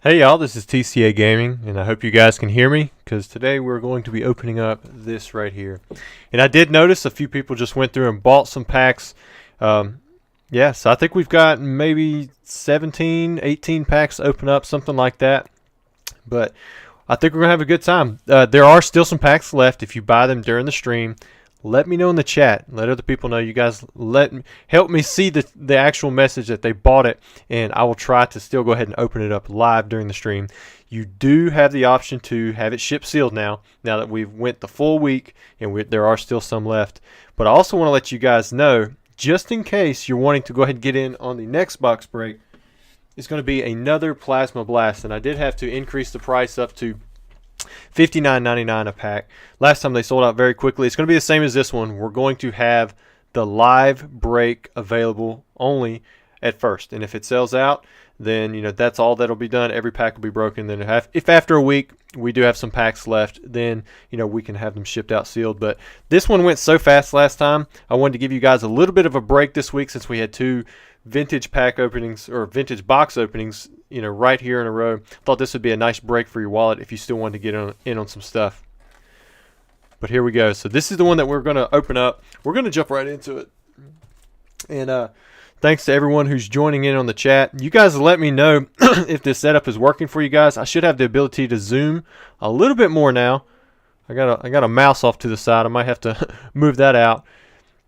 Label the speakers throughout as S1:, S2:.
S1: Hey y'all, this is TCA Gaming, and I hope you guys can hear me, because today we're going to be opening up this right here. And I did notice a few people just went through and bought some packs. Yeah, so I think we've got maybe 17, 18 packs open up, something like that. But I think we're going to have a good time. There are still some packs left if you buy them during the stream. Let me know in the chat. Let other people know. You guys help me see the actual message that they bought it, and I will try to still go ahead and open it up live during the stream. You do have the option to have it ship sealed now that we've went the full week, and there are still some left. But I also want to let you guys know, just in case you're wanting to go ahead and get in on the next box break, it's going to be another Plasma Blast, and I did have to increase the price up to $59.99 a pack. Last time they sold out very quickly. It's going to be the same as this one. We're going to have the live break available only at first, and if it sells out, then that's all that'll be done. Every pack will be broken. Then if after a week we do have some packs left, then we can have them shipped out sealed. But this one went so fast last time, I wanted to give you guys a little bit of a break this week, since we had two vintage pack openings, or vintage box openings, right here in a row. Thought this would be a nice break for your wallet if you still wanted to get in on some stuff. But here we go. So this is the one that we're going to open up. We're going to jump right into it. And thanks to everyone who's joining in on the chat. You guys let me know if this setup is working for you guys. I should have the ability to zoom a little bit more now. I got a mouse off to the side. I might have to move that out.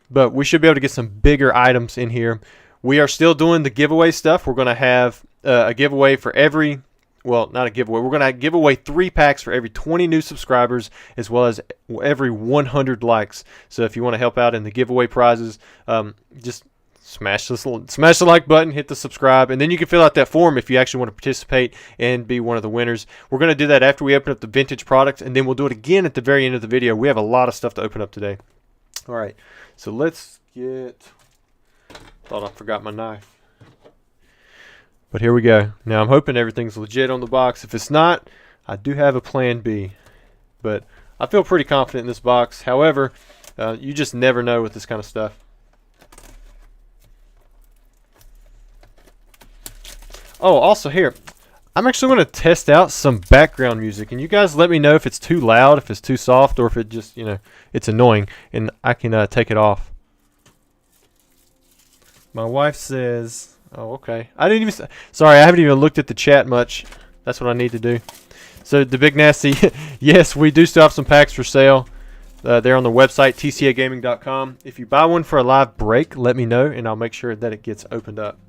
S1: But we should be able to get some bigger items in here. We are still doing the giveaway stuff. We're going to have a giveaway for every, well, not a giveaway. We're going to give away 3 packs for every 20 new subscribers, as well as every 100 likes. So if you want to help out in the giveaway prizes, just smash the like button, hit the subscribe, and then you can fill out that form if you actually want to participate and be one of the winners. We're going to do that after we open up the vintage products, and then we'll do it again at the very end of the video. We have a lot of stuff to open up today. All right, so let's get... Thought I forgot my knife. But here we go. Now I'm hoping everything's legit on the box. If it's not, I do have a plan B. But I feel pretty confident in this box. However, you just never know with this kind of stuff. Oh, also here, I'm actually going to test out some background music, and you guys let me know if it's too loud, if it's too soft, or if it just, it's annoying, and I can take it off. My wife says, oh, okay. Sorry, I haven't even looked at the chat much. That's what I need to do. So, the Big Nasty, yes, we do still have some packs for sale. They're on the website, tcagaming.com. If you buy one for a live break, let me know, and I'll make sure that it gets opened up.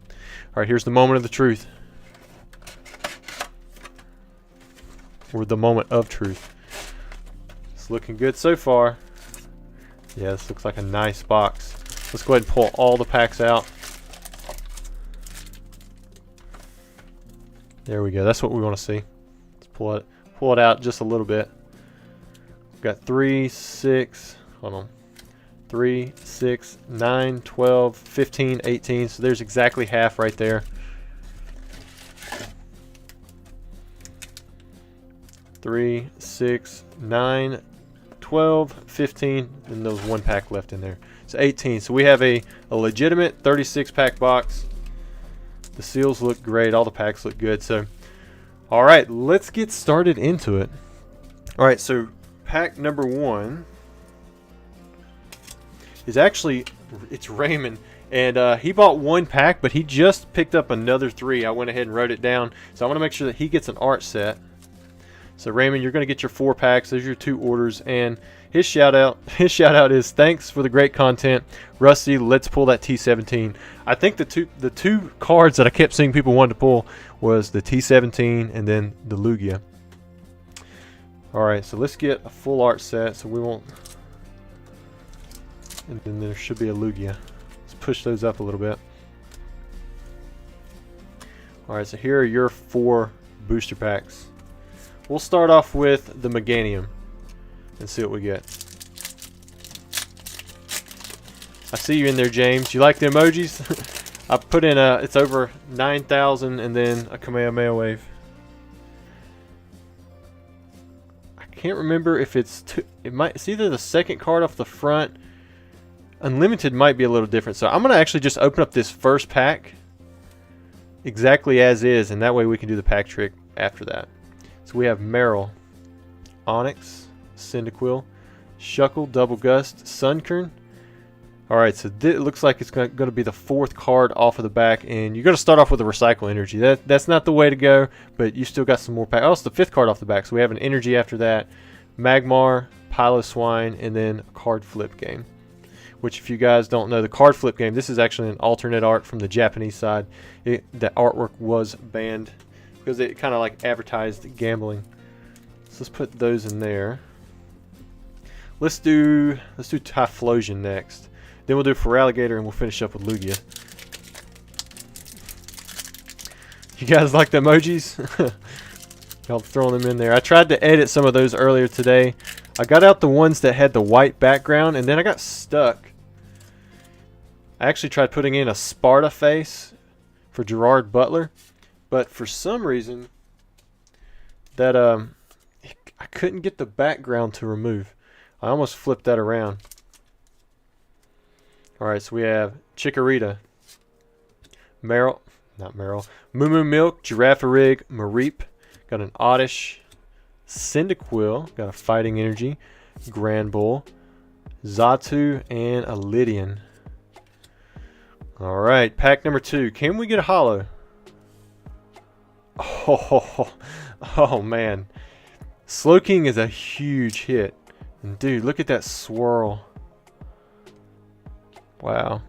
S1: All right, here's the moment of the truth. Or the moment of truth. It's looking good so far. Yeah, this looks like a nice box. Let's go ahead and pull all the packs out. There we go. That's what we want to see. Let's pull it out just a little bit. We've got 3, 6, hold on. 3, 6, 9, 12, 15, 18. So there's exactly half right there. 3, 6, 9, 12, 15, and there's 1 pack left in there. So 18. So we have a legitimate 36 pack box. The seals look great. All the packs look good. So, all right, let's get started into it. All right, so pack number 1 is actually, it's Raymond. And he bought 1 pack, but he just picked up another 3. I went ahead and wrote it down. So I want to make sure that he gets an art set. So Raymond, you're going to get your 4 packs. Those are your 2 orders. And his shout out is, thanks for the great content, Rusty. Let's pull that T17. I think the two cards that I kept seeing people wanted to pull was the T17 and then the Lugia. All right, so let's get a full art set. So we won't, and then there should be a Lugia. Let's push those up a little bit. All right, so here are your 4 booster packs. We'll start off with the Meganium and see what we get. I see you in there, James. You like the emojis? I put in it's over 9,000 and then a Kamehameha wave. I can't remember if it's it's either the second card off the front. Unlimited might be a little different. So I'm going to actually just open up this first pack exactly as is, and that way we can do the pack trick. after that. So we have Meryl, Onyx, Cyndaquil, Shuckle, Double Gust, Sunkern. Alright, so it looks like it's going to be the 4th card off of the back, and you're going to start off with a Recycle Energy. That's not the way to go, but you still got some more packs. Oh, it's the 5th card off the back, so we have an Energy after that, Magmar, Piloswine, and then a card flip game. Which, if you guys don't know, the card flip game, this is actually an alternate art from the Japanese side. The artwork was banned because it kind of like advertised gambling. So let's put those in there. Let's do Typhlosion next. Then we'll do Feraligatr, and we'll finish up with Lugia. You guys like the emojis? Y'all throwing them in there. I tried to edit some of those earlier today. I got out the ones that had the white background, and then I got stuck. I actually tried putting in a Sparta face for Gerard Butler, but for some reason that I couldn't get the background to remove. I almost flipped that around. Alright, so we have Chikorita, Meryl, Moo Milk, Girafarig, Mareep, got an Oddish, Cyndaquil, got a Fighting Energy, Granbull, Xatu, and a Lydian. Alright, pack number 2. Can we get a holo? Oh man. Slowking is a huge hit. And dude, look at that swirl. Wow.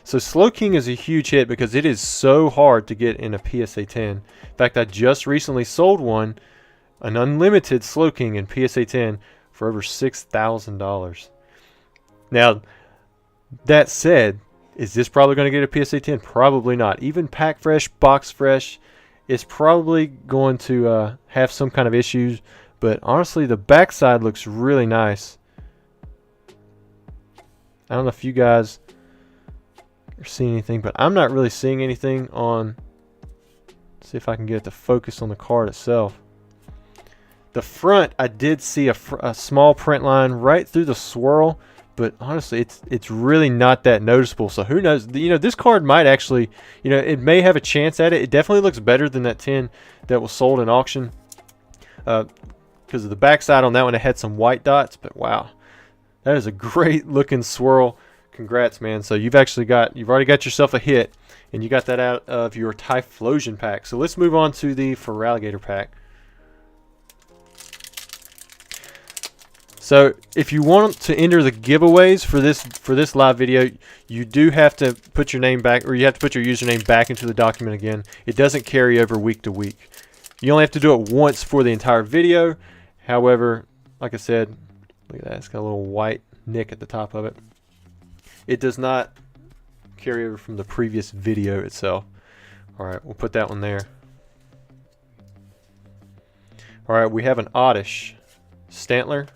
S1: So Slowking is a huge hit because it is so hard to get in a PSA 10. In fact, I just recently sold one, an unlimited Slowking in PSA 10 for over $6,000. Now, that said, is this probably going to get a PSA 10? Probably not. Even Pack Fresh, Box Fresh is probably going to have some kind of issues. But honestly, the backside looks really nice. I don't know if you guys are seeing anything, but I'm not really seeing anything on. Let's see if I can get it to focus on the card itself. The front, I did see a small print line right through the swirl, but honestly, it's really not that noticeable. So who knows? You know, this card might actually, you know, it may have a chance at it. It definitely looks better than that 10 that was sold in auction. Because of the backside on that one, it had some white dots, but wow, that is a great looking swirl. Congrats, man. So you've already got yourself a hit, and you got that out of your Typhlosion pack. So let's move on to the Feraligatr pack. So if you want to enter the giveaways for this live video, you do have to put your name back, or you have to put your username back into the document again. It doesn't carry over week to week. You only have to do it once for the entire video. However, like I said, look at that. It's got a little white nick at the top of it. It does not carry over from the previous video itself. Alright, we'll put that one there. Alright, we have an Oddish, Stantler,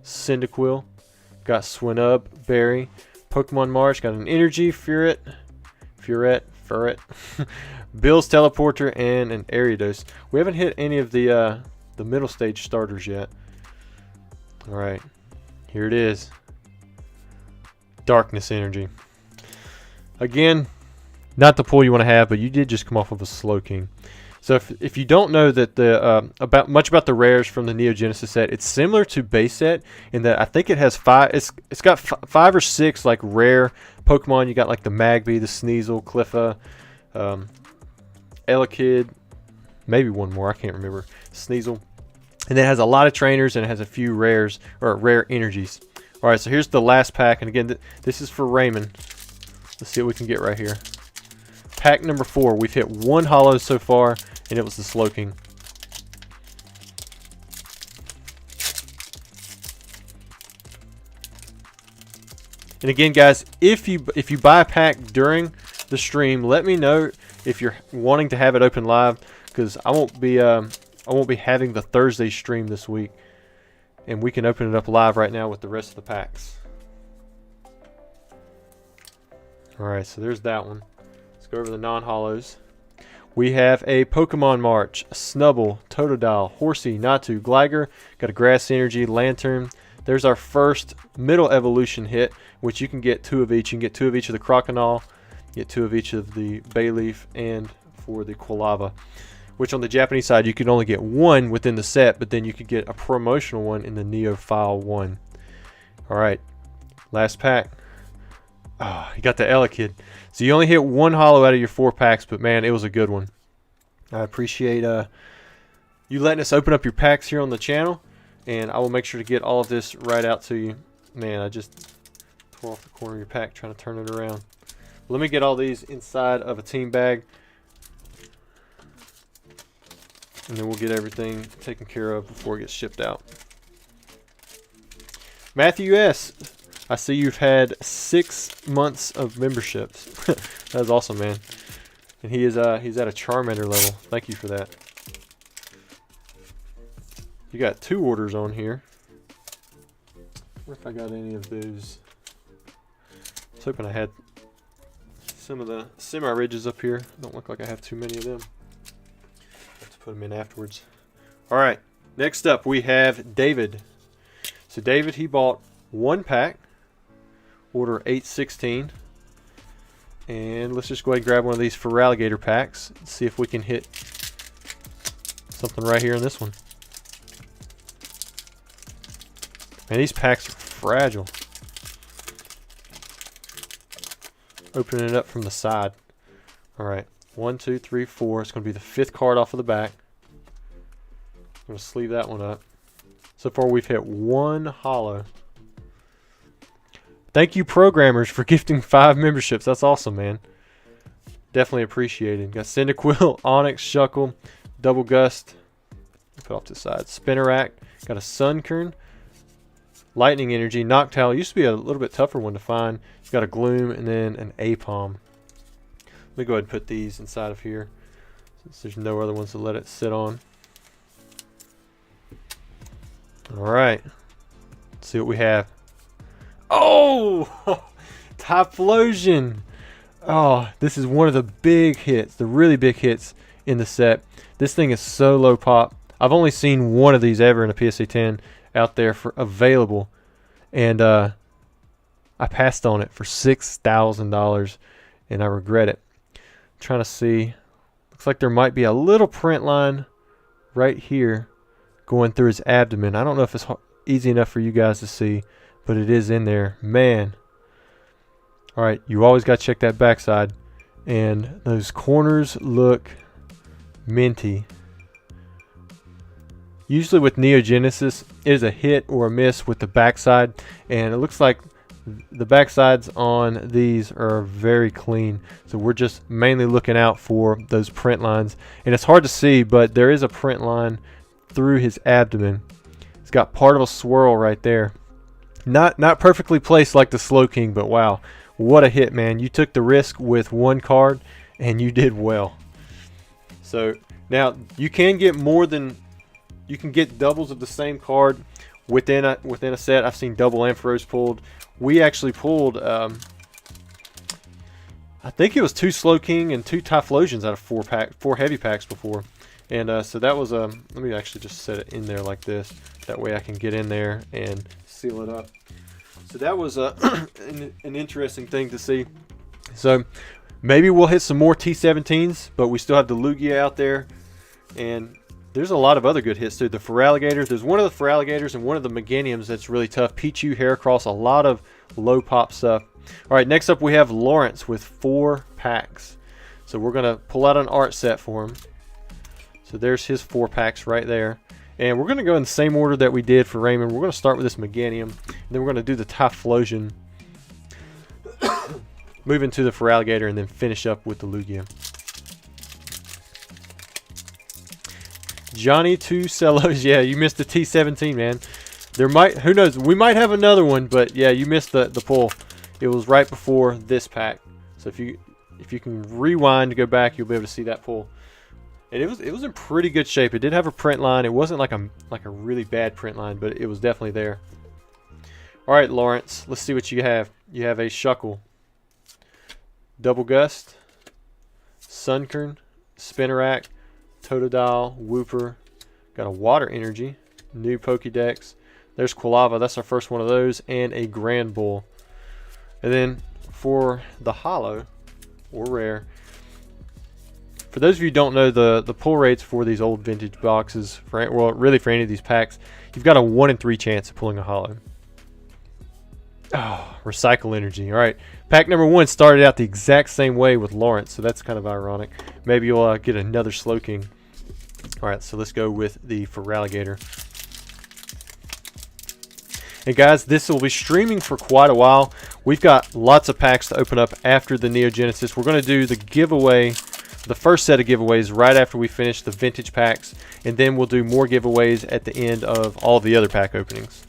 S1: Cyndaquil, got Swinub, Berry, Pokemon March, got an Energy, Furret, Bill's Teleporter, and an Ariados. We haven't hit any of the middle stage starters yet. Alright, here it is. Darkness Energy. Again, not the pull you want to have, but you did just come off of a Slowking. So if you don't know that much about the rares from the Neo Genesis set, it's similar to base set in that I think it has it's got 5 or 6 like rare Pokemon. You got like the Magby, the Sneasel, Cliffa, Elekid, maybe one more, I can't remember. Sneasel. And it has a lot of trainers, and it has a few rares or rare energies. Alright, so here's the last pack, and again, this is for Raymond. Let's see what we can get right here. Pack number 4. We've hit 1 holo so far, and it was the Slowking. And again, guys, if you buy a pack during the stream, let me know if you're wanting to have it open live, because I won't be having the Thursday stream this week, and we can open it up live right now with the rest of the packs. Alright, so there's that one. Let's go over the non-holos. We have a Pokemon March, Snubble, Totodile, Horsey, Natu, Gligar, got a Grass Energy, Lantern. There's our first middle evolution hit, which you can get 2 of each. You can get 2 of each of the Croconaw, get 2 of each of the Bayleaf, and for the Quilava. which on the Japanese side you could only get one within the set, but then you could get a promotional one in the Neophile 1. Alright, last pack. Oh, you got the Elekid. So you only hit one holo out of your 4 packs, but man, it was a good one. I appreciate you letting us open up your packs here on the channel, and I will make sure to get all of this right out to you. Man, I just tore off the corner of your pack trying to turn it around. Let me get all these inside of a team bag, and then we'll get everything taken care of before it gets shipped out. Matthew S., I see you've had 6 months of memberships. That was awesome, man. And he's at a Charmander level. Thank you for that. You got 2 orders on here. I wonder if I got any of those. I was hoping I had some of the semi-ridges up here. Don't look like I have too many of them. I'll have to put them in afterwards. Alright, next up we have David. So David, he bought 1 pack. Order 816, and let's just go ahead and grab one of these Feraligatr packs and see if we can hit something right here in this one. Man, these packs are fragile. Opening it up from the side. Alright, 1, 2, 3, 4. It's going to be the 5th card off of the back. I'm going to sleeve that one up. So far we've hit 1 holo. Thank you, programmers, for gifting 5 memberships. That's awesome, man. Definitely appreciated. Got Cyndaquil, Onyx, Shuckle, Double Gust. Put off to the side. Spinarak. Got a Sunkern, Lightning Energy, Noctowl. Used to be a little bit tougher one to find. It's got a Gloom and then an Apom. Let me go ahead and put these inside of here, since there's no other ones to let it sit on. Alright. Let's see what we have. Oh! Typhlosion! Oh, this is one of the big hits, the really big hits in the set. This thing is so low pop. I've only seen one of these ever in a PSA 10 out there for available. And I passed on it for $6,000, and I regret it. I'm trying to see. Looks like there might be a little print line right here going through his abdomen. I don't know if it's easy enough for you guys to see, but it is in there. Man. Alright, you always got to check that backside. And those corners look minty. Usually with Neogenesis, it is a hit or a miss with the backside. And it looks like the backsides on these are very clean. So we're just mainly looking out for those print lines. And it's hard to see, but there is a print line through his abdomen. It's got part of a swirl right there. Not perfectly placed like the Slow King, but wow, what a hit, man. You took the risk with 1 card and you did well. So now you can get more than, you can get doubles of the same card within a set. I've seen double Ampharos pulled. We actually pulled I think it was 2 Slow King and 2 Typhlosions out of 4 heavy packs before. And so that was let me actually just set it in there like this. That way I can get in there and seal it up. So that was an interesting thing to see. So maybe we'll hit some more T17s, but we still have the Lugia out there. And there's a lot of other good hits too. The Feraligatr, there's one of the Feraligatrs and one of the Meganiums that's really tough. Pichu, Heracross, a lot of low pop stuff. Alright, next up we have Lawrence with 4 packs. So we're going to pull out an art set for him. So there's his 4 packs right there. And we're going to go in the same order that we did for Raymond. We're going to start with this Meganium, and then we're going to do the Typhlosion, move into the Feraligatr, and then finish up with the Lugia. Johnny 2 Celos, yeah, you missed the T17, man. There might, who knows, we might have another one, but yeah, you missed the pull. It was right before this pack. So if you can rewind to go back, you'll be able to see that pull. And it was in pretty good shape. It did have a print line. It wasn't like a really bad print line, but it was definitely there. All right, Lawrence, let's see what you have. You have a Shuckle, Double Gust, Sunkern, Spinarak, Totodile, Wooper. Got a Water Energy, new Pokédex. There's Quilava. That's our first one of those, and a Grand Bull. And then for the holo or rare, For those of you who don't know, the pull rates for these old vintage boxes, well, really for any of these packs, you've got a 1 in 3 chance of pulling a holo. Oh, recycle energy. All right, pack number 1 started out the exact same way with Lawrence, so that's kind of ironic. Maybe you'll get another Slowking. All right, so let's go with the Feraligatr. And guys, this will be streaming for quite a while. We've got lots of packs to open up after the Neo Genesis. We're going to do the giveaway, the first set of giveaways right after we finish the vintage packs, and then we'll do more giveaways at the end of all the other pack openings.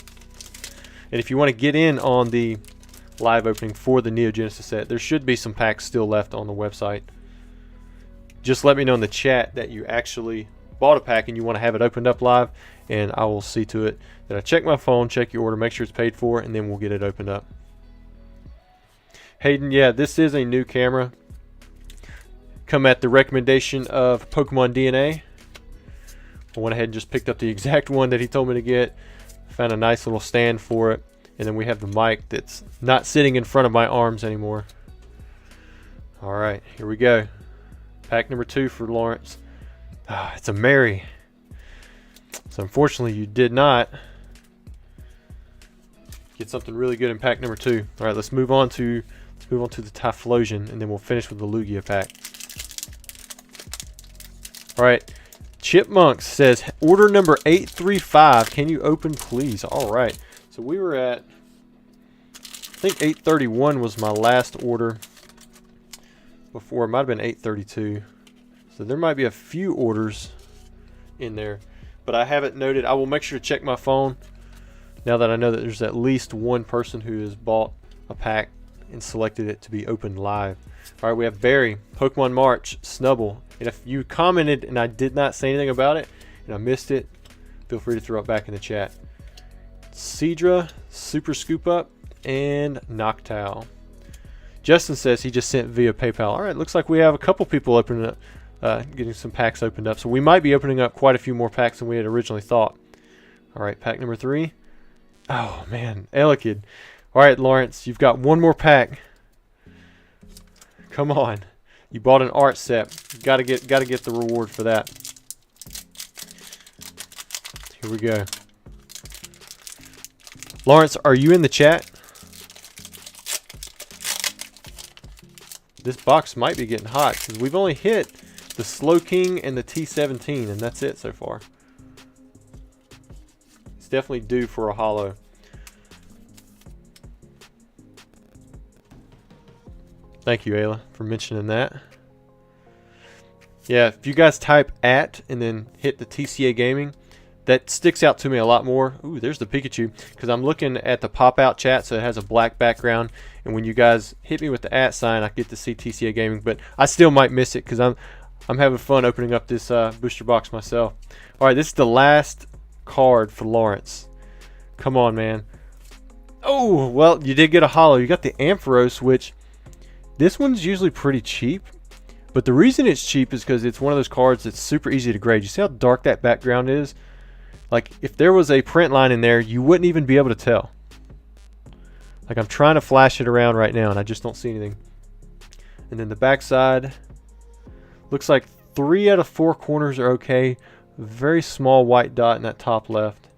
S1: And if you want to get in on the live opening for the Neo Genesis set, there should be some packs still left on the website. Just let me know in the chat that you actually bought a pack and you want to have it opened up live, and I will see to it that I check my phone, check your order, make sure it's paid for, and then we'll get it opened up. Hayden, yeah, this is a new camera. Come at the recommendation of Pokemon DNA. I went ahead and just picked up the exact one that he told me to get. Found a nice little stand for it, and then we have the mic that's not sitting in front of my arms anymore. All right, here we go. Pack number 2 for Lawrence. It's a Mary. So unfortunately, you did not get something really good in pack number 2. All right, let's move on to the Typhlosion, and then we'll finish with the Lugia pack. All right, Chipmunk says order number 835. Can you open, please? All right. So we were at, I think 831 was my last order. Before it might have been 832. So there might be a few orders in there, but I have it noted. I will make sure to check my phone now that I know that there's at least one person who has bought a pack and selected it to be opened live. All right, we have Barry, Pokemon March, Snubble. And if you commented and I did not say anything about it and I missed it, feel free to throw it back in the chat. Seadra, Super Scoop Up, and Noctowl. Justin says he just sent via PayPal. All right, looks like we have a couple people opening up, getting some packs opened up. So we might be opening up quite a few more packs than we had originally thought. All right, pack number 3. Oh man, Elekid. All right, Lawrence, you've got one more pack. Come on, you bought an art set. Gotta get the reward for that. Here we go. Lawrence, are you in the chat? This box might be getting hot because we've only hit the Slowking and the T17, and that's it so far. It's definitely due for a holo. Thank you, Ayla, for mentioning that. Yeah, if you guys type @ and then hit the TCA Gaming, that sticks out to me a lot more. Ooh, there's the Pikachu, because I'm looking at the pop-out chat, so it has a black background, and when you guys hit me with the @ sign, I get to see TCA Gaming, but I still might miss it because I'm having fun opening up this booster box myself. All right, this is the last card for Lawrence. Come on, man. Oh, well, you did get a holo. You got the Ampharos, which this one's usually pretty cheap, but the reason it's cheap is because it's one of those cards that's super easy to grade. You see how dark that background is? Like, if there was a print line in there, you wouldn't even be able to tell. Like, I'm trying to flash it around right now, and I just don't see anything. And then the back side looks like 3 out of 4 corners are okay. Very small white dot in that top left.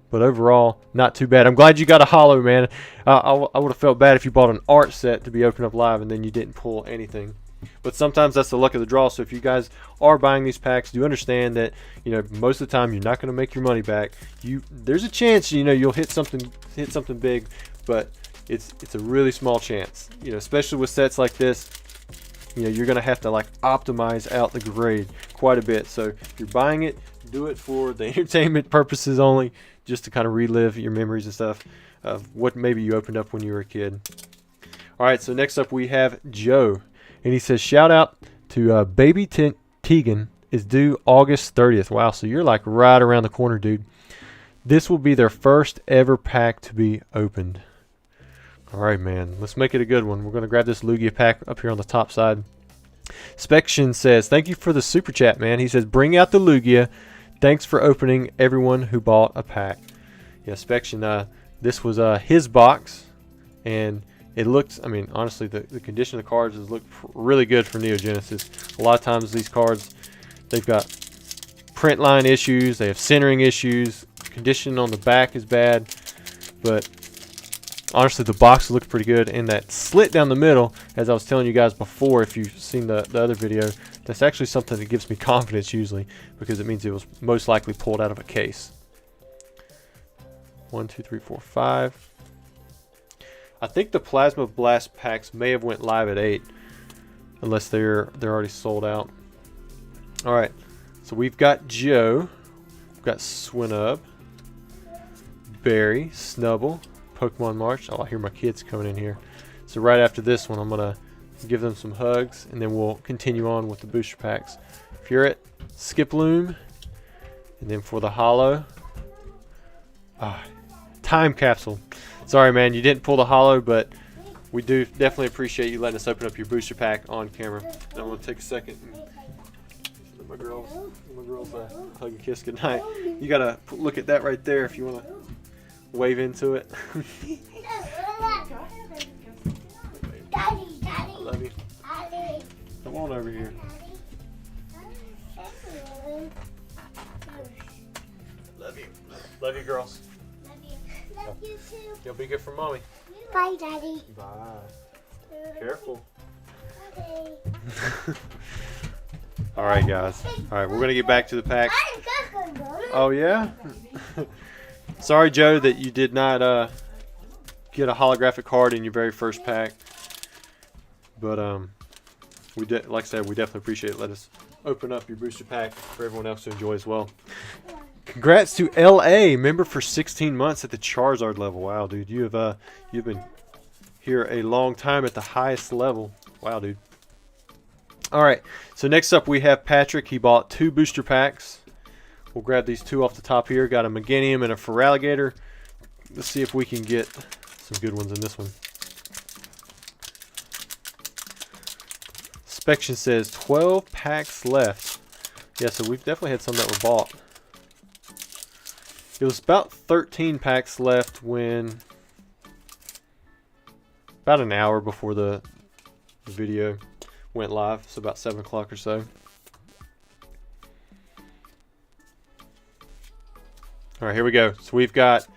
S1: But overall, not too bad. I'm glad you got a holo, man. I would have felt bad if you bought an art set to be opened up live and then you didn't pull anything. But sometimes that's the luck of the draw. So if you guys are buying these packs, do understand that, you know, most of the time you're not going to make your money back. There's a chance, you know, you'll hit something big, but it's a really small chance. You know, especially with sets like this, you know, you're going to have to like optimize out the grade quite a bit. So if you're buying it, do it for the entertainment purposes only, just to kind of relive your memories and stuff of what maybe you opened up when you were a kid. All right, so next up we have Joe, and he says, shout out to Baby Tegan is due August 30th. Wow, so you're like right around the corner, dude. This will be their first ever pack to be opened. All right, man, let's make it a good one. We're going to grab this Lugia pack up here on the top side. Spection says, thank you for the super chat, man. He says, bring out the Lugia. Thanks for opening everyone who bought a pack. Yeah, Spection, this was his box, and It looks, I mean, honestly, the condition of the cards has looked really good for Neo Genesis. A lot of times these cards, they've got print line issues, they have centering issues, condition on the back is bad, but honestly the box looks pretty good, and that slit down the middle, as I was telling you guys before, if you've seen the other video, that's actually something that gives me confidence usually, because it means it was most likely pulled out of a case. 1, 2, 3, 4, 5. I think the Plasma Blast packs may have went live at 8, unless they're already sold out. All right, so we've got Joe, we've got Swinub, Barry, Snubble, Pokemon March. Oh, I hear my kids coming in here. So right after this one, I'm gonna give them some hugs, and then we'll continue on with the booster packs. Furret, Skiploom, and then for the holo, Time Capsule. Sorry, man, you didn't pull the holo, but we do definitely appreciate you letting us open up your booster pack on camera. And I'm gonna take a second and give my girls a hug and kiss goodnight. You gotta look at that right there if you wanna wave into it.
S2: Daddy.
S1: I love you.
S2: Daddy.
S1: Come on over here. Love you. Love you, girls.
S2: Love you too.
S1: You'll be good for mommy.
S2: Bye, Daddy.
S1: Bye. Careful.
S2: Daddy.
S1: All right, guys. All right, we're gonna get back to the pack. Oh yeah. Sorry, Joe, that you did not get a holographic card in your very first pack. But we did, like I said, we definitely appreciate it. Let us open up your booster pack for everyone else to enjoy as well. Congrats to LA, member for 16 months at the Charizard level. Wow, dude, you've been here a long time at the highest level. Wow, dude. All right, so next up we have Patrick. He bought 2 booster packs. We'll grab these 2 off the top here. Got a Meganium and a Feraligatr. Let's see if we can get some good ones in this one. Inspection says 12 packs left. Yeah, so we've definitely had some that were bought. It was about 13 packs left when, about an hour before the video went live, so about 7 o'clock or so. Alright, here we go. So we've got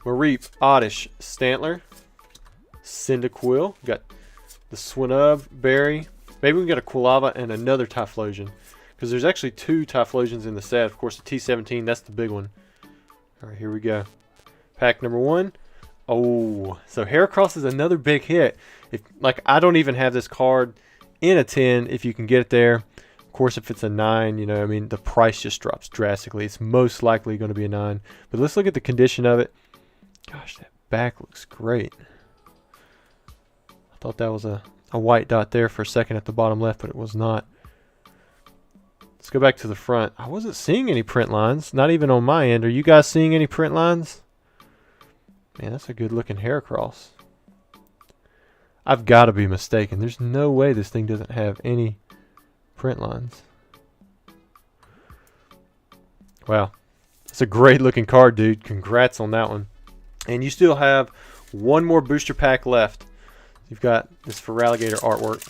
S1: Mareep, Oddish, Stantler, Cyndaquil, we've got the Swinub, Berry. Maybe we can get a Quilava and another Typhlosion, because there's actually 2 Typhlosions in the set. Of course, the T17, that's the big one. Alright, here we go. Pack number 1. Oh, so Heracross is another big hit. If, like, I don't even have this card in a 10 if you can get it there. Of course, if it's a 9, you know, I mean, the price just drops drastically. It's most likely going to be a 9. But let's look at the condition of it. Gosh, that back looks great. I thought that was a white dot there for a second at the bottom left, but it was not. Let's go back to the front. I wasn't seeing any print lines, not even on my end. Are you guys seeing any print lines? Man, that's a good looking Heracross. I've got to be mistaken. There's no way this thing doesn't have any print lines. Wow. That's a great looking card, dude. Congrats on that one. And you still have one more booster pack left. You've got this Feraligatr artwork.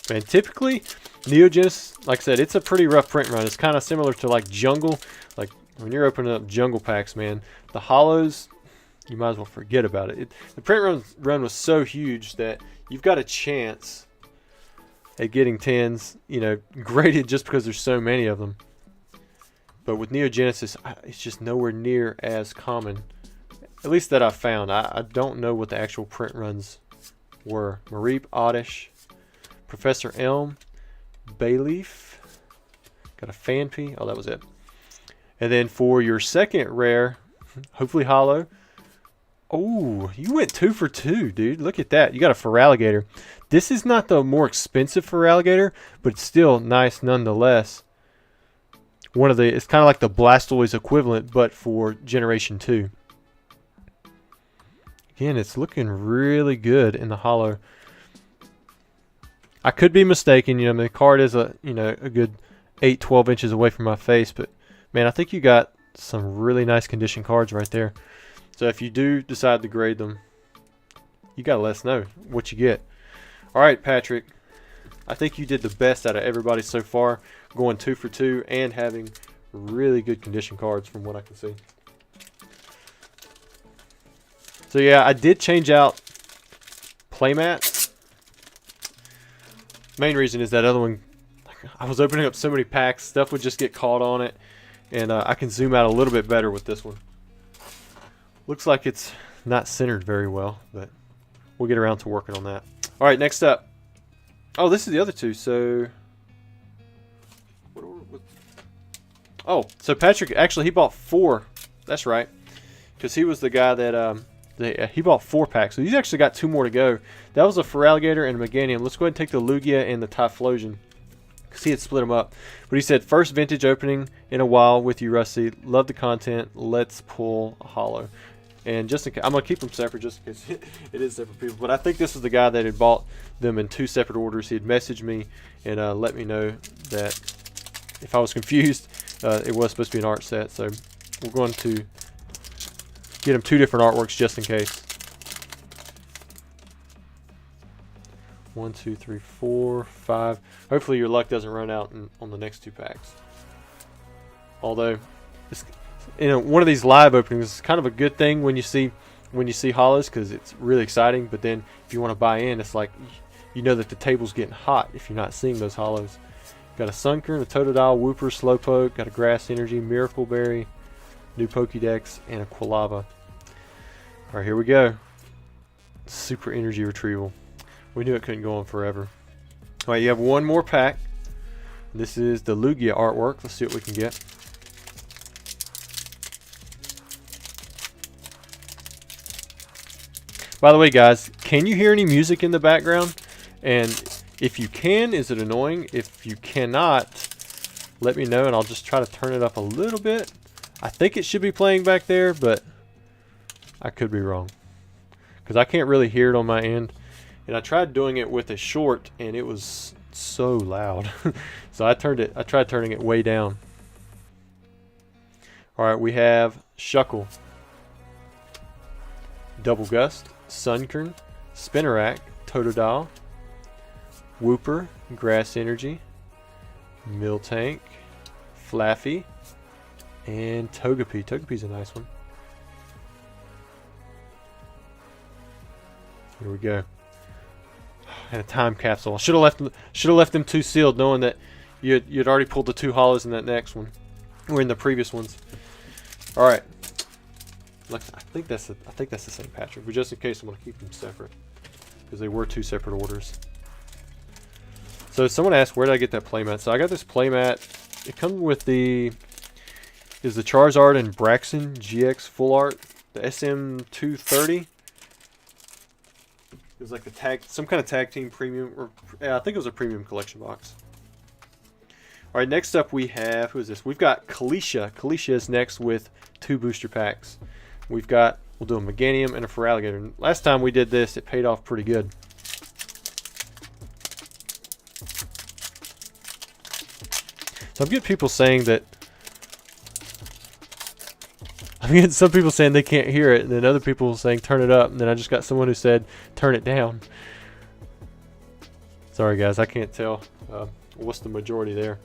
S1: Man, typically, Neo Genesis, like I said, it's a pretty rough print run. It's kind of similar to like Jungle. Like when you're opening up Jungle packs, man, the holos, you might as well forget about it. The print run was so huge that you've got a chance at getting 10s, you know, graded just because there's so many of them. But with Neo Genesis, it's just nowhere near as common. At least that I've found. I don't know what the actual print runs were. Mareep, Oddish, Professor Elm, Bayleaf, got a Fanpy. Oh, that was it. And then for your second rare, hopefully holo. Oh, you went 2 for 2, dude. Look at that. You got a Feraligatr. This is not the more expensive Feraligatr, but it's still nice nonetheless. One of the, it's kind of like the Blastoise equivalent, but for Generation 2. Again, it's looking really good in the holo. I could be mistaken, you know, I mean, the card is a good 8-12 inches away from my face, but man, I think you got some really nice condition cards right there. So if you do decide to grade them, you gotta let us know what you get. All right, Patrick. I think you did the best out of everybody so far, going 2 for 2 and having really good condition cards from what I can see. So yeah, I did change out playmats. Main reason is that other one, I was opening up so many packs, stuff would just get caught on it, and I can zoom out a little bit better with this one. Looks like it's not centered very well, but we'll get around to working on that. All right, next up. Oh, this is the other two. So, oh, so Patrick actually he bought 4. That's right, because he was the guy that he bought 4 packs. So he's actually got 2 more to go. That was a Feraligatr and a Meganium. Let's go ahead and take the Lugia and the Typhlosion, because he had split them up. But he said, first vintage opening in a while with you, Rusty. Love the content. Let's pull a holo. And just in case, I'm going to keep them separate just in case it is separate people. But I think this was the guy that had bought them in 2 separate orders. He had messaged me and let me know that if I was confused, it was supposed to be an art set. So we're going to get him 2 different artworks just in case. 1, 2, 3, 4, 5. Hopefully your luck doesn't run out on the next 2 packs. Although, one of these live openings is kind of a good thing when you see holos, because it's really exciting. But then if you want to buy in, it's like you know that the table's getting hot if you're not seeing those holos. Got a Sunkern, a Totodile, Wooper, Slowpoke, got a Grass Energy, Miracle Berry, new Pokédex, and a Quilava. Alright, here we go. Super Energy Retrieval. We knew it couldn't go on forever. Alright, you have one more pack. This is the Lugia artwork. Let's see what we can get. By the way, guys, can you hear any music in the background? And if you can, is it annoying? If you cannot, let me know and I'll just try to turn it up a little bit. I think it should be playing back there, but I could be wrong, because I can't really hear it on my end. And I tried doing it with a short and it was so loud. So I tried turning it way down. Alright, we have Shuckle, Double Gust, Sunkern, Spinarak, Totodile, Wooper, Grass Energy, Miltank, Flaffy, and Togepi. Togepi's a nice one. Here we go. And a time capsule. Should have left them 2 sealed, knowing that you'd already pulled the 2 holos in that next one, or in the previous ones. All right. I think that's the same Patrick. But just in case, I'm gonna keep them separate because they were 2 separate orders. So someone asked, where did I get that playmat? So I got this playmat. It comes with the Charizard and Braxton GX full art, the SM230. It was like some kind of tag team premium, or I think it was a premium collection box. All right, next up we have, who is this? We've got Kalisha. Kalisha is next with 2 booster packs. We'll do a Meganium and a Feraligatr. Last time we did this, it paid off pretty good. So I'm getting people saying that, I'm getting some people saying they can't hear it, and then other people saying turn it up, and then I just got someone who said turn it down. Sorry guys, I can't tell what's the majority there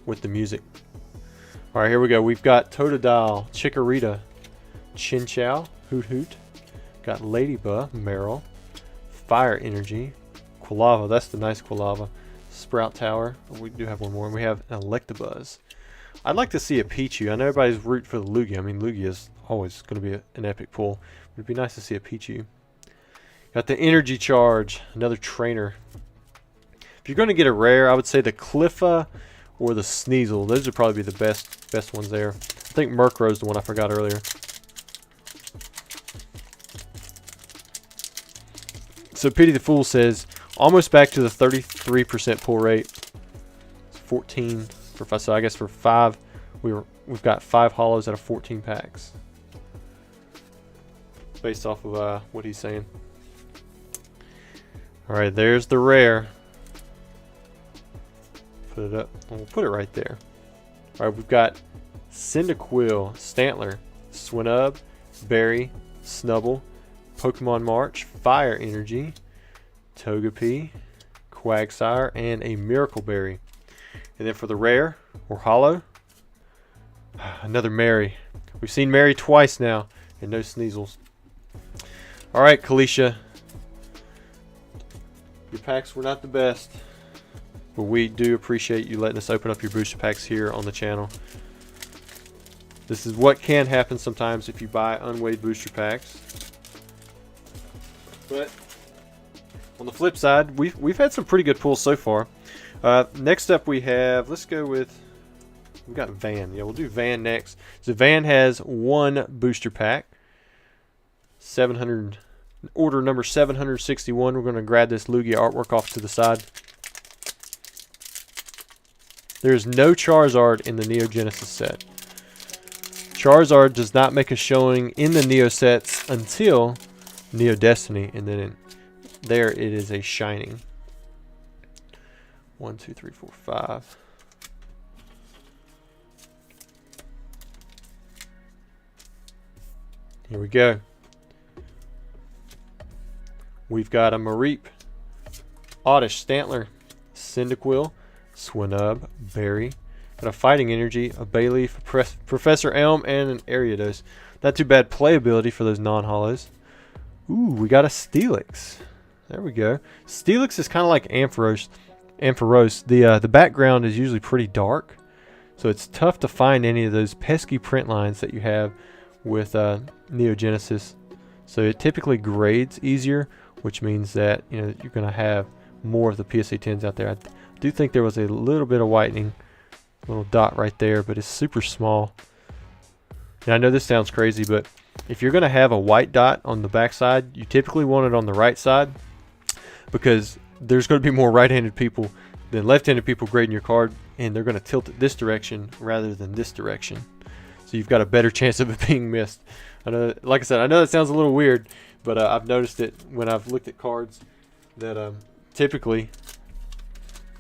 S1: with the music. Alright, here we go. We've got Totodile, Chikorita, Chinchou, Hoot Hoot, got Ladybug, Meryl, Fire Energy, Quilava, that's the nice Quilava, Sprout Tower, we do have one more, and we have an Electabuzz. I'd like to see a Pichu. I know everybody's rooting for the Lugia. I mean, Lugia is always going to be an epic pull. It'd be nice to see a Pichu. Got the Energy Charge, another trainer. If you're going to get a rare, I would say the Cliffa or the Sneasel. Those would probably be the best ones there. I think Murkrow is the one I forgot earlier. So Pity the Fool says, almost back to the 33% pull rate. It's 14 for 5. So I guess for 5, we've got 5 holos out of 14 packs. Based off of what he's saying. Alright, there's the rare. Put it up. We'll put it right there. Alright, we've got Cyndaquil, Stantler, Swinub, Berry, Snubble, Pokemon March, Fire Energy, Togepi, Quagsire, and a Miracle Berry. And then for the rare or hollow, another Mary. We've seen Mary twice now, and no Sneasels. Alright, Kalisha. Your packs were not the best, but we do appreciate you letting us open up your booster packs here on the channel. This is what can happen sometimes if you buy unweighed booster packs. But on the flip side, we've had some pretty good pulls so far. Next up we have, we've got Van. Yeah, we'll do Van next. So Van has one booster pack. 700, order number 761. We're going to grab this Lugia artwork off to the side. There's no Charizard in the Neo Genesis set. Charizard does not make a showing in the Neo sets until Neo Destiny, and then there it is a shining. 1, 2, 3, 4, 5. Here we go. We've got a Mareep, Oddish, Stantler, Cyndaquil, Swinub, Berry, got a Fighting Energy, a Bayleaf, Professor Elm, and an Ariados. Not too bad playability for those non-hollows. Ooh, we got a Steelix. There we go. Steelix is kind of like Ampharos. The background is usually pretty dark, so it's tough to find any of those pesky print lines that you have with Neo Genesis. So it typically grades easier, which means that you're going to have more of the PSA 10s out there. I do think there was a little bit of whitening, little dot right there, but it's super small. And I know this sounds crazy, but if you're going to have a white dot on the back side, you typically want it on the right side, because there's going to be more right-handed people than left-handed people grading your card, and they're going to tilt it this direction rather than this direction. So you've got a better chance of it being missed. I know, like I said, I know that sounds a little weird, but I've noticed it when I've looked at cards that typically,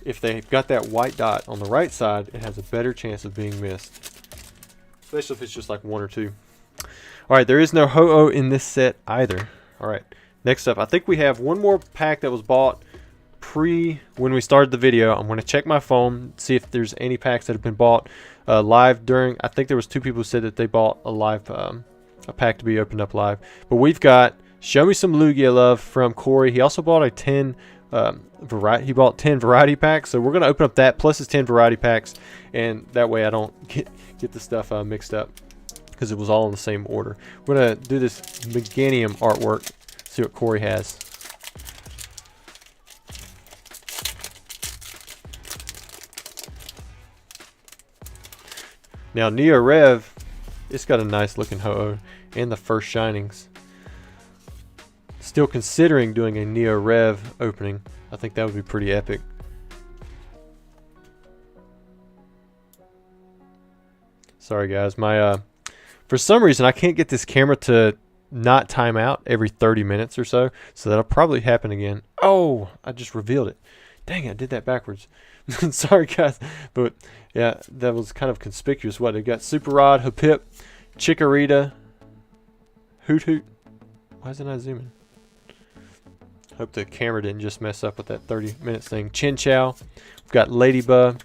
S1: if they've got that white dot on the right side, it has a better chance of being missed, especially if it's just like 1 or 2. All right, there is no Ho-Oh in this set either. All right, next up, I think we have one more pack that was bought when we started the video. I'm going to check my phone, see if there's any packs that have been bought live during. I think there was 2 people who said that they bought a pack to be opened up live. But we've got Show Me Some Lugia Love from Corey. He also bought a 10 he bought 10 variety packs, so we're going to open up that plus his 10 variety packs, and that way I don't get the stuff mixed up, because it was all in the same order. We're going to do this Meganium artwork, see what Corey has. Now Neo Rev, it's got a nice looking Ho-Oh and the first shinings. Still considering doing a Neo Rev opening. I think that would be pretty epic. Sorry guys, my for some reason I can't get this camera to not time out every 30 minutes or so, so that'll probably happen again. Oh, I just revealed it. Dang it, I did that backwards. Sorry guys, but yeah, that was kind of conspicuous. What, they got Super Rod, Hapip, Chikorita, Hoot Hoot. Why is it not zooming? Hope the camera didn't just mess up with that 30 minutes thing. Chinchou. We've got Ladybug,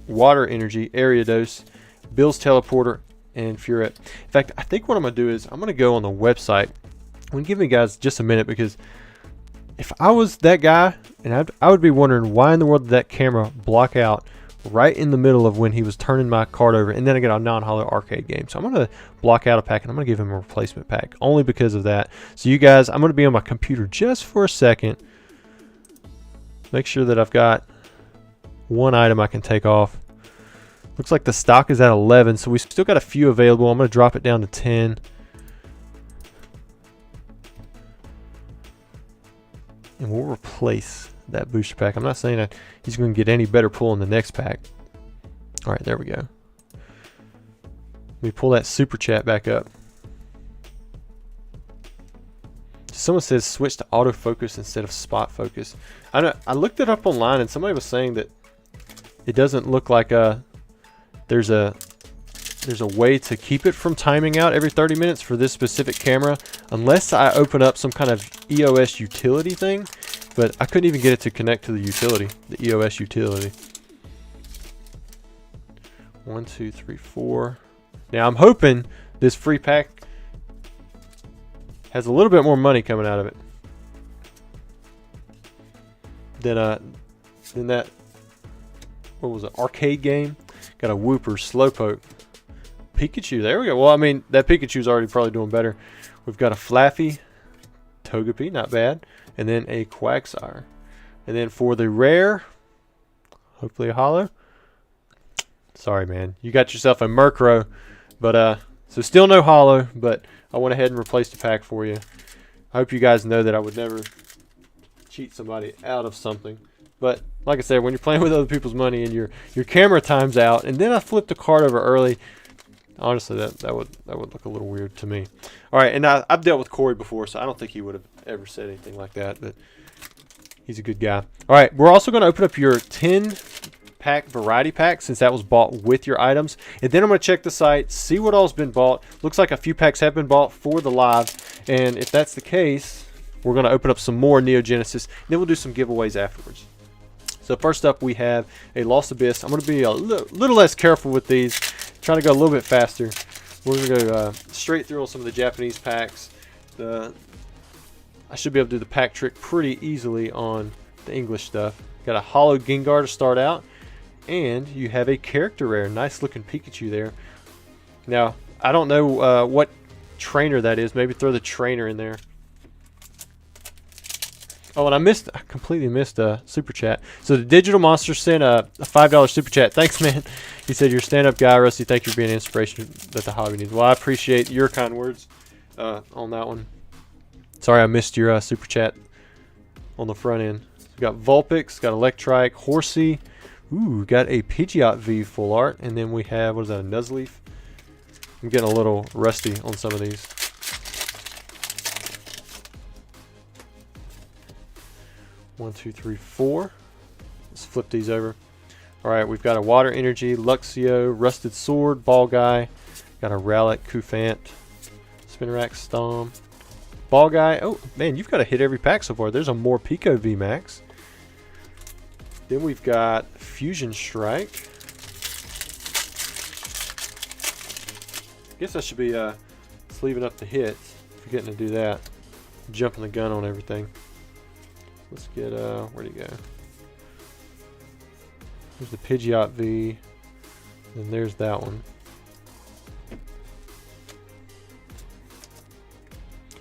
S1: Water Energy, Ariados, Bill's Teleporter, and Furette. In fact, I think what I'm going to do is I'm going to go on the website. I'm going to give you guys just a minute, because if I was that guy, and I would be wondering why in the world did that camera block out right in the middle of when he was turning my card over, and then I get a non-hollow arcade game. So I'm going to block out a pack, and I'm going to give him a replacement pack only because of that. So you guys, I'm going to be on my computer just for a second. Make sure that I've got one item I can take off. Looks like the stock is at 11, so we still got a few available. I'm going to drop it down to 10. And we'll replace that booster pack. I'm not saying that he's going to get any better pull in the next pack. All right, there we go. Let me pull that super chat back up. Someone says switch to autofocus instead of spot focus. I looked it up online, and somebody was saying that it doesn't look like there's a there's a way to keep it from timing out every 30 minutes for this specific camera, unless I open up some kind of EOS utility thing. But I couldn't even get it to connect to the utility, the EOS utility. 1, 2, 3, 4. Now I'm hoping this free pack has a little bit more money coming out of it than that, what was it, arcade game. Got a Wooper, Slowpoke, Pikachu. There we go. Well, I mean, that Pikachu's already probably doing better. We've got a Flaffy, Togepi, not bad, and then a Quagsire. And then for the rare, hopefully a holo. Sorry, man, you got yourself a Murkrow, but so still no holo, but I went ahead and replaced the pack for you. I hope you guys know that I would never cheat somebody out of something. But like I said, when you're playing with other people's money and your camera times out, and then I flipped the card over early, honestly, that would look a little weird to me. All right, and I've dealt with Corey before, so I don't think he would have ever said anything like that. But he's a good guy. All right, we're also going to open up your 10-pack variety pack, since that was bought with your items, and then I'm going to check the site, see what all's been bought. Looks like a few packs have been bought for the live, and if that's the case, we're going to open up some more Neo Genesis, and then we'll do some giveaways afterwards. So first up, we have a Lost Abyss. I'm going to be a little less careful with these, trying to go a little bit faster. We're going to go straight through on some of the Japanese packs. I should be able to do the pack trick pretty easily on the English stuff. Got a Holo Gengar to start out, and you have a character rare. Nice looking Pikachu there. Now, I don't know what trainer that is. Maybe throw the trainer in there. Oh, and I completely missed a super chat. So the Digital Monster sent a $5 super chat. Thanks, man. He said, "You're a stand-up guy, Rusty. Thank you for being an inspiration that the hobby needs." Well, I appreciate your kind words on that one. Sorry I missed your super chat on the front end. We got Vulpix, got Electrike, Horsey. Ooh, got a Pidgeot V full art. And then we have, what is that, a Nuzleaf? I'm getting a little rusty on some of these. 1, 2, 3, 4. Let's flip these over. Alright, we've got a Water Energy, Luxio, Rusted Sword, Ball Guy. Got a Rowlet, Kufant, Spinarak, Stom, Ball Guy. Oh, man, you've got to hit every pack so far. There's a Morpeko VMAX. Then we've got Fusion Strike. I guess I should be sleeving up the hits. Forgetting to do that. Jumping the gun on everything. Let's get, where'd he go? There's the Pidgeot V. And there's that one.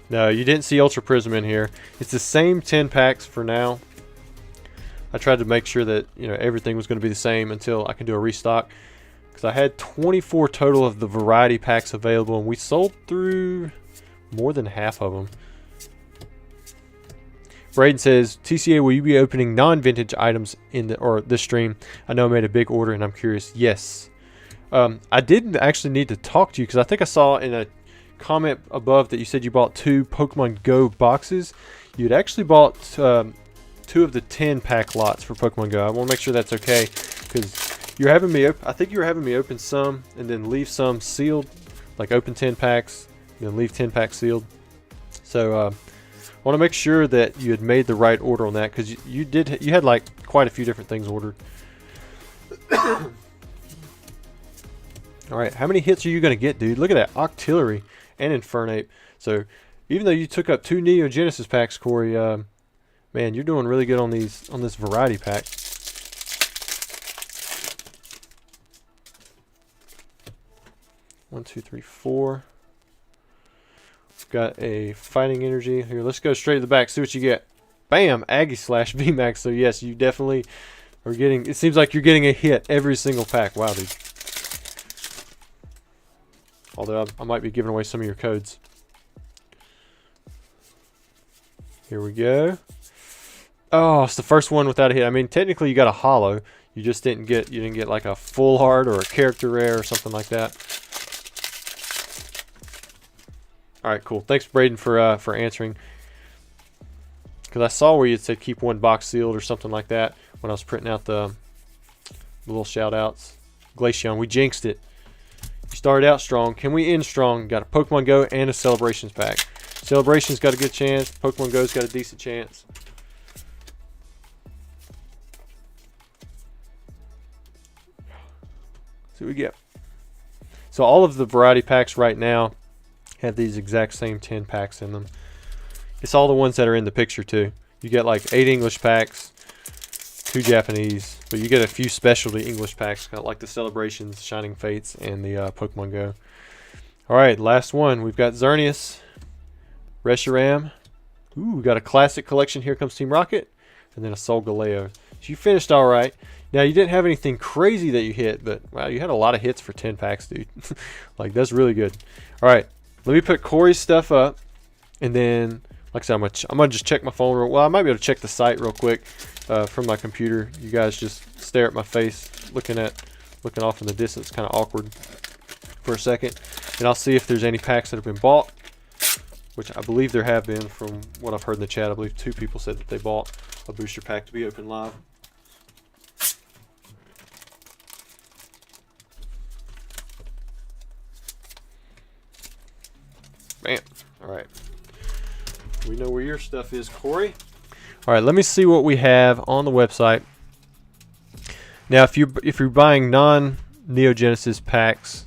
S1: No, you didn't see Ultra Prism in here. It's the same 10 packs for now. I tried to make sure that, you know, everything was going to be the same until I can do a restock. Because I had 24 total of the variety packs available, and we sold through more than half of them. Braden says, "TCA, will you be opening non-vintage items in this stream? I know I made a big order and I'm curious." Yes. I didn't actually need to talk to you because I think I saw in a comment above that you said you bought 2 Pokemon Go boxes. You'd actually bought 2 of the 10-pack lots for Pokemon Go. I want to make sure that's okay because you're having me. I think you were having me open some and then leave some sealed, like open 10 packs, and then leave 10 packs sealed. So. I want to make sure that you had made the right order on that because you had like quite a few different things ordered. Alright, how many hits are you going to get, dude? Look at that, Octillery and Infernape. So even though you took up 2 Neo Genesis packs, Corey, man, you're doing really good on this variety pack. One, two, three, 4. Got a Fighting Energy. Here, let's go straight to the back, see what you get. Bam! Aggie Slash VMAX. So yes, you definitely are getting, it seems like you're getting a hit every single pack. Wow, dude. Although I might be giving away some of your codes. Here we go. Oh, it's the first one without a hit. I mean, technically you got a holo. You just didn't get like a full art or a character rare or something like that. All right, cool. Thanks, Braden, for answering. Because I saw where you said keep 1 box sealed or something like that when I was printing out the little shout outs. Glaceon, we jinxed it. started out strong. Can we end strong? Got a Pokemon Go and a Celebrations pack. Celebrations got a good chance. Pokemon Go's got a decent chance. See what we get. So all of the variety packs right now have these exact same 10 packs in them. It's all the ones that are in the picture too. You get like 8 English packs, 2 Japanese, but you get a few specialty English packs like the Celebrations, Shining Fates, and the Pokemon Go. Alright, last one. We've got Xerneas, Reshiram. Ooh, we got a classic collection. Here comes Team Rocket. And then a Solgaleo. So you finished alright. Now, you didn't have anything crazy that you hit, but wow, you had a lot of hits for 10 packs, dude. Like, that's really good. Alright, let me put Corey's stuff up. And then, like I said, I'm gonna just check my phone. Well, I might be able to check the site real quick from my computer. You guys just stare at my face, looking off in the distance, kind of awkward for a second. And I'll see if there's any packs that have been bought, which I believe there have been from what I've heard in the chat. I believe 2 people said that they bought a booster pack to be opened live. Bam. Alright. We know where your stuff is, Corey. Alright, let me see what we have on the website. Now, if you're buying non-Neo Genesis packs,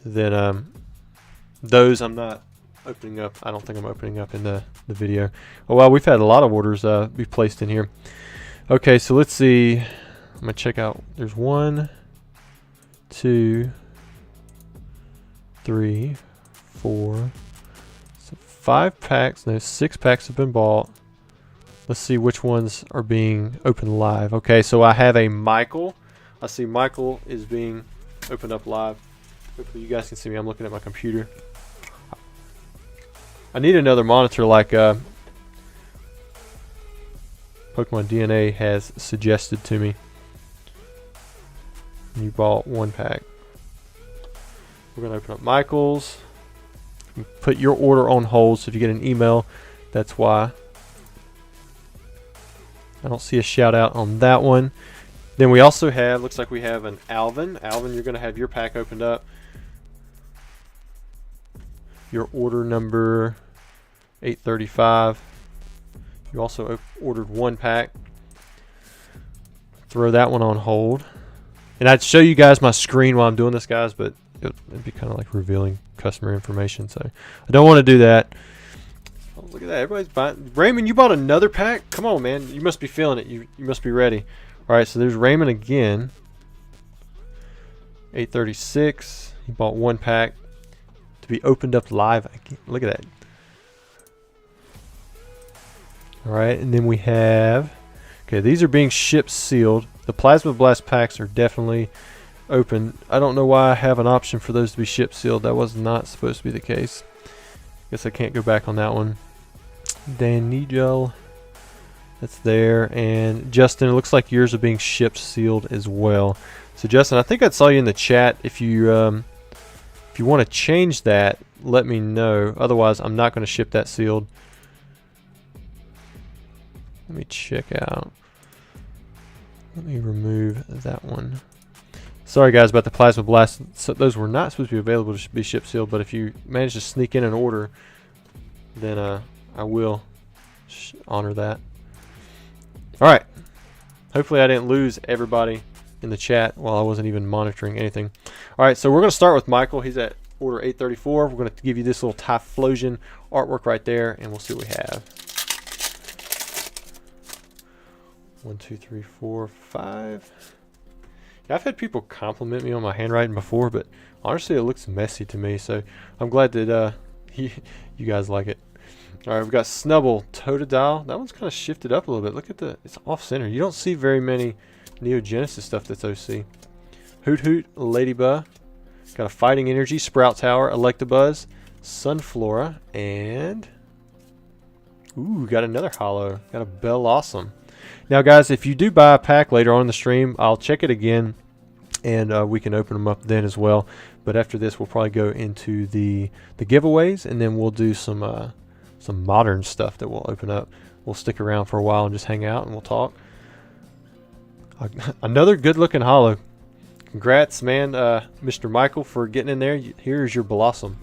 S1: then those I'm not opening up. I don't think I'm opening up in the video. Oh wow, we've had a lot of orders be placed in here. Okay, so let's see. I'm gonna check out. There's 1, 2, 3, 4, so 5 packs. No, 6 packs have been bought. Let's see which ones are being opened live. Okay, so I have a Michael. I see Michael is being opened up live. Hopefully you guys can see me. I'm looking at my computer. I need another monitor like Pokemon DNA has suggested to me. You bought 1 pack. We're going to open up Michael's. Put your order on hold, so if you get an email, that's why. I don't see a shout out on that one. Then we also have, looks like we have an Alvin. Alvin, you're going to have your pack opened up. Your order number 835. You also ordered 1 pack. Throw that one on hold. And I'd show you guys my screen while I'm doing this, guys, but it'd be kind of like revealing customer information, so I don't want to do that. Oh, look at that. Everybody's buying. Raymond, you bought another pack? Come on, man. You must be feeling it. You must be ready. All right, so there's Raymond again. 836. He bought 1 pack to be opened up live. Look at that. All right, and then we have, okay, these are being shipped sealed. The Plasma Blast packs are definitely open. I don't know why I have an option for those to be shipped sealed. That was not supposed to be the case. Guess I can't go back on that one. Dan Nigel, that's there. And Justin, it looks like yours are being shipped sealed as well. So Justin, I think I saw you in the chat. If you want to change that, let me know. Otherwise, I'm not going to ship that sealed. Let me check out. Let me remove that one. Sorry guys about the Plasma Blast. So those were not supposed to be available to be ship sealed, but if you manage to sneak in an order, then I will honor that. Alright. Hopefully I didn't lose everybody in the chat while I wasn't even monitoring anything. Alright, so we're going to start with Michael. He's at order 834. We're going to give you this little Typhlosion artwork right there, and we'll see what we have. 1, 2, 3, 4, 5. Yeah, I've had people compliment me on my handwriting before, but honestly it looks messy to me, so I'm glad that you guys like it. Alright, we've got Snubble Totodile. That one's kind of shifted up a little bit. Look at it's off center. You don't see very many Neo Genesis stuff that's OC. Hoot Hoot Ladybug. Got a Fighting Energy, Sprout Tower, Electabuzz, Sunflora, and ooh, got another holo. Got a Bell Awesome. Now guys, if you do buy a pack later on in the stream, I'll check it again and we can open them up then as well. But after this, we'll probably go into the giveaways, and then we'll do some modern stuff that we'll open up. We'll stick around for a while and just hang out and we'll talk. Another good looking holo. Congrats, man, Mr. Michael, for getting in there. Here's your Blossom.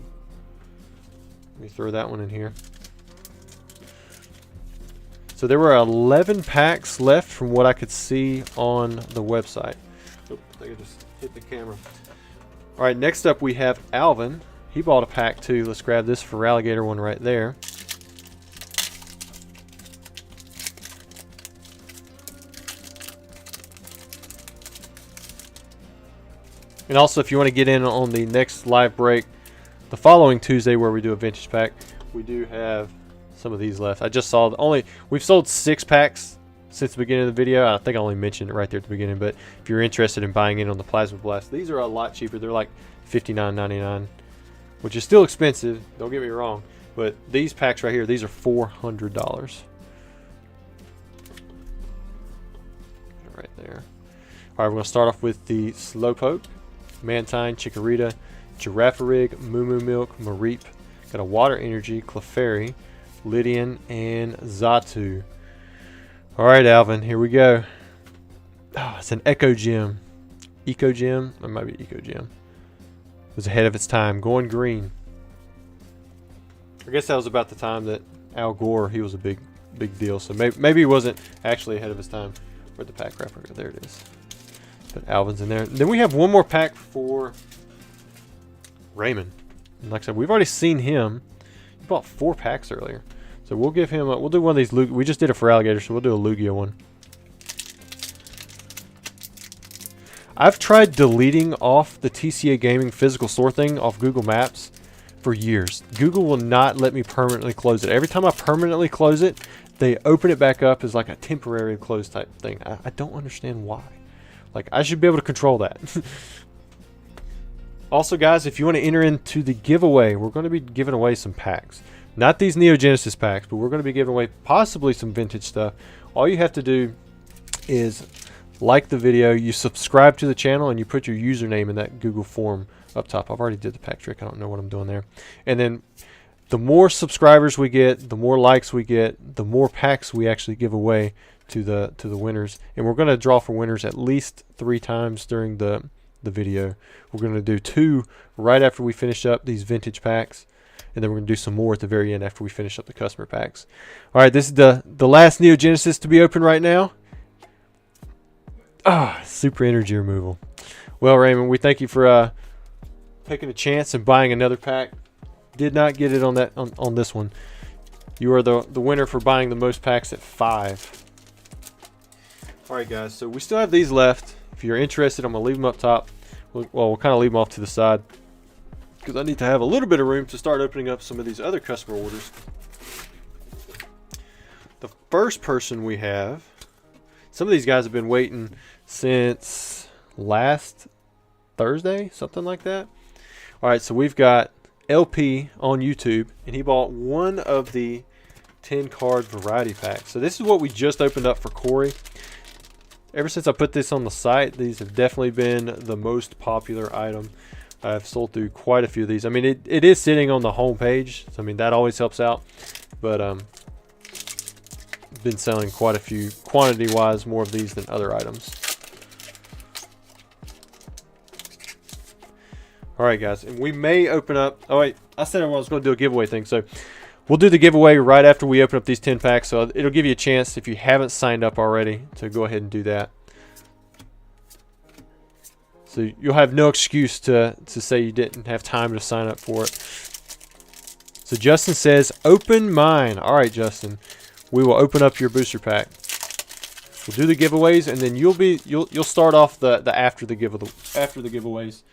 S1: Let me throw that one in here. So there were 11 packs left from what I could see on the website. Oh, I think I just hit the camera. All right, next up we have Alvin. He bought a pack too. Let's grab this for Alligator one right there. And also, if you want to get in on the next live break, the following Tuesday where we do a vintage pack, we do have some of these left. I just saw we've sold 6 packs since the beginning of the video. I think I only mentioned it right there at the beginning, but if you're interested in buying in on the Plasma Blast, these are a lot cheaper. They're like $59.99, which is still expensive, don't get me wrong, but these packs right here, these are $400. Right there. All right, we're going to start off with the Slowpoke, Mantine, Chikorita, Girafarig, Moo Milk, Mareep. Got a Water Energy, Clefairy, Lydian, and Xatu. Alright, Alvin, here we go. Oh, it's an Echo Gem. Eco Gem? It might be Eco Gem. It was ahead of its time. Going green. I guess that was about the time that Al Gore, he was a big deal. So maybe he wasn't actually ahead of his time. Where'd the pack wrapper go? There it is. But Alvin's in there. Then we have one more pack for Raymond. And like I said, we've already seen him. He bought 4 packs earlier. So we'll give him we'll do one of these we just did it for Alligator, so we'll do a Lugia one. I've tried deleting off the TCA Gaming physical store thing off Google Maps for years. Google will not let me permanently close it. Every time I permanently close it, they open it back up as like a temporary close type thing. I don't understand why. Like, I should be able to control that. Also, guys, if you want to enter into the giveaway, we're going to be giving away some packs. Not these Neo Genesis packs, but we're going to be giving away possibly some vintage stuff. All you have to do is like the video, you subscribe to the channel, and you put your username in that Google form up top. I've already did the pack trick. I don't know what I'm doing there. And then the more subscribers we get, the more likes we get, the more packs we actually give away to the winners. And we're going to draw for winners at least 3 times during the video. We're going to do 2 right after we finish up these vintage packs, and then we're going to do some more at the very end after we finish up the customer packs. All right, this is the last Neo Genesis to be open right now. Super energy removal. Well, Raymond, we thank you for taking a chance and buying another pack. Did not get it on this one. You are the winner for buying the most packs at 5. All right, guys, so we still have these left. If you're interested, I'm going to leave them up top. We'll kind of leave them off to the side because I need to have a little bit of room to start opening up some of these other customer orders. The first person we have, some of these guys have been waiting since last Thursday, something like that. All right, so we've got LP on YouTube, and he bought one of the 10-card variety packs. So this is what we just opened up for Corey. Ever since I put this on the site, these have definitely been the most popular item. I've sold through quite a few of these. I mean, it is sitting on the home page, so I mean that always helps out. But been selling quite a few, quantity-wise, more of these than other items. All right, guys, and we may open up. Oh wait, I said I was going to do a giveaway thing, so we'll do the giveaway right after we open up these 10 packs. So it'll give you a chance, if you haven't signed up already, to go ahead and do that. So you'll have no excuse to say you didn't have time to sign up for it. So Justin says, "Open mine." All right, Justin, we will open up your booster pack. We'll do the giveaways, and then you'll start off the after the giveaways.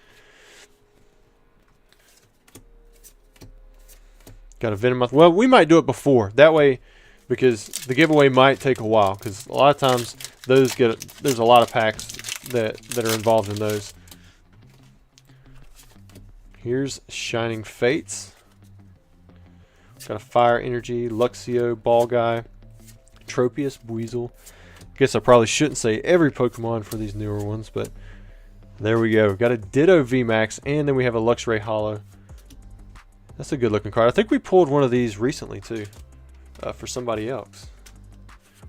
S1: Got a Venomoth. Well, we might do it before. That way, because the giveaway might take a while. Because a lot of times, there's a lot of packs that are involved in those. Here's Shining Fates. Got a Fire Energy, Luxio, Ball Guy, Tropius, Buizel. I guess I probably shouldn't say every Pokemon for these newer ones, but there we go. Got a Ditto VMAX, and then we have a Luxray Holo. That's a good looking card. I think we pulled one of these recently too, for somebody else.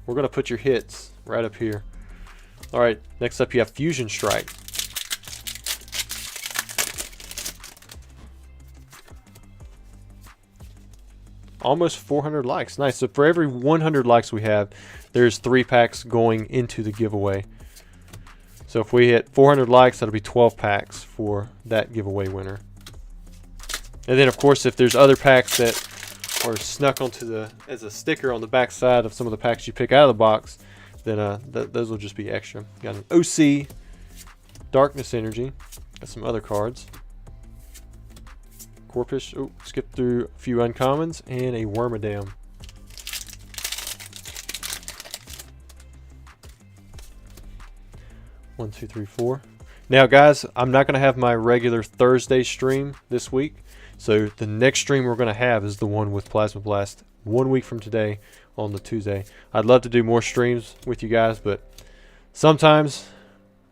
S1: We're going to put your hits right up here. All right, next up you have Fusion Strike. almost 400 likes. Nice. So for every 100 likes we have, there's 3 packs going into the giveaway. So if we hit 400 likes, that'll be 12 packs for that giveaway winner. And then of course, if there's other packs that are snuck onto the as a sticker on the back side of some of the packs you pick out of the box, then those will just be extra. Got an OC, Darkness Energy, got some other cards. Corpus, oh, skipped through a few uncommons, and a Wormadam. One, two, three, four. Now, guys, I'm not going to have my regular Thursday stream this week. So the next stream we're going to have is the one with Plasma Blast 1 week from today on the Tuesday. I'd love to do more streams with you guys, but sometimes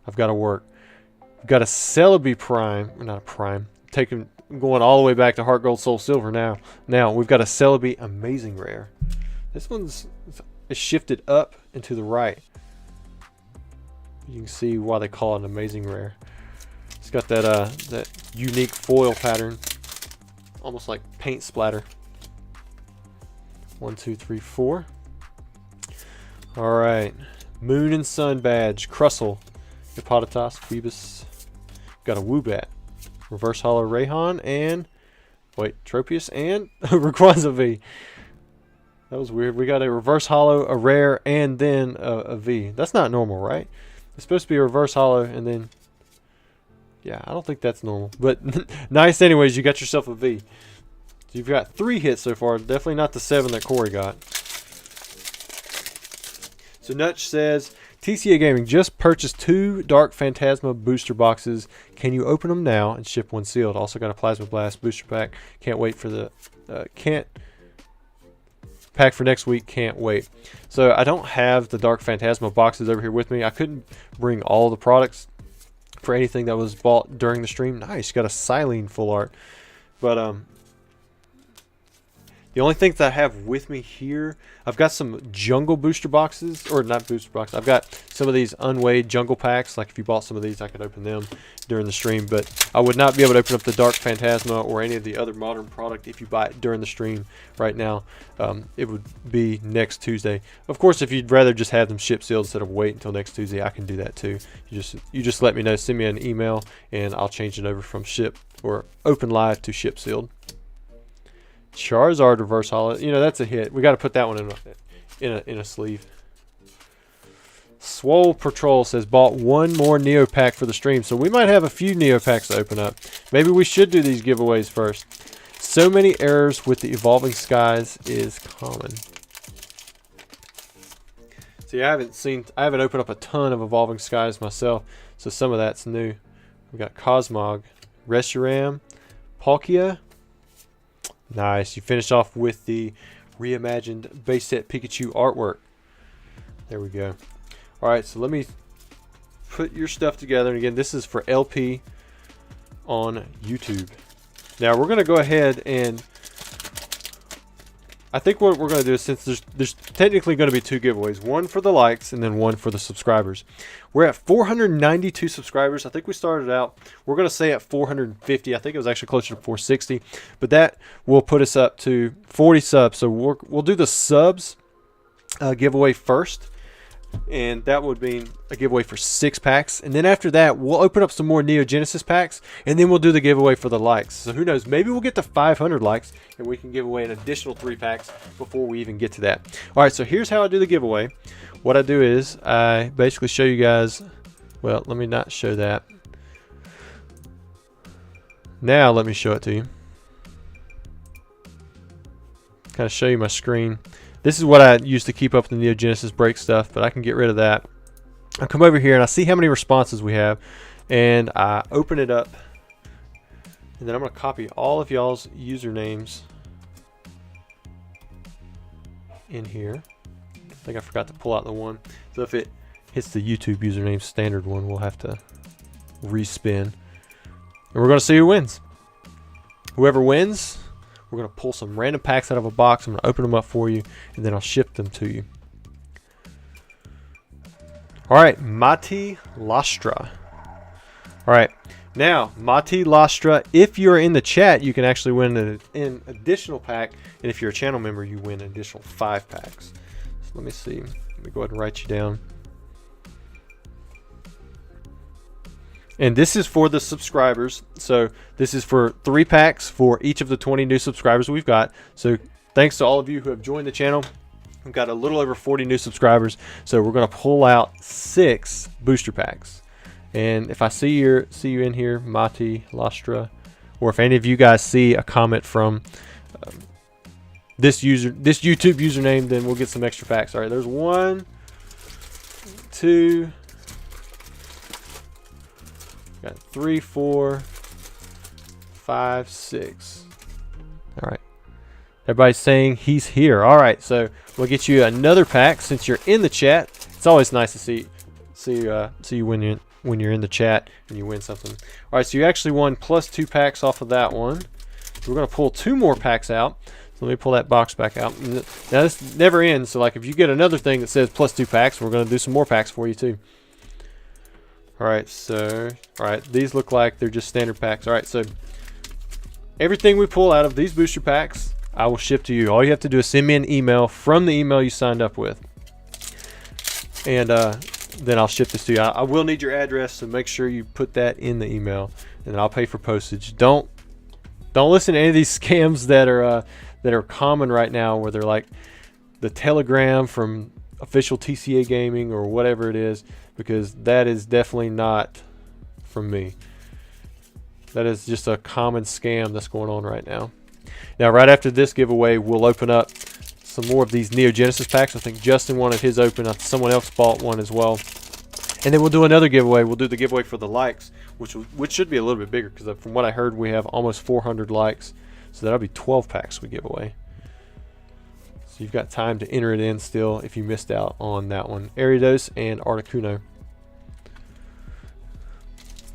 S1: I've got to work. We've got a Celebi Prime, not a Prime, going all the way back to Heart Gold Soul Silver now. Now we've got a Celebi Amazing Rare. This one's shifted up and to the right. You can see why they call it an Amazing Rare. It's got that unique foil pattern, almost like paint splatter. 1, 2, 3, 4. All right, Moon and Sun badge, Crustle, Hippopotas, Phoebus. Got a Woobat, Reverse Hollow Rayhan, and Tropius, and Rayquaza V. That was weird. We got a Reverse Hollow, a Rare, and then a V. That's not normal, right? It's supposed to be a Reverse Hollow, and then yeah, I don't think that's normal. But nice anyways, you got yourself a V. So you've got 3 hits so far. Definitely not the 7 that Corey got. So Nutch says, TCA Gaming just purchased 2 Dark Phantasma booster boxes. Can you open them now and ship 1 sealed? Also got a Plasma Blast booster pack. Can't wait for the pack for next week. Can't wait. So I don't have the Dark Phantasma boxes over here with me. I couldn't bring all the products for anything that was bought during the stream. Nice, got a Silene full art. But the only thing that I have with me here, I've got some jungle booster boxes, or not booster boxes. I've got some of these unweighed jungle packs. Like if you bought some of these, I could open them during the stream. But I would not be able to open up the Dark Phantasma or any of the other modern product if you buy it during the stream right now. It would be next Tuesday. Of course, if you'd rather just have them ship sealed instead of wait until next Tuesday, I can do that too. You just let me know, send me an email, and I'll change it over from ship or open live to ship sealed. Charizard Reverse Hollow, you know, that's a hit. We got to put that one in a sleeve. Swole Patrol says bought 1 more Neo pack for the stream, so we might have a few Neo packs to open up. Maybe we should do these giveaways first. So many errors with the Evolving Skies is common. See, I haven't opened up a ton of Evolving Skies myself, so some of that's new. We got Cosmog, Reshiram, Palkia. Nice. You finish off with the reimagined base set Pikachu artwork. There we go. Alright, so let me put your stuff together. And again, this is for LP on YouTube. Now we're going to go ahead and I think what we're going to do is, since there's technically going to be 2 giveaways, one for the likes and then one for the subscribers. We're at 492 subscribers. I think we started out, we're going to say at 450. I think it was actually closer to 460, but that will put us up to 40 subs. So we'll do the subs giveaway first, and that would be a giveaway for 6 packs. And then after that, we'll open up some more Neo Genesis packs, and then we'll do the giveaway for the likes. So who knows, maybe we'll get to 500 likes and we can give away an additional 3 packs before we even get to that. All right, so here's how I do the giveaway. What I do is I basically show you guys, well, let me not show that. Now let me show it to you. Kind of show you my screen. This is what I used to keep up the Neo Genesis break stuff, but I can get rid of that. I come over here and I see how many responses we have, and I open it up, and then I'm going to copy all of y'all's usernames in here. I think I forgot to pull out the one. So if it hits the YouTube username standard one, we'll have to respin. And we're going to see who wins. Whoever wins, we're going to pull some random packs out of a box. I'm going to open them up for you, and then I'll ship them to you. All right, Mati Lastra. All right, Now, Mati Lastra, if you're in the chat, you can actually win an additional pack. And if you're a channel member, you win an additional 5 packs. So let me see. Let me go ahead and write you down. And this is for the subscribers. So this is for 3 packs for each of the 20 new subscribers we've got. So thanks to all of you who have joined the channel. We've got a little over 40 new subscribers. So we're going to pull out 6 booster packs. And if I see you in here, Mati Lastra, or if any of you guys see a comment from this YouTube username, then we'll get some extra packs. All right, there's 1, 2, got 3, 4, 5, 6. All right, everybody's saying he's here. All right, so we'll get you another pack since you're in the chat. It's always nice to see you when you're in the chat and you win something. All right, so you actually won +2 packs off of that one. So we're going to pull 2 more packs out. So let me pull that box back out. Now this never ends, so like if you get another thing that says +2 packs, we're going to do some more packs for you too. All right, so these look like they're just standard packs. All right, so everything we pull out of these booster packs, I will ship to you. All you have to do is send me an email from the email you signed up with, and then I'll ship this to you. I will need your address, so make sure you put that in the email, and then I'll pay for postage. Don't listen to any of these scams that are common right now, where they're like the Telegram from official TCA Gaming or whatever it is, because that is definitely not from me. That is just a common scam that's going on right now. Now, right after this giveaway, we'll open up some more of these Neo Genesis packs. I think Justin wanted his open. Someone else bought one as well. And then we'll do another giveaway. We'll do the giveaway for the likes, which should be a little bit bigger, because from what I heard, we have almost 400 likes. So that'll be 12 packs we give away. So you've got time to enter it in still if you missed out on that one. Ariados and Articuno.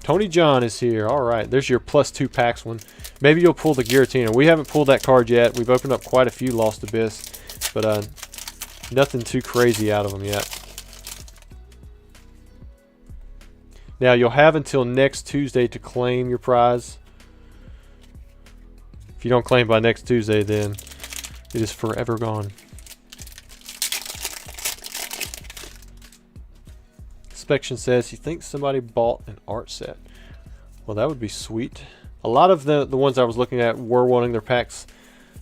S1: Tony John is here. All right, there's your +2 packs one. Maybe you'll pull the Giratina. We haven't pulled that card yet. We've opened up quite a few Lost Abyss, but nothing too crazy out of them yet. Now, you'll have until next Tuesday to claim your prize. If you don't claim by next Tuesday, then it is forever gone. Inspection says he thinks somebody bought an art set. Well, that would be sweet. A lot of the ones I was looking at were wanting their packs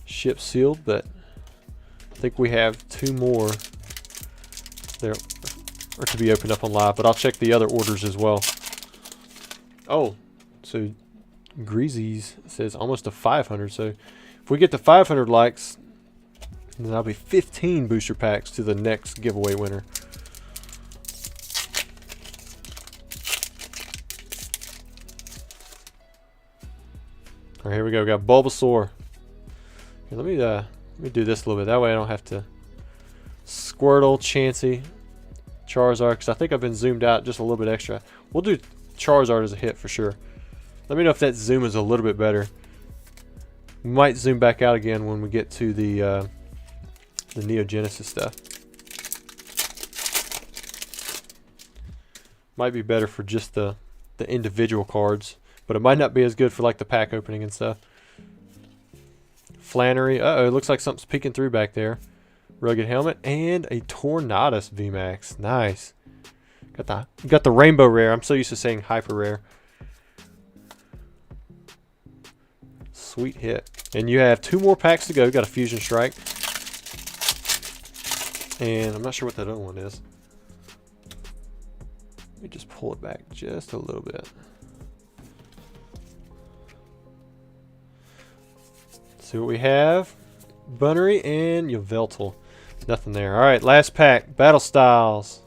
S1: shipped sealed, but I think we have 2 more there are to be opened up on live, but I'll check the other orders as well. Oh, so Greasy's says almost to 500. So if we get to 500 likes, then that'll be 15 booster packs to the next giveaway winner. All right, here we go. We got Bulbasaur. Here, let me do this a little bit. That way I don't have to Squirtle, Chansey, Charizard, because I think I've been zoomed out just a little bit extra. We'll do Charizard as a hit for sure. Let me know if that zoom is a little bit better. We might zoom back out again when we get to the Neo Genesis stuff. Might be better for just the individual cards, but it might not be as good for like the pack opening and stuff. Flannery. Uh-oh, it looks like something's peeking through back there. Rugged Helmet and a Tornadus VMAX. Nice. Got the rainbow rare. I'm so used to saying hyper rare. Sweet hit. And you have 2 more packs to go. Got a Fusion Strike. And I'm not sure what that other one is. Let me just pull it back just a little bit. See what we have. Bunnery and Yveltal. Nothing there. Alright, last pack. Battle Styles.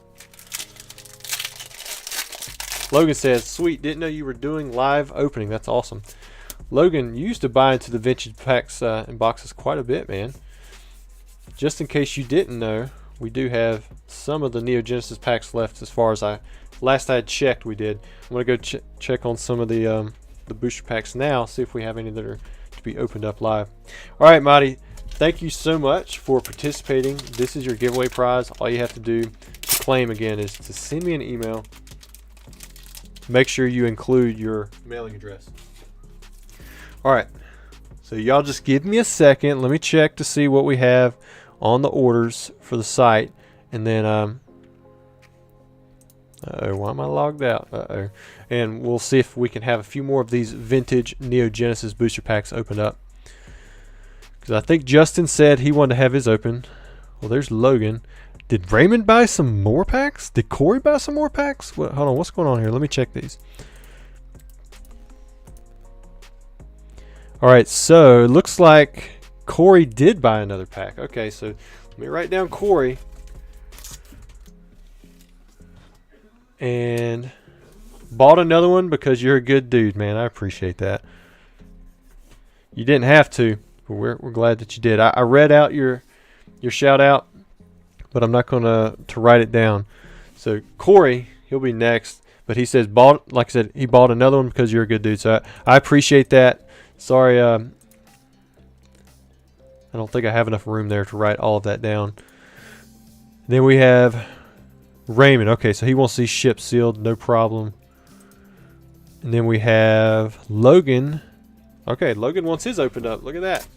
S1: Logan says, sweet, didn't know you were doing live opening. That's awesome. Logan, you used to buy into the vintage packs and boxes quite a bit, man. Just in case you didn't know, we do have some of the Neo Genesis packs left as far as last I had checked we did. I'm going to go check on some of the booster packs now, see if we have any that are to be opened up live. Alright, Marty, thank you so much for participating. This is your giveaway prize. All you have to do to claim again is to send me an email make sure you include your mailing address. Alright, so y'all just give me a second. Let me check to see what we have on the orders for the site. And then, uh-oh, why am I logged out? Uh-oh. And we'll see if we can have a few more of these vintage Neo Genesis booster packs opened up. Because I think Justin said he wanted to have his open. Well, there's Logan. Did Raymond buy some more packs? Did Corey buy some more packs? What, hold on, what's going on here? Let me check these. Alright, so it looks like Corey did buy another pack. Okay, so let me write down Corey. And bought another one because you're a good dude, man. I appreciate that. You didn't have to, but we're glad that you did. I read out your shout out, but I'm not going to write it down. So Corey, he'll be next, but he says bought, like I said, he bought another one because you're a good dude. So I appreciate that. Sorry, I don't think I have enough room there to write all of that down. Then we have Raymond. Okay, so he wants these ships sealed, no problem. And then we have Logan. Okay, Logan wants his opened up. Look at that.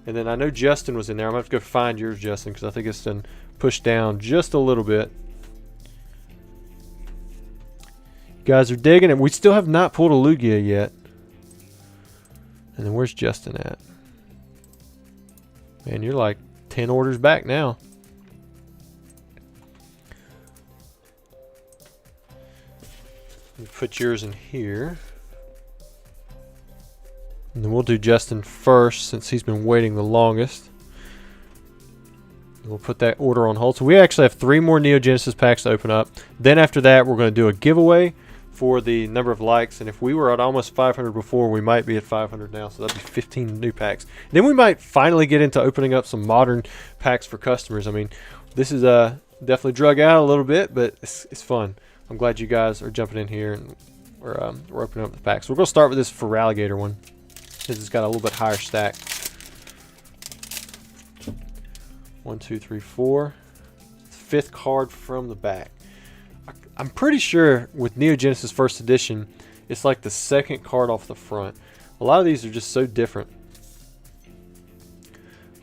S1: And then I know Justin was in there. I'm going to have to go find yours, Justin, because I think it's been pushed down just a little bit. You guys are digging it. We still have not pulled a Lugia yet. And then where's Justin at? Man, you're like 10 orders back now. Put yours in here. And then we'll do Justin first since he's been waiting the longest. And we'll put that order on hold. So we actually have 3 more Neo Genesis packs to open up. Then after that, we're going to do a giveaway for the number of likes. And if we were at almost 500 before, we might be at 500 now. So that'd be 15 new packs. And then we might finally get into opening up some modern packs for customers. I mean, this is definitely drug out a little bit, but it's fun. I'm glad you guys are jumping in here and we're opening up the packs. We're going to start with this Feraligatr one. This has got a little bit higher stack. 1, 2, 3, 4. 5th card from the back. I'm pretty sure with Neo Genesis First Edition, it's like the 2nd card off the front. A lot of these are just so different.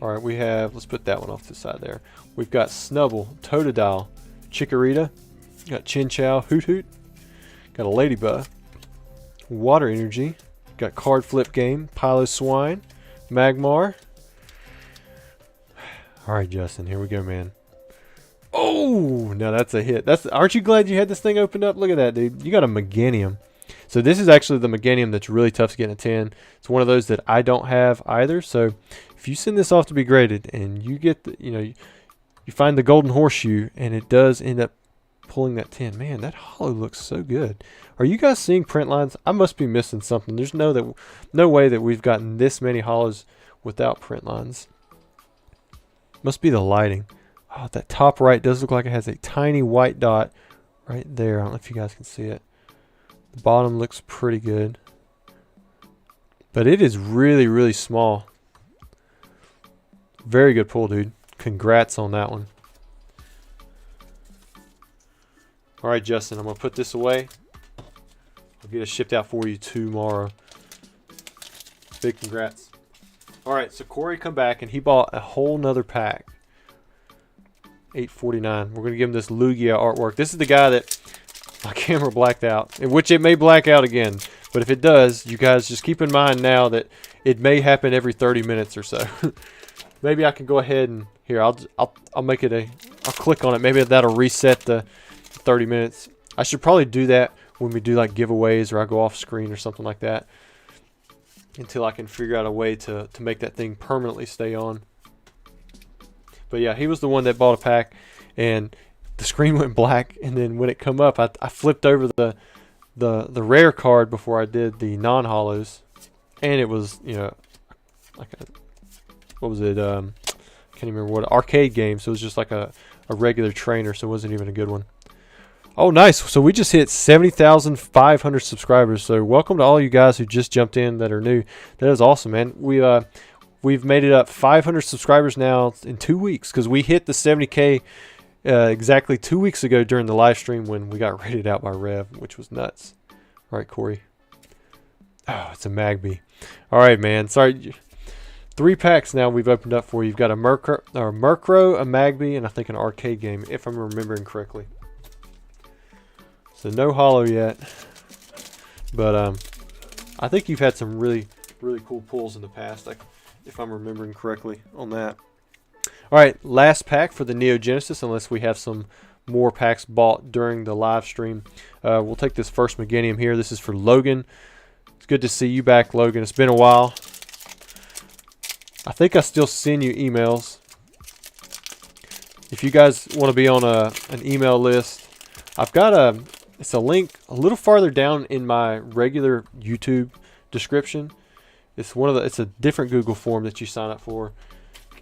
S1: Alright, we have, let's put that one off to the side there. We've got Snubble, Totodile, Chikorita, got Chinchou, Hoot Hoot, got a Ladybug, Water Energy, got Card Flip Game, Piloswine, Magmar. Alright, Justin, here we go, man. Oh, now that's a hit. Aren't you glad you had this thing opened up? Look at that, dude. You got a Meganium. So this is actually the Meganium that's really tough to get in a 10. It's one of those that I don't have either. So if you send this off to be graded and you get the, you find the golden horseshoe and it does end up pulling that 10, man, that holo looks so good. Are you guys seeing print lines? I must be missing something. There's no way that we've gotten this many holos without print lines. Must be the lighting. Oh, that top right does look like it has a tiny white dot right there. I don't know if you guys can see it. The bottom looks pretty good. But it is really, really small. Very good pull, dude. Congrats on that one. Alright, Justin, I'm going to put this away. I'll get it shipped out for you tomorrow. Big congrats. Alright, so Corey come back and he bought a whole nother pack. $8.49. We're going to give him this Lugia artwork. This is the guy that my camera blacked out, in which it may black out again. But if it does, you guys just keep in mind now that it may happen every 30 minutes or so. Maybe I can go ahead and here I'll make it I'll click on it. Maybe that'll reset the 30 minutes. I should probably do that when we do like giveaways or I go off screen or something like that until I can figure out a way to make that thing permanently stay on. But yeah, he was the one that bought a pack and the screen went black, and then when it come up I flipped over the rare card before I did the non-holos, and it was, like what was it, can't even remember what, arcade game, so it was just like a regular trainer, so it wasn't even a good one. Oh, nice. So we just hit 70,500 subscribers. So welcome to all you guys who just jumped in that are new. That is awesome, man. We've made it up 500 subscribers now in 2 weeks, because we hit the 70K exactly 2 weeks ago during the live stream when we got rated out by Rev, which was nuts. All right, Corey. Oh, it's a Magby. All right, man. Sorry. 3 packs now we've opened up for you. You've got a Murkrow, a Magby, and I think an arcade game, if I'm remembering correctly. So no holo yet. But I think you've had some really cool pulls in the past, if I'm remembering correctly on that. All right, last pack for the Neo Genesis, unless we have some more packs bought during the live stream. We'll take this first Meganium here. This is for Logan. It's good to see you back, Logan. It's been a while. I think I still send you emails. If you guys want to be on an email list, I've got it's a link a little farther down in my regular YouTube description. It's it's a different Google form that you sign up for,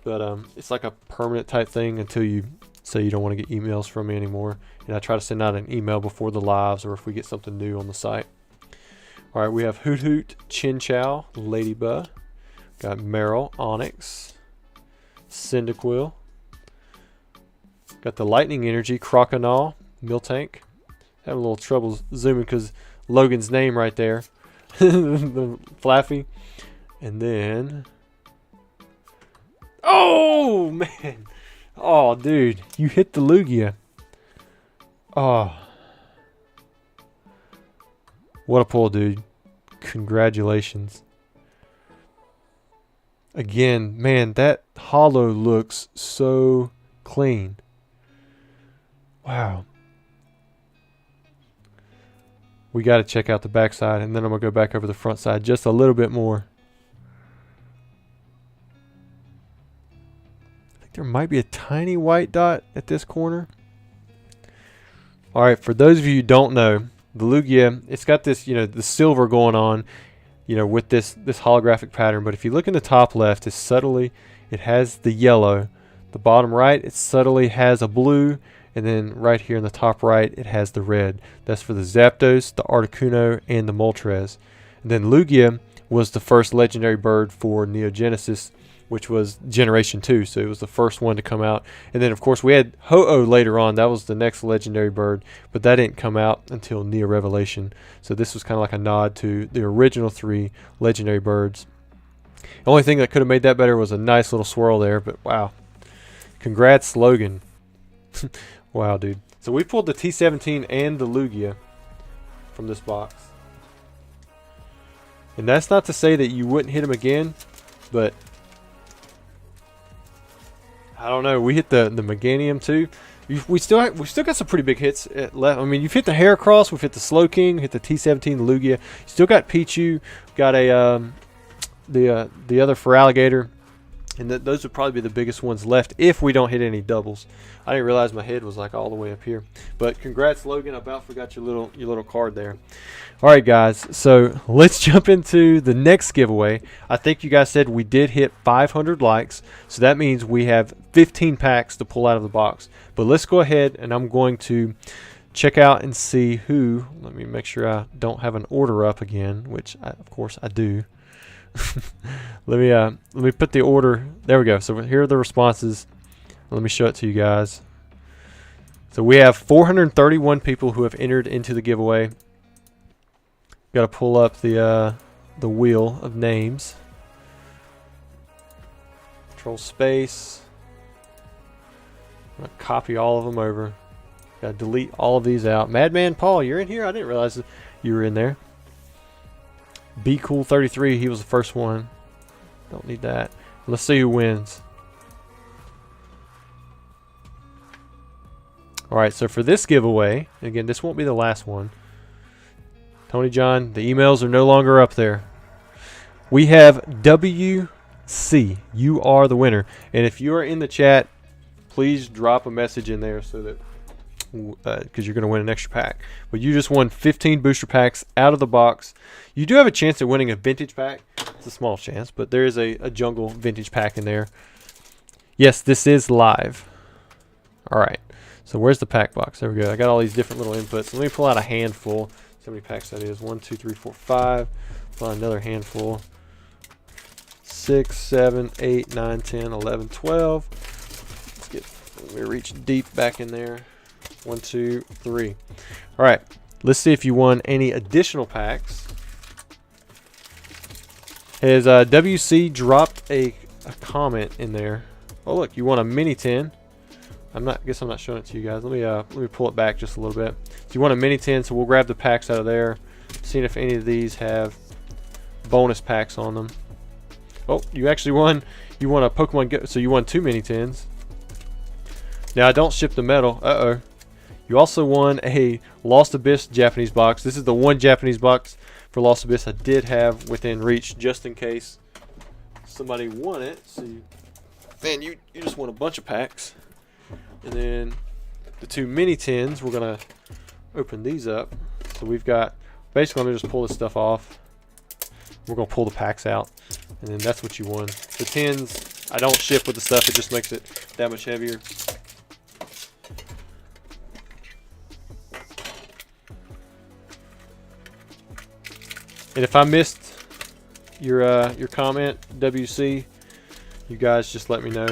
S1: but it's like a permanent type thing until you say you don't want to get emails from me anymore. And I try to send out an email before the lives or if we get something new on the site. All right, we have Hoot Hoot, Chinchou, Ladybug. Got Meryl, Onyx, Cyndaquil. Got the Lightning Energy, Croconaw, Miltank. Having a little trouble zooming because Logan's name right there. The Flaffy. And then... Oh, man. Oh, dude. You hit the Lugia. Oh. What a pull, dude. Congratulations. Again, man, that holo looks so clean. Wow. We got to check out the backside, and then I'm going to go back over the front side just a little bit more. I think there might be a tiny white dot at this corner. All right, for those of you who don't know, the Lugia, it's got this, the silver going on, with this holographic pattern. But if you look in the top left, it has the yellow. The bottom right, it subtly has a blue. And then right here in the top right, it has the red. That's for the Zapdos, the Articuno, and the Moltres. And then Lugia was the first legendary bird for Neo Genesis, which was Generation 2. So it was the first one to come out. And then, of course, we had Ho-Oh later on. That was the next legendary bird. But that didn't come out until Neo Revelation. So this was kind of like a nod to the original 3 legendary birds. The only thing that could have made that better was a nice little swirl there. But, wow. Congrats, Logan. Wow, dude. So we pulled the T17 and the Lugia from this box. And that's not to say that you wouldn't hit him again. But... I don't know. We hit the Meganium too. We still got some pretty big hits at left. I mean, you've hit the Heracross, we've hit the Slowking, hit the T17, the Lugia. You still got Pichu, got a the other for Alligator, and those would probably be the biggest ones left if we don't hit any doubles. I didn't realize my head was like all the way up here. But congrats, Logan. I about forgot your little card there. All right, guys. So let's jump into the next giveaway. I think you guys said we did hit 500 likes. So that means we have 15 packs to pull out of the box. But let's go ahead and I'm going to check out and see who. Let me make sure I don't have an order up again, which of course I do. Let me put the order. There we go. So here are the responses. Let me show it to you guys. So we have 431 people who have entered into the giveaway. Got to pull up the wheel of names. Control space. I'm gonna copy all of them over. Got to delete all of these out. Madman Paul, you're in here. I didn't realize you were in there. Be Cool 33. He was the first one. Don't need that. Let's see who wins. Alright, so for this giveaway, again, this won't be the last one. Tony John, the emails are no longer up there. We have WC. You are the winner. And if you are in the chat, please drop a message in there so that because you're going to win an extra pack. But you just won 15 booster packs out of the box. You do have a chance at winning a vintage pack. It's a small chance, but there is a jungle vintage pack in there. Yes, this is live. Alright. So where's the pack box? There we go. I got all these different little inputs. Let me pull out a handful. See how many packs that is. 1, 2, 3, 4, 5. Pull out another handful. 6, 7, 8, 9, 10, 11, 12. Let me reach deep back in there. 1, 2, 3. Alright. Let's see if you won any additional packs. Has WC dropped a comment in there? Oh look, you won a mini tin. Guess I'm not showing it to you guys. Let me pull it back just a little bit. So you want a mini tin, so we'll grab the packs out of there. Seeing if any of these have bonus packs on them. Oh, you actually won. You won a Pokemon Go, so you won 2 mini tins. Now I don't ship the metal. Uh-oh. You also won a Lost Abyss Japanese box. This is the one Japanese box for Lost Abyss I did have within reach, just in case somebody won it. So man, you just won a bunch of packs. And then the 2 mini tins, we're gonna open these up. So we've got, basically I'm gonna just pull this stuff off. We're gonna pull the packs out, and then that's what you won. The tins, I don't ship with the stuff, it just makes it that much heavier. And if I missed your comment, WC, you guys just let me know.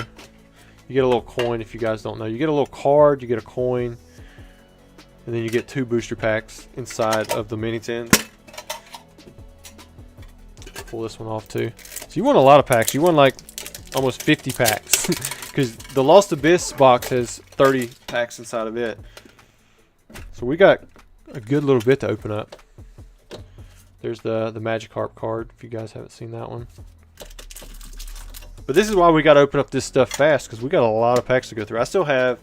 S1: You get a little coin if you guys don't know. You get a little card, you get a coin, and then you get 2 booster packs inside of the mini tin. Pull this one off too. So you won a lot of packs. You won like almost 50 packs because the Lost Abyss box has 30 packs inside of it. So we got a good little bit to open up. There's the Magikarp card if you guys haven't seen that one. But this is why we got to open up this stuff fast, because we got a lot of packs to go through. I still have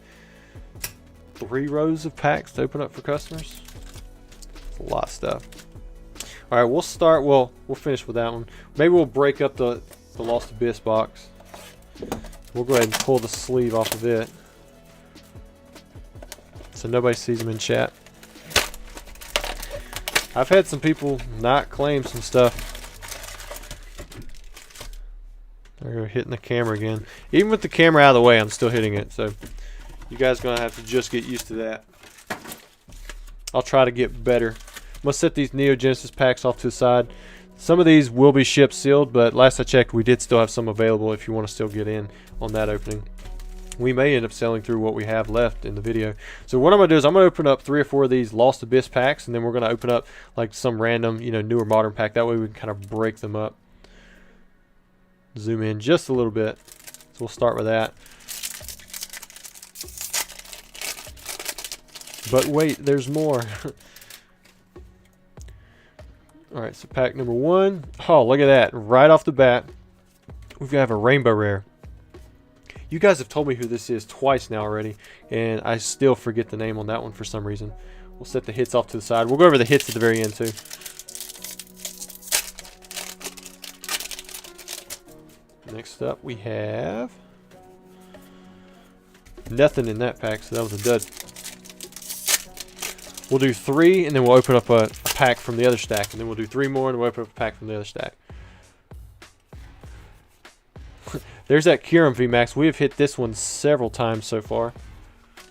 S1: 3 rows of packs to open up for customers. It's a lot of stuff. All right, we'll start. We'll finish with that one. Maybe we'll break up the Lost Abyss box. We'll go ahead and pull the sleeve off of it, so nobody sees them in chat. I've had some people not claim some stuff. They're hitting the camera again. Even with the camera out of the way, I'm still hitting it. So you guys are going to have to just get used to that. I'll try to get better. I'm going to set these Neo Genesis packs off to the side. Some of these will be shipped sealed, but last I checked, we did still have some available if you want to still get in on that opening. We may end up selling through what we have left in the video. So what I'm going to do is I'm going to open up 3 or 4 of these Lost Abyss packs, and then we're going to open up like some random, newer modern pack. That way we can kind of break them up. Zoom in just a little bit. So we'll start with that. But wait, there's more. Alright, so pack number 1. Oh, look at that. Right off the bat, we have a Rainbow Rare. You guys have told me who this is twice now already, and I still forget the name on that one for some reason. We'll set the hits off to the side. We'll go over the hits at the very end too. Next up we have nothing in that pack, so that was a dud. We'll do 3, and then we'll open up a pack from the other stack, and then we'll do 3 more, and we'll open up a pack from the other stack. There's that Kyurem VMAX. We have hit this one several times so far.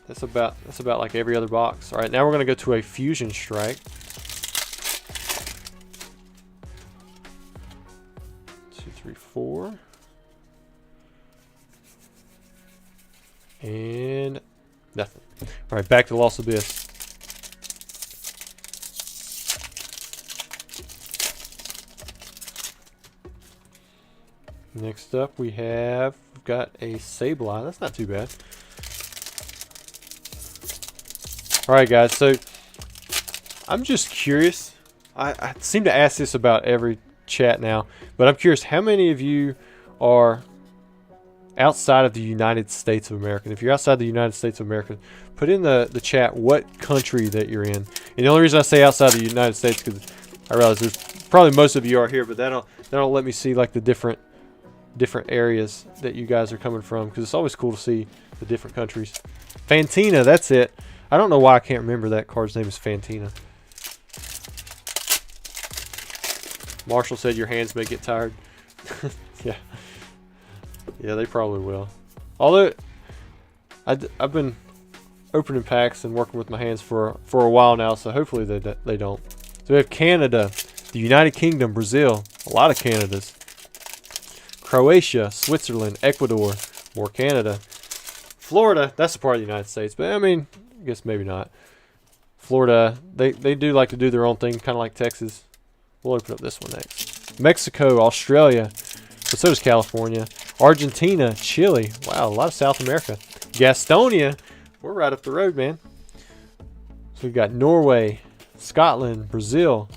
S1: That's about like every other box. All right, now we're gonna go to a Fusion Strike. 2, 3, 4, and nothing. All right, back to Lost Abyss. Next up, we've got a Sableye. That's not too bad. Alright guys, so I'm just curious. I seem to ask this about every chat now, but I'm curious how many of you are outside of the United States of America. And if you're outside the United States of America, put in the chat what country that you're in. And the only reason I say outside the United States because I realize there's probably most of you are here, but that'll let me see like the different areas that you guys are coming from, because it's always cool to see the different countries. Fantina, that's it. I don't know why I can't remember that card's name is Fantina. Marshall said your hands may get tired. Yeah, they probably will. Although I've been opening packs and working with my hands for a while now, so hopefully they don't. So we have Canada, the United Kingdom, Brazil, a lot of Canadas. Croatia, Switzerland, Ecuador, more Canada. Florida, that's a part of the United States, but I mean, I guess maybe not. Florida, they do like to do their own thing, kind of like Texas. We'll open up this one next. Mexico, Australia, but so does California. Argentina, Chile. Wow, a lot of South America. Gastonia, we're right up the road, man. So we've got Norway, Scotland, Brazil.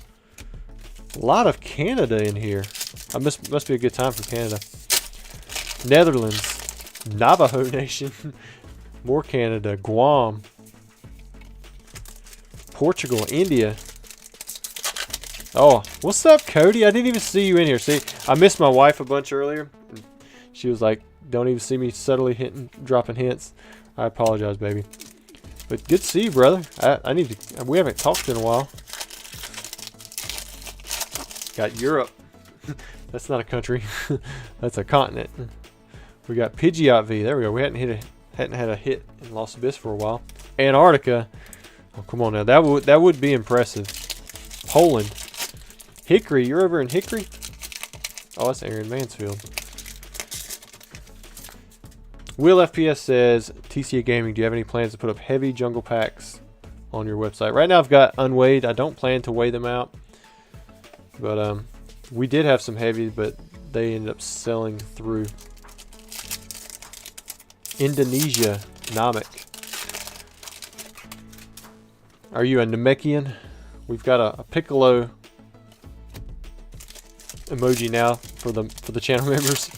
S1: A lot of Canada in here. Must be a good time for Canada. Netherlands, Navajo Nation, more Canada, Guam, Portugal, India. Oh, what's up, Cody? I didn't even see you in here. See, I missed my wife a bunch earlier. She was like, don't even see me subtly dropping hints. I apologize, baby. But good to see you, brother. I need to, we haven't talked in a while. Got Europe. That's not a country. That's a continent. We got Pidgeot V. There we go. We hadn't had a hit in Los Abyss for a while. Antarctica. Oh, come on now. That would be impressive. Poland. Hickory. You're over in Hickory? Oh, that's Aaron Mansfield. Will FPS says, TCA Gaming, do you have any plans to put up heavy jungle packs on your website? Right now I've got unweighed. I don't plan to weigh them out. But we did have some heavy, but they ended up selling through. Indonesia, Namek. Are you a Namekian? We've got a Piccolo emoji now for the channel members.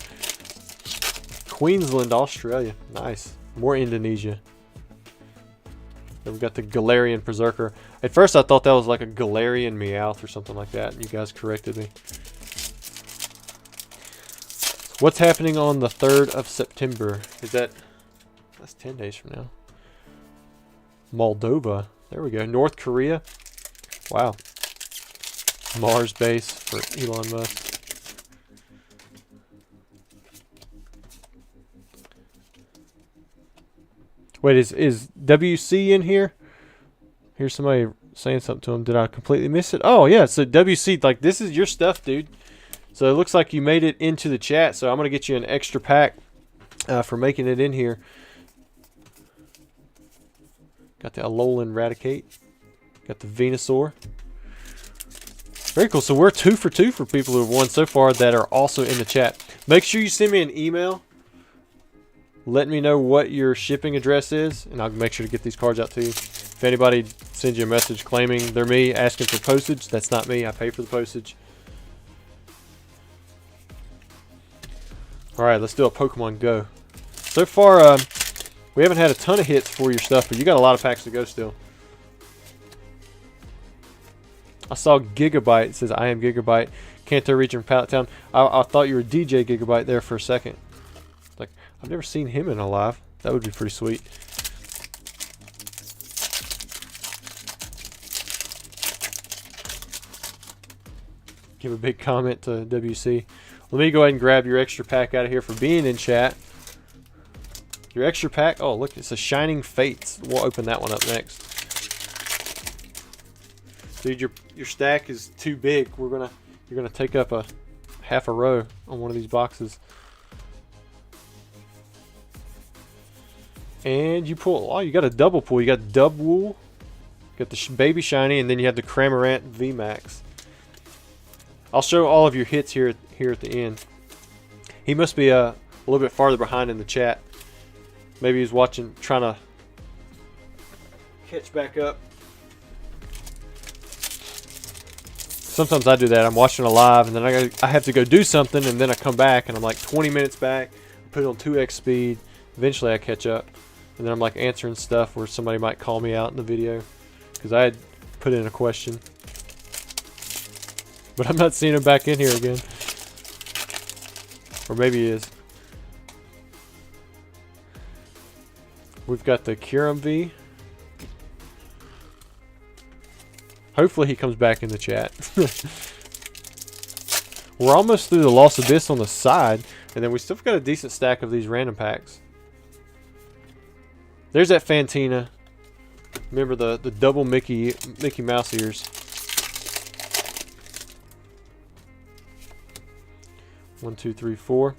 S1: Queensland, Australia. Nice. More Indonesia. Then we've got the Galarian Berserker. At first I thought that was like a Galarian Meowth or something like that. You guys corrected me. What's happening on the 3rd of September? That's 10 days from now. Moldova. There we go. North Korea. Wow. Mars base for Elon Musk. Wait, is WC in here? Here's somebody saying something to him. Did I completely miss it? Oh, yeah. So WC, like, this is your stuff, dude. So it looks like you made it into the chat. So I'm going to get you an extra pack for making it in here. Got the Alolan Raticate. Got the Venusaur. Very cool. So we're 2 for 2 for people who have won so far that are also in the chat. Make sure you send me an email. Let me know what your shipping address is, and I'll make sure to get these cards out to you. If anybody sends you a message claiming they're me, asking for postage, that's not me. I pay for the postage. Alright, let's do a Pokemon Go. So far, we haven't had a ton of hits for your stuff, but you got a lot of packs to go still. I saw Gigabyte. It says, I am Gigabyte. Kanto region, Pallet Town. I thought you were DJ Gigabyte there for a second. Like, I've never seen him in a live. That would be pretty sweet. Give a big comment to WC. Let me go ahead and grab your extra pack out of here for being in chat. Your extra pack. Oh, look, it's a Shining Fates. We'll open that one up next. Dude, your stack is too big. You're gonna take up a half a row on one of these boxes. And you pull. Oh, you got a double pull. You got Dubwool. You got the Baby Shiny, and then you have the Cramorant VMAX. I'll show all of your hits here at the end. He must be a little bit farther behind in the chat. Maybe he's watching, trying to catch back up. Sometimes I do that. I'm watching a live, and then I have to go do something, and then I come back, and I'm like 20 minutes back. Put it on 2x speed. Eventually, I catch up, and then I'm like answering stuff where somebody might call me out in the video because I had put in a question. But I'm not seeing him back in here again. Or maybe he is. We've got the Kyurem V. Hopefully he comes back in the chat. We're almost through the Lost Abyss on the side. And then we still got a decent stack of these random packs. There's that Fantina. Remember the double Mickey Mouse ears. 1, 2, 3, 4.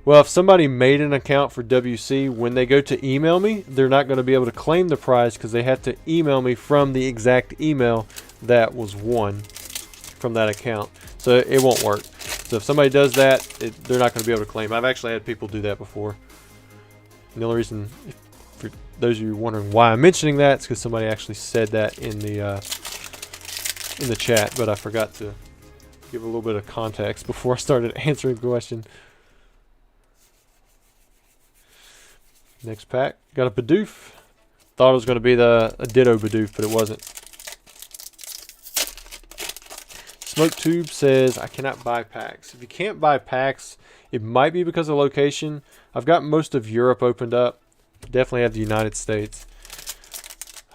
S1: Well, if somebody made an account for WC, when they go to email me, they're not going to be able to claim the prize because they have to email me from the exact email that was won from that account. So it won't work. So if somebody does that, they're not going to be able to claim. I've actually had people do that before. And the only reason, for those of you wondering why I'm mentioning that, is because somebody actually said that in the chat, but I forgot to give a little bit of context before I started answering the question. Next pack, got a Bidoof. Thought it was going to be a Ditto Bidoof, but it wasn't. Smoke Tube says, I cannot buy packs. If you can't buy packs, it might be because of location. I've got most of Europe opened up. Definitely have the United States.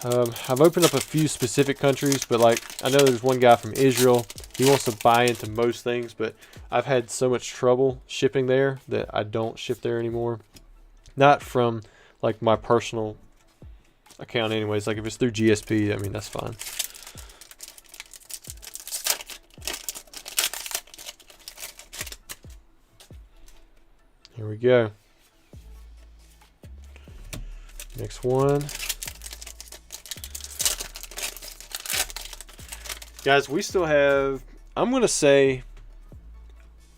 S1: I've opened up a few specific countries, but like I know there's one guy from Israel. He wants to buy into most things, but I've had so much trouble shipping there that I don't ship there anymore. Not from like my personal account anyways. Like if it's through GSP, I mean, that's fine. Here we go. Next one. Guys, we still have, I'm going to say,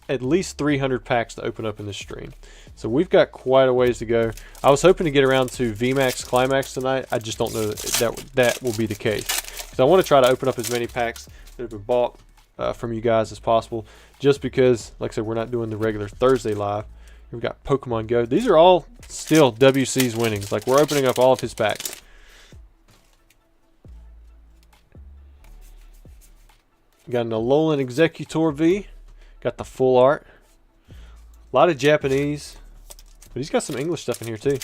S1: at least 300 packs to open up in this stream. So we've got quite a ways to go. I was hoping to get around to VMAX Climax tonight. I just don't know that will be the case. Because I want to try to open up as many packs that have been bought from you guys as possible. Just because, like I said, we're not doing the regular Thursday live. We've got Pokemon Go. These are all still WC's winnings. Like we're opening up all of his packs. Got an Alolan Executor V. Got the full art. A lot of Japanese. But he's got some English stuff in here too.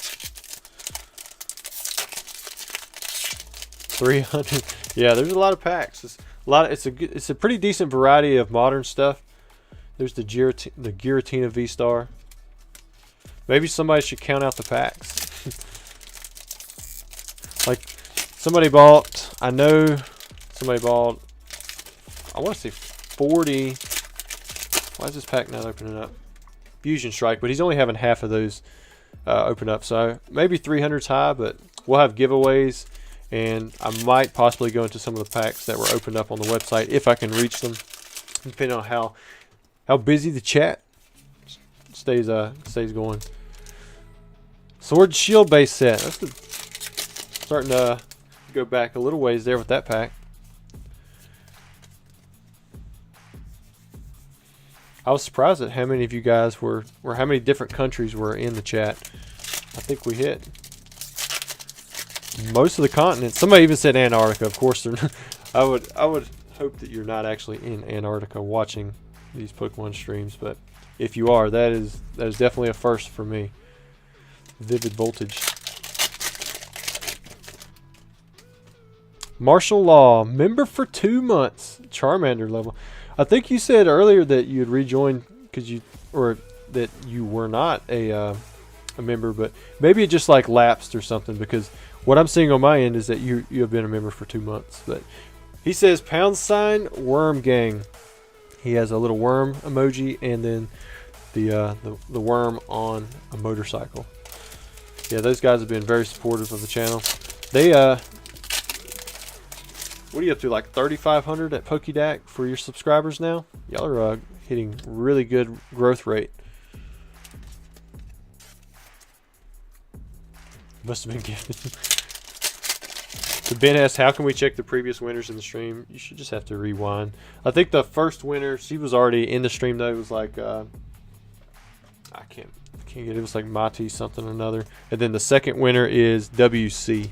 S1: 300. Yeah, there's a lot of packs. It's a pretty decent variety of modern stuff. There's the Giratina V-Star. Maybe somebody should count out the packs. Like somebody bought, I know somebody bought, I want to say 40. Why is this pack not opening up? Fusion Strike, but he's only having half of those open up. So maybe 300's high, but we'll have giveaways. And I might possibly go into some of the packs that were opened up on the website if I can reach them, depending on how busy the chat stays going. Sword Shield base set. That's starting to go back a little ways there with that pack. I was surprised at how many of you guys or how many different countries were in the chat. I think we hit most of the continents. Somebody even said Antarctica. Of course, they're not. I would hope that you're not actually in Antarctica watching these Pokemon streams, but if you are, that is definitely a first for me. Vivid Voltage. Martial Law, member for 2 months. Charmander level. I think you said earlier that you had rejoined that you were not a member, but maybe it just like lapsed or something, because what I'm seeing on my end is that you have been a member for 2 months. But he says # Worm Gang. He has a little worm emoji and then the worm on a motorcycle. Yeah, those guys have been very supportive of the channel. They what are you up to, like 3,500 at PokeDac for your subscribers now? Y'all are hitting really good growth rate. Must have been gifted. So Ben asked, how can we check the previous winners in the stream? You should just have to rewind. I think the first winner, she was already in the stream though. It was like I can't get it. It was like Mati something or another. And then the second winner is WC.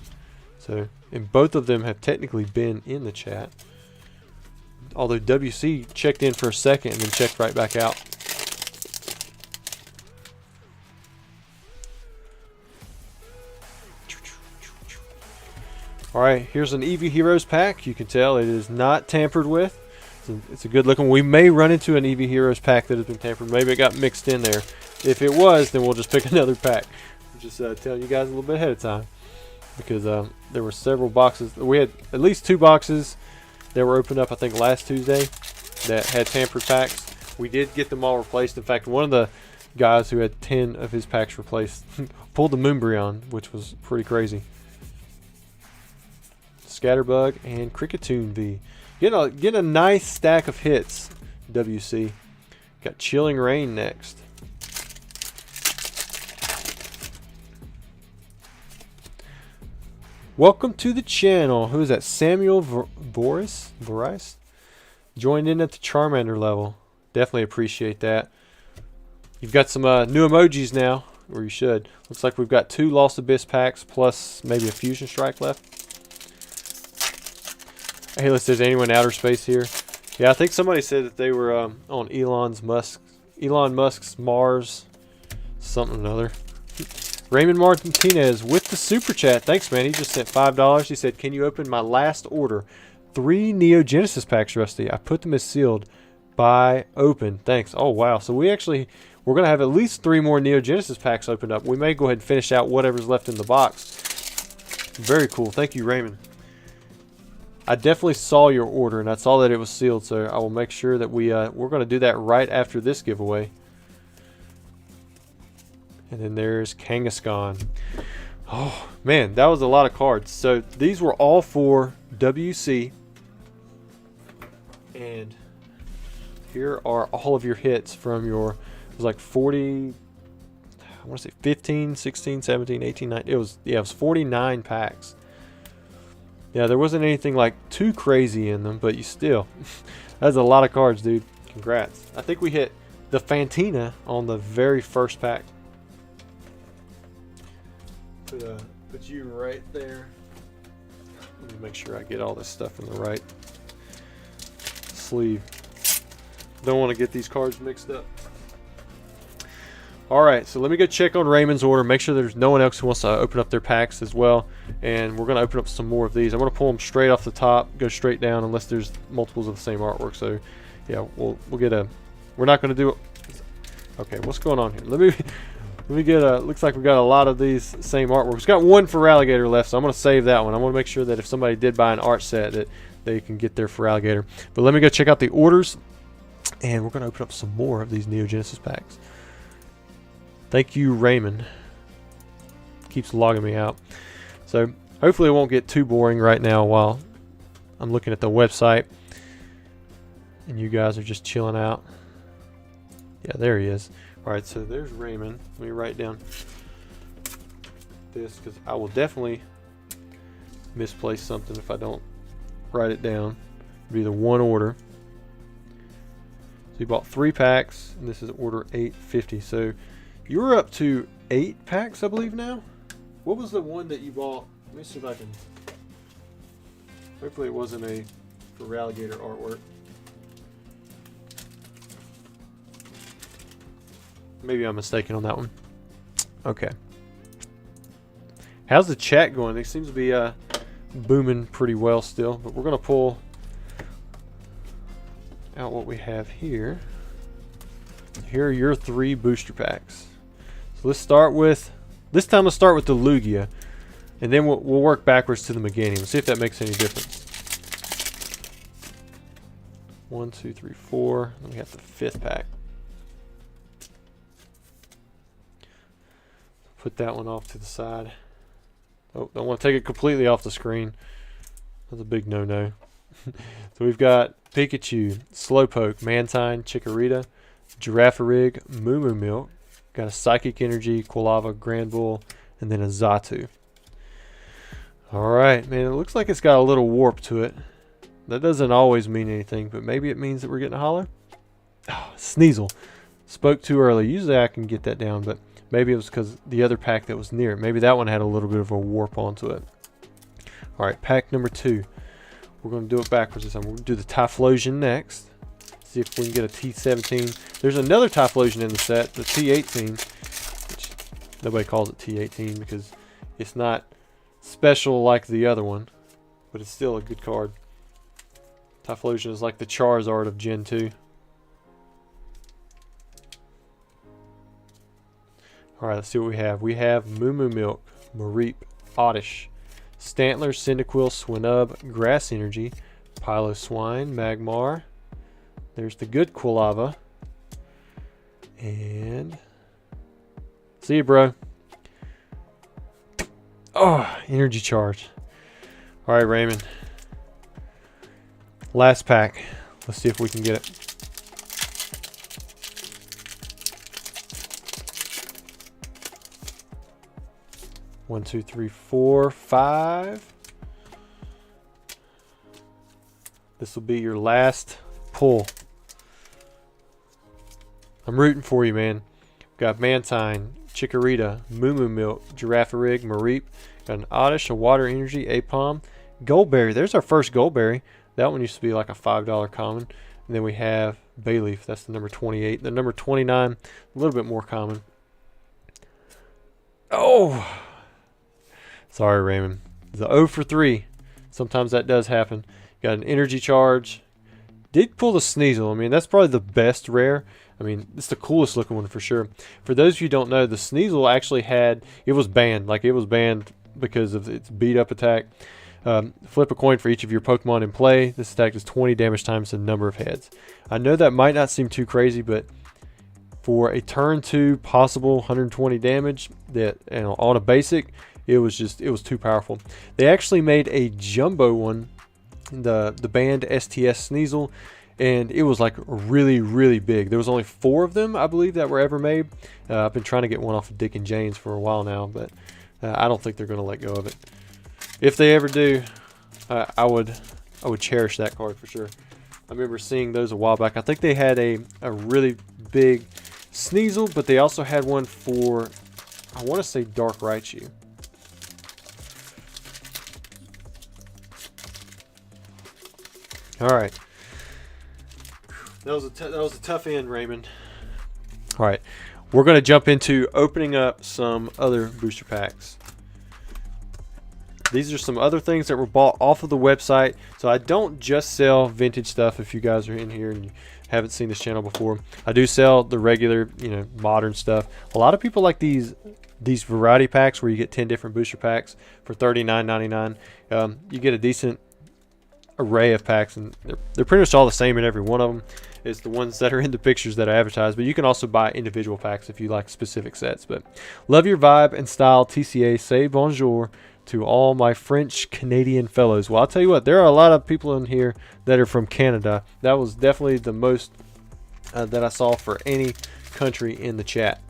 S1: So, and both of them have technically been in the chat. Although WC checked in for a second and then checked right back out. Alright, here's an Eevee Heroes pack. You can tell it is not tampered with. It's a good looking. We may run into an Eevee Heroes pack that has been tampered. Maybe it got mixed in there. If it was, then we'll just pick another pack. I'm just telling you guys a little bit ahead of time. Because there were several boxes. We had at least 2 boxes that were opened up, I think, last Tuesday that had tampered packs. We did get them all replaced. In fact, one of guys who had 10 of his packs replaced. Pulled the Moonbreon, which was pretty crazy. Scatterbug and Cricketune V. Get a nice stack of hits, WC. Got Chilling Rain next. Welcome to the channel. Who is that? Samuel Voris? Joined in at the Charmander level. Definitely appreciate that. You've got some new emojis now, or you should. Looks like we've got 2 Lost Abyss packs plus maybe a Fusion Strike left. Hey, unless there's anyone in outer space here. Yeah, I think somebody said that they were on Elon Musk's Mars something or another. Raymond Martinez with the super chat. Thanks, man. He just sent $5. He said, "Can you open my last order? 3 Neo Genesis packs, Rusty. I put them as sealed. Buy open. Thanks." Oh, wow. So we're going to have at least 3 more Neo Genesis packs opened up. We may go ahead and finish out whatever's left in the box. Very cool. Thank you, Raymond. I definitely saw your order, and I saw that it was sealed, so I will make sure that we're going to do that right after this giveaway. And then there's Kangaskhan. Oh, man, that was a lot of cards. So these were all for WC. And here are all of your hits from your, it was like 40, I want to say 15, 16, 17, 18, 19. It was 49 packs. Yeah, there wasn't anything like too crazy in them, but you still, that's a lot of cards, dude. Congrats. I think we hit the Fantina on the very first pack. Put you right there. Let me make sure I get all this stuff in the right sleeve. Don't want to get these cards mixed up. Alright, so let me go check on Raymond's order. Make sure there's no one else who wants to open up their packs as well. And we're going to open up some more of these. I'm going to pull them straight off the top, go straight down unless there's multiples of the same artwork. So, yeah, we'll get a... We're not going to do... Okay, what's going on here? Let me get a... Looks like we've got a lot of these same artworks. We've got 1 for Alligator left, so I'm going to save that one. I want to make sure that if somebody did buy an art set that they can get there for Alligator. But let me go check out the orders. And we're going to open up some more of these Neo Genesis packs. Thank you, Raymond. Keeps logging me out. So hopefully it won't get too boring right now while I'm looking at the website. And you guys are just chilling out. Yeah, there he is. Alright, so there's Raymond. Let me write down this because I will definitely misplace something if I don't write it down. It'll be the 1 order. So you bought 3 packs, and this is order 850. So you're up to 8 packs, I believe, now. What was the one that you bought? Let me see if I can. Hopefully it wasn't a for Alligator artwork. Maybe I'm mistaken on that one. Okay. How's the chat going? It seems to be booming pretty well still, but we're going to pull out what we have here. Here are your 3 booster packs. So let's start with, this time let's start with the Lugia, and then we'll work backwards to the Meganium. See if that makes any difference. 1, 2, 3, 4. Then we have the 5th pack. Put that one off to the side. Oh, don't want to take it completely off the screen. That's a big no-no. So we've got Pikachu, Slowpoke, Mantine, Chikorita, Girafarig, Moo Moo Milk. Got a Psychic Energy, Quilava, Granbull, and then a Xatu. Alright, man, it looks like it's got a little warp to it. That doesn't always mean anything, but maybe it means that we're getting a holo. Oh, Sneasel. Spoke too early. Usually I can get that down, but maybe it was because the other pack that was near it. Maybe that one had a little bit of a warp onto it. Alright, pack number 2. We're going to do it backwards this time. We're going to do the Typhlosion next. See if we can get a T17. There's another Typhlosion in the set, the T18, which nobody calls it T18 because it's not special like the other one, but it's still a good card. Typhlosion is like the Charizard of Gen 2. Alright, let's see what we have. We have Moo Moo Milk, Mareep, Oddish, Stantler, Cyndaquil, Swinub, Grass Energy, Piloswine, Magmar. There's the good Quilava. And See you, bro. Oh, energy charge. All right, Raymond. Last pack. Let's see if we can get it. One, two, three, four, five. This will be your last pull. I'm rooting for you, man. Got Mantine, Chikorita, Moo Moo Milk, Girafarig, Mareep. Got an Oddish, a Water Energy, Apom, Goldberry. There's our first Goldberry. That one used to be like a $5 common. And then we have Bayleaf. That's the number 28. The number 29, a little bit more common. Oh! Sorry, Raymond. The 0 for 3. Sometimes that does happen. Got an energy charge. Did pull the Sneasel. I mean, that's probably the best rare. I mean, it's the coolest looking one for sure. For those of you who don't know, the Sneasel actually had, it was banned. Like, it was banned because of its beat up attack. Flip a coin for each of your Pokemon in play. This attack is 20 damage times the number of heads. I know that might not seem too crazy, but for a turn 2 possible 120 damage that, and on a basic, it was too powerful. They actually made a jumbo one, the banned STS Sneasel, and it was like really, really big. There was only 4 of them, I believe, that were ever made. I've been trying to get one off of Dick and Jane's for a while now, but I don't think they're going to let go of it. If they ever do, I would cherish that card for sure. I remember seeing those a while back. I think they had a really big Sneasel, but they also had one for, I want to say, Dark Raichu. All right. That was a tough end, Raymond. All right. We're going to jump into opening up some other booster packs. These are some other things that were bought off of the website. So I don't just sell vintage stuff. If you guys are in here and you haven't seen this channel before, I do sell the regular, modern stuff. A lot of people like these variety packs where you get 10 different booster packs for $39.99. You get a decent array of packs, and they're pretty much all the same in every one of them. It's the ones that are in the pictures that I advertise, but you can also buy individual packs if you like specific sets. But love your vibe and style, TCA. Say bonjour to all my French Canadian fellows. Well, I'll tell you what, there are a lot of people in here that are from Canada. That was definitely the most that I saw for any country in the chat.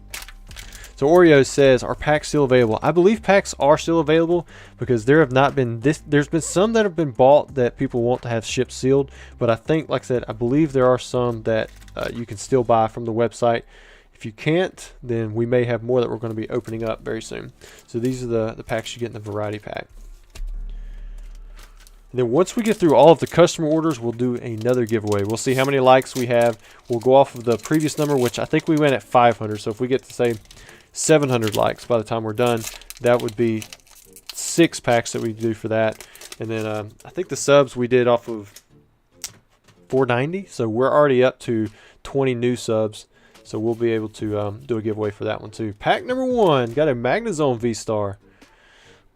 S1: So Oreo says, are packs still available? I believe packs are still available because there have not been there's been some that have been bought that people want to have shipped sealed, but I think, like I said, I believe there are some that you can still buy from the website. If you can't, then we may have more that we're going to be opening up very soon. So these are the packs you get in the variety pack. And then once we get through all of the customer orders, we'll do another giveaway. We'll see how many likes we have. We'll go off of the previous number, which I think we went at 500. So if we get to, say, 700 likes by the time we're done, that would be 6 packs that we do for that. And then I think the subs we did off of 490. So we're already up to 20 new subs. So we'll be able to do a giveaway for that one too. Pack number 1, got a Magnezone V-Star.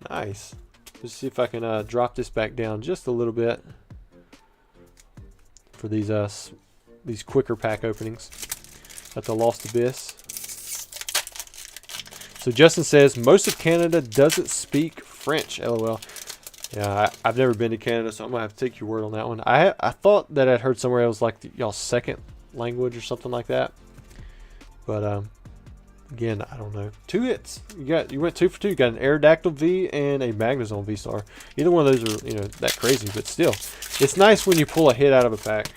S1: Nice. Let's see if I can drop this back down just a little bit for these quicker pack openings. That's a Lost Abyss. So Justin says, most of Canada doesn't speak French, LOL. Yeah, I've never been to Canada, so I'm going to have to take your word on that one. I thought that I'd heard somewhere it was like y'all's second language or something like that. But again, I don't know. 2 hits. You went 2 for 2. You got an Aerodactyl V and a Magnezone V-Star. Either one of those are that crazy, but still, it's nice when you pull a hit out of a pack,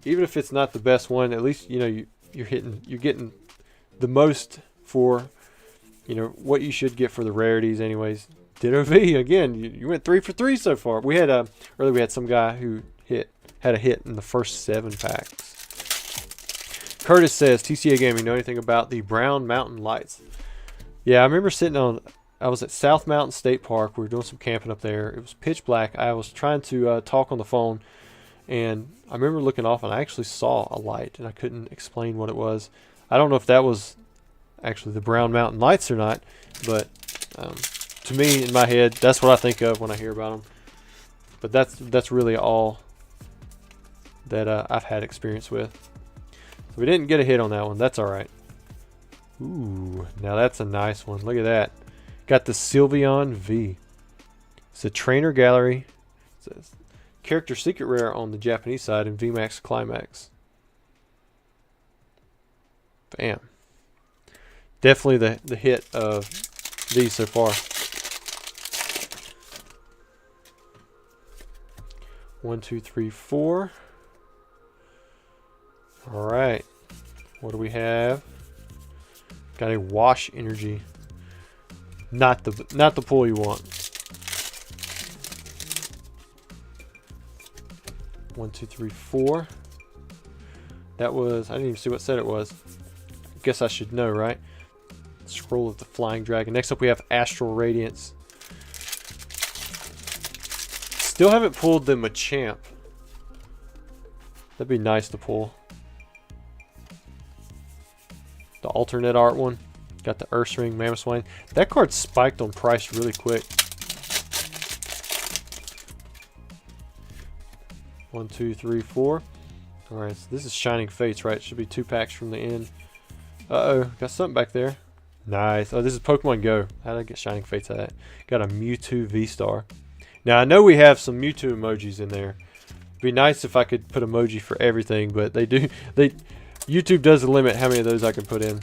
S1: even if it's not the best one. At least you're getting the most for what you should get for the rarities, anyways. Ditto V again. You went 3 for 3 so far. We had earlier we had some guy who had a hit in the first 7 packs. Curtis says, TCA Gaming, know anything about the Brown Mountain Lights? Yeah, I remember I was at South Mountain State Park. We were doing some camping up there. It was pitch black. I was trying to talk on the phone, and I remember looking off, and I actually saw a light, and I couldn't explain what it was. I don't know if that was actually the Brown Mountain Lights or not, but to me, in my head, that's what I think of when I hear about them. But that's really all that I've had experience with. We didn't get a hit on that one. That's all right. Ooh, now that's a nice one. Look at that. Got the Sylveon V. It's a trainer gallery. It says character secret rare on the Japanese side and VMAX Climax. Bam. Definitely the hit of these so far. 1, 2, 3, 4. All right. What do we have? Got a wash energy. Not the pull you want. 1, 2, 3, 4. That was, I didn't even see what set it was. Guess I should know, right? Scroll of the Flying Dragon. Next up we have Astral Radiance. Still haven't pulled the Machamp. That'd be nice to pull. The alternate art one. Got the Ursaring, Mamoswine. That card spiked on price really quick. 1, 2, 3, 4. Alright, so this is Shining Fates, right? Should be 2 packs from the end. Uh-oh, got something back there. Nice. Oh, this is Pokemon Go. How did I get Shining Fates out of that? Got a Mewtwo V-Star. Now, I know we have some Mewtwo emojis in there. It'd be nice if I could put emoji for everything, but YouTube does limit how many of those I can put in.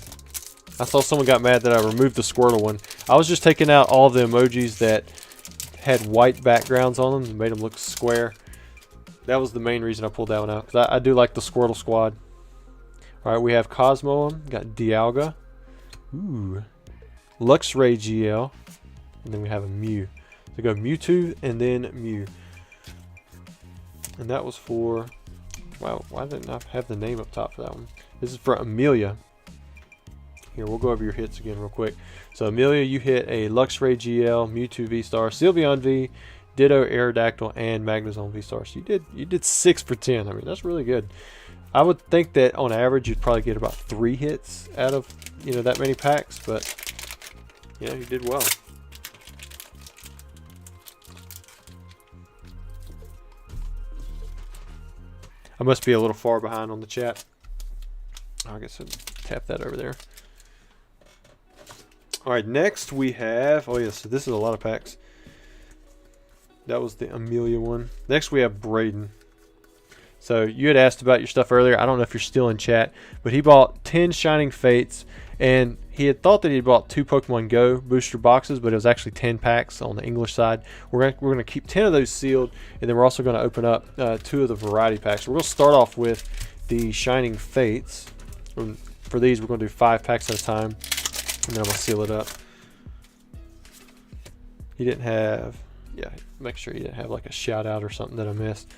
S1: I saw someone got mad that I removed the Squirtle one. I was just taking out all the emojis that had white backgrounds on them and made them look square. That was the main reason I pulled that one out, because I do like the Squirtle squad. Alright, we have Cosmoem, got Dialga, ooh, Luxray GL, and then we have a Mew. So we go Mewtwo and then Mew. And that was for, wow, why didn't I have the name up top for that one? This is for Amelia. Here, we'll go over your hits again real quick. So Amelia, you hit a Luxray GL, Mewtwo V-Star, Sylveon V, Ditto, Aerodactyl, and Magnezone V-Star. So you did 6 for 10. I mean, that's really good. I would think that on average you'd probably get about 3 hits out of, you know, that many packs, but yeah, you did well. I must be a little far behind on the chat. I guess I'll tap that over there. Alright, next we have, oh yes, so this is a lot of packs. That was the Amelia one. Next we have Braden. So you had asked about your stuff earlier. I don't know if you're still in chat, but he bought 10 Shining Fates, and he had thought that he bought 2 Pokemon Go booster boxes, but it was actually 10 packs on the English side. We're gonna keep 10 of those sealed, and then we're also going to open up 2 of the variety packs. We're going to start off with the Shining Fates. For these, we're going to do 5 packs at a time, and then I'm going to seal it up. He didn't have, yeah, make sure he didn't have like a shout out or something that I missed.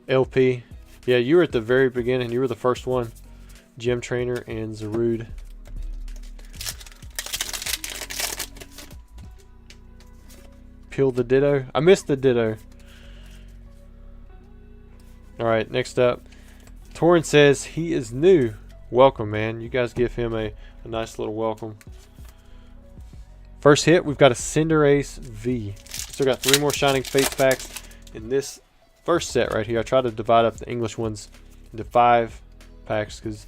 S1: LP, yeah, you were at the very beginning. You were the first one. Gym Trainer and Zarude. Peel the Ditto. I missed the Ditto. Alright, next up. Torrin says he is new. Welcome, man. You guys give him a nice little welcome. First hit, we've got a Cinderace V. Still got 3 more Shining Fates packs in this first set right here. I tried to divide up the English ones into 5 packs because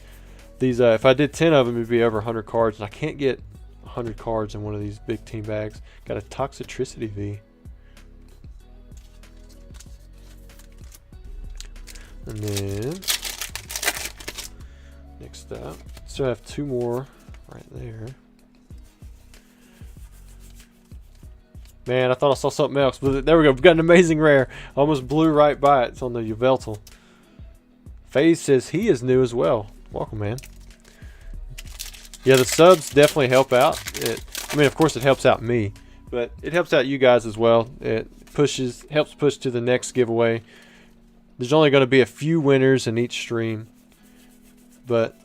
S1: these, if I did 10 of them, it'd be over 100 cards, and I can't get 100 cards in one of these big team bags. Got a Toxicity V. And then, next up, still have 2 more right there. Man, I thought I saw something else, but there we go. We've got an amazing rare. Almost blew right by it. It's on the Yveltal. FaZe says he is new as well. Welcome, man. Yeah, the subs definitely help out. I mean, of course, it helps out me, but it helps out you guys as well. It helps push to the next giveaway. There's only going to be a few winners in each stream, but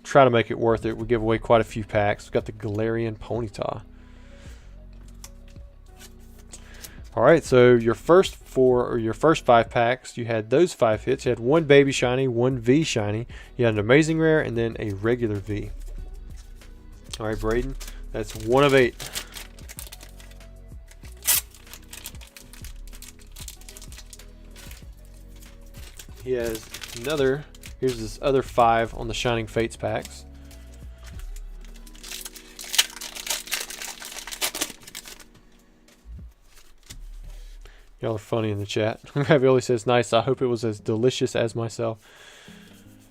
S1: try to make it worth it. We give away quite a few packs. We've got the Galarian Ponyta. Alright, so your first 5 packs, you had those 5 hits. You had 1 Baby Shiny, 1 V Shiny. You had an Amazing Rare, and then a regular V. Alright, Braden, that's 1 of 8. He has another Here's this other 5 on the Shining Fates packs. Y'all are funny in the chat. Ravioli says, nice. I hope it was as delicious as myself.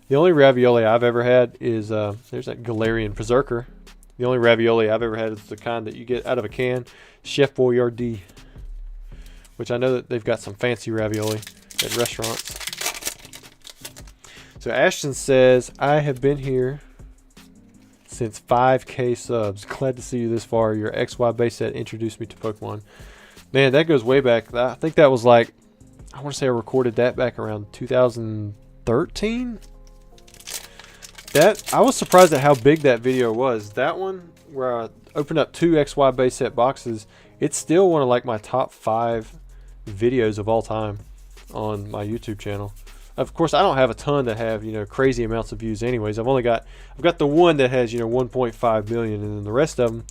S1: The only ravioli I've ever had is, there's that Galarian Berserker. The only ravioli I've ever had is the kind that you get out of a can, Chef Boyardee. Which I know that they've got some fancy ravioli at restaurants. So Ashton says, I have been here since 5K subs. Glad to see you this far. Your XY base set introduced me to Pokemon. Man, that goes way back. I think that was like, I want to say I recorded that back around 2013. I was surprised at how big that video was. That one where I opened up 2 XY base set boxes, it's still one of like my top 5 videos of all time on my YouTube channel. Of course, I don't have a ton that have, you know, crazy amounts of views anyways. I've got the one that has, you know, 1.5 million, and then the rest of them,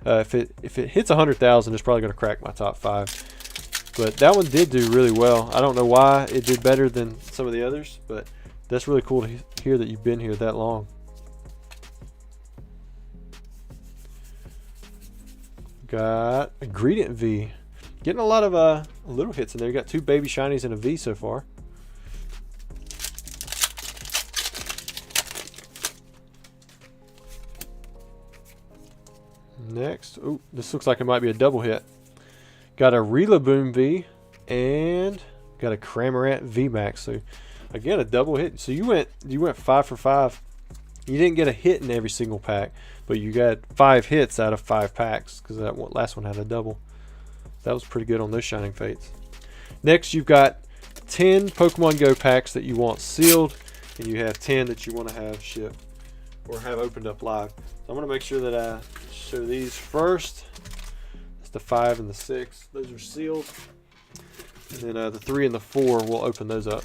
S1: if it hits 100,000, it's probably going to crack my top 5. But that one did do really well. I don't know why it did better than some of the others, but that's really cool to hear that you've been here that long. Got a Greedent V. Getting a lot of little hits in there. You got 2 baby shinies and a V so far. Next, oh, this looks like it might be a double hit. Got a Rillaboom V and got a Cramorant V Max. So again, a double hit. So you went 5 for 5. You didn't get a hit in every single pack, but you got 5 hits out of 5 packs because that last one had a double. That was pretty good on those Shining Fates. Next, you've got 10 Pokemon Go packs that you want sealed, and you have 10 that you want to have shipped or have opened up live. So I'm going to make sure that I show these first. That's the 5 and the 6. Those are sealed. And then the 3 and the 4, we'll open those up.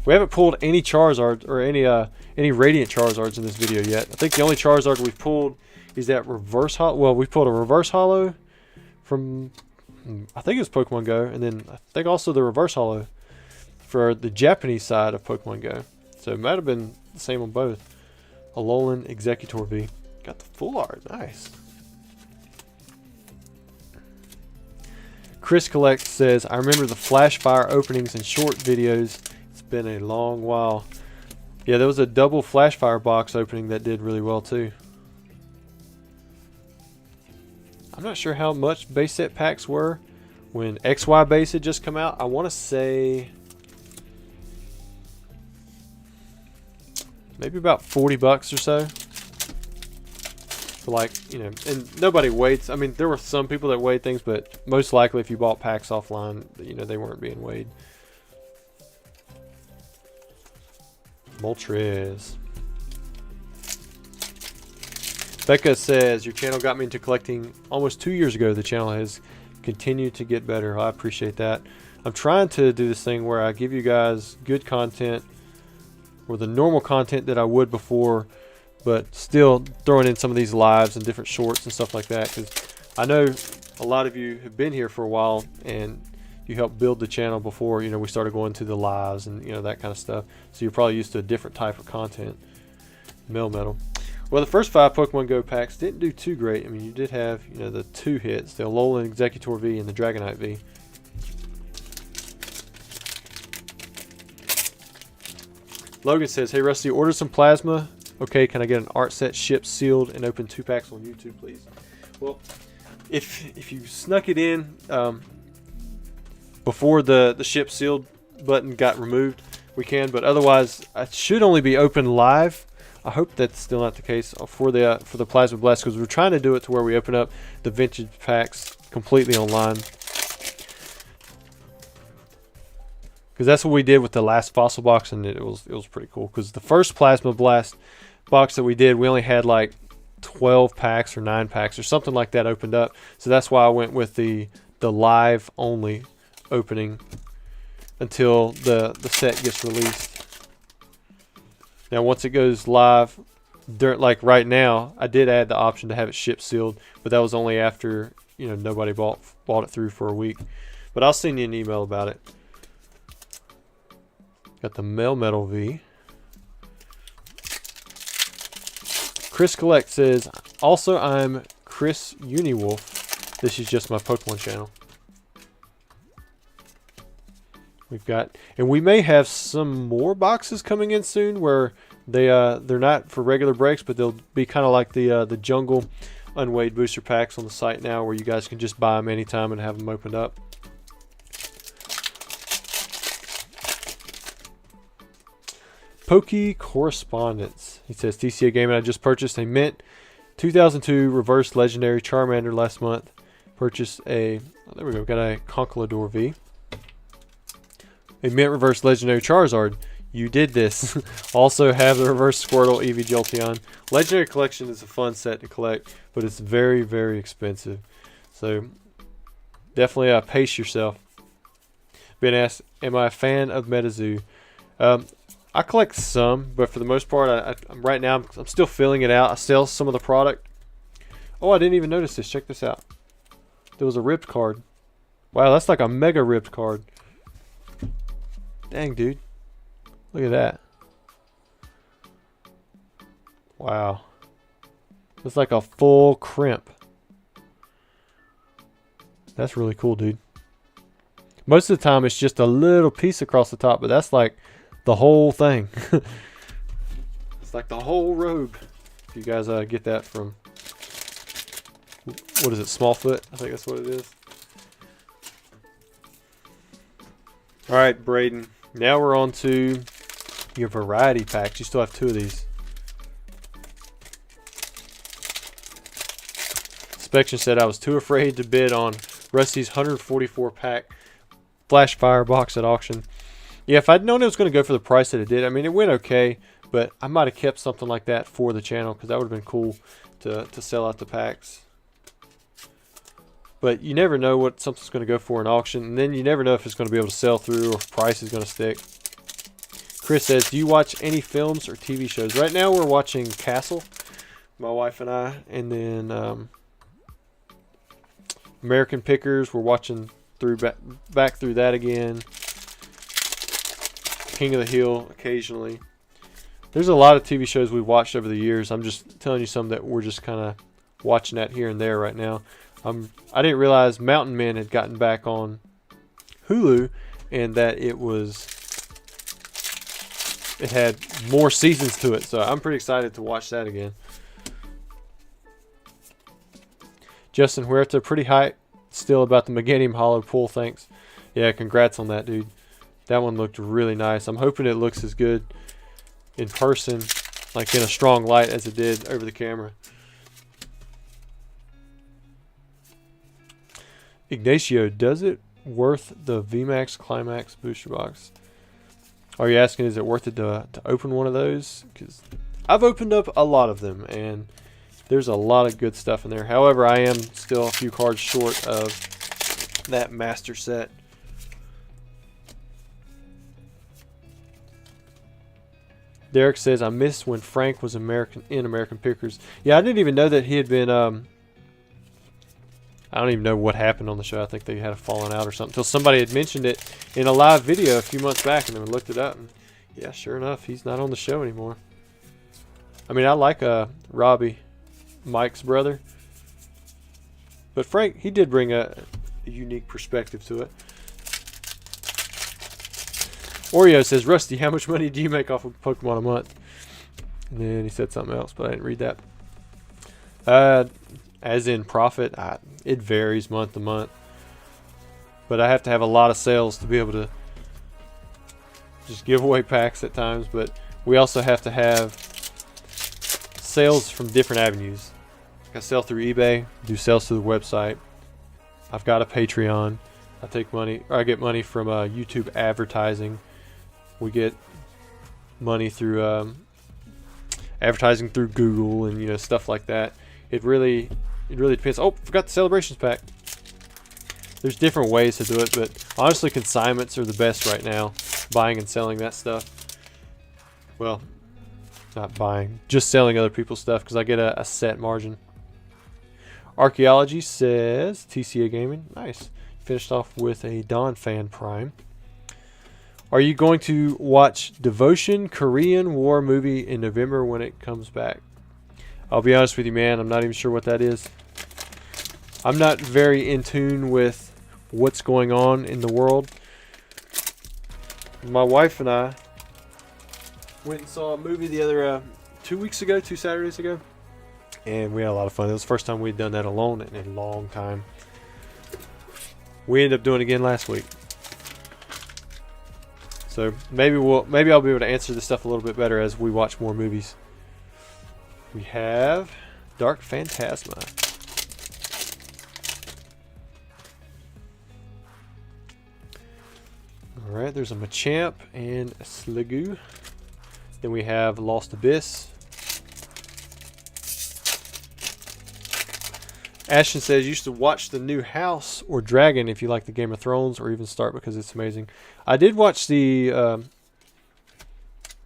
S1: We haven't pulled any Charizard or any Radiant Charizards in this video yet. I think the only Charizard we've pulled is that reverse hollow. Well, we pulled a reverse hollow from, I think it was Pokemon Go, and then I think also the reverse hollow for the Japanese side of Pokemon Go. So it might have been the same on both. Alolan Executor V. Got the full art. Nice. Chris Collect says, I remember the Flash Fire openings and short videos. It's been a long while. Yeah, there was a double Flash Fire box opening that did really well too. I'm not sure how much base set packs were when XY base had just come out. I want to say maybe about 40 bucks or so. For like, you know, and nobody weighs. I mean, there were some people that weighed things, but most likely if you bought packs offline, you know, they weren't being weighed. Moltres. Becca says, your channel got me into collecting almost 2 years ago. The channel has continued to get better. I appreciate that. I'm trying to do this thing where I give you guys good content, or the normal content that I would before, but still throwing in some of these lives and different shorts and stuff like that, because I know a lot of you have been here for a while and you helped build the channel before, you know, we started going to the lives and, you know, that kind of stuff. So you're probably used to a different type of content. Melmetal. Well, the first 5 Pokemon Go packs didn't do too great. I mean, you did have, you know, the 2 hits, the Alolan Executor V and the Dragonite V. Logan says, hey Rusty, order some plasma. Okay, can I get an art set shipped, sealed, and open 2 packs on YouTube, please? Well, if you snuck it in before the ship sealed button got removed, we can. But otherwise, it should only be open live. I hope that's still not the case for the Plasma Blast, because we're trying to do it to where we open up the vintage packs completely online. Because that's what we did with the last fossil box, and it was pretty cool. Because the first Plasma Blast box that we did, we only had like 12 packs or 9 packs or something like that opened up. So that's why I went with the live only opening until the set gets released. Now once it goes live, like right now, I did add the option to have it shipped sealed, but that was only after, you know, nobody bought it through for a week. But I'll send you an email about it. Got the Melmetal V. Chris Collect says, also I'm Chris Uniwolf. This is just my Pokemon channel. We've got, and we may have some more boxes coming in soon where they're not for regular breaks, but they'll be kind of like the jungle unweighed booster packs on the site now, where you guys can just buy them anytime and have them opened up. Pokey Correspondence. He says, TCA Gaming, I just purchased a Mint 2002 Reverse Legendary Charmander last month. Purchased a, oh, there we go, got a Conkeldurr V. A Mint Reverse Legendary Charizard. You did this. Also have the Reverse Squirtle Eevee Jolteon. Legendary Collection is a fun set to collect, but it's very, very expensive. So definitely pace yourself. Been asked, am I a fan of MetaZoo? I collect some, but for the most part, right now I'm still filling it out. I sell some of the product. Oh, I didn't even notice this. Check this out. There was a ripped card. Wow, that's like a mega ripped card. Dang, dude. Look at that. Wow. It's like a full crimp. That's really cool, dude. Most of the time it's just a little piece across the top, but that's like the whole thing. It's like the whole robe. If you guys get that from, what is it, Smallfoot? I think that's what it is. Alright, Braden. Now we're on to your variety packs. You still have 2 of these. Inspection said I was too afraid to bid on Rusty's 144 pack Flash Fire box at auction. Yeah, if I'd known it was going to go for the price that it did, I mean, it went okay, but I might have kept something like that for the channel, because that would have been cool to sell out the packs. But you never know what something's going to go for in auction, and then you never know if it's going to be able to sell through or if price is going to stick. Chris says, do you watch any films or TV shows? Right now we're watching Castle, my wife and I, and then American Pickers, we're watching back through that again. King of the Hill occasionally. There's a lot of TV shows we've watched over the years. I'm just telling you some that we're just kind of watching that here and there right now. I didn't realize Mountain Men had gotten back on Hulu, and that it had more seasons to it, so I'm pretty excited to watch that again. Justin Huerta, pretty hype still about the Meganium Hollow pull, thanks. Yeah, congrats on that, dude. That one looked really nice. I'm hoping it looks as good in person, like in a strong light, as it did over the camera. Ignacio, does it worth the VMAX Climax booster box? Are you asking, is it worth it to open one of those? Because I've opened up a lot of them, and there's a lot of good stuff in there. However, I am still a few cards short of that master set. Derek says, I miss when Frank was in American Pickers. Yeah, I didn't even know that he had been, I don't even know what happened on the show. I think they had a falling out or something, until somebody had mentioned it in a live video a few months back, and then we looked it up, and yeah, sure enough, he's not on the show anymore. I mean, I like Robbie, Mike's brother, but Frank, he did bring a unique perspective to it. Oreo says, Rusty, how much money do you make off of Pokemon a month? And then he said something else, but I didn't read that. As in profit, it varies month to month. But I have to have a lot of sales to be able to just give away packs at times. But we also have to have sales from different avenues. I sell through eBay, do sales through the website. I've got a Patreon. I take money, or I get money from YouTube advertising. We get money through advertising through Google and stuff like that. It really depends. Oh, forgot the celebrations pack. There's different ways to do it, but honestly, consignments are the best right now. Buying and selling that stuff. Well, not buying, just selling other people's stuff, because I get a set margin. Archaeology says, TCA Gaming, nice. Finished off with a Don Fan Prime. Are you going to watch Devotion Korean War movie in November when it comes back? I'll be honest with you, man, I'm not even sure what that is. I'm not very in tune with what's going on in the world. My wife and I went and saw a movie the other 2 Saturdays ago, and we had a lot of fun. It was the first time we'd done that alone in a long time. We ended up doing it again last week. So maybe I'll be able to answer this stuff a little bit better as we watch more movies. We have Dark Phantasma. Alright, there's a Machamp and a Sliggoo. Then we have Lost Abyss. Ashton says, used to watch the new House or Dragon if you like the Game of Thrones, or even start because it's amazing. I did watch the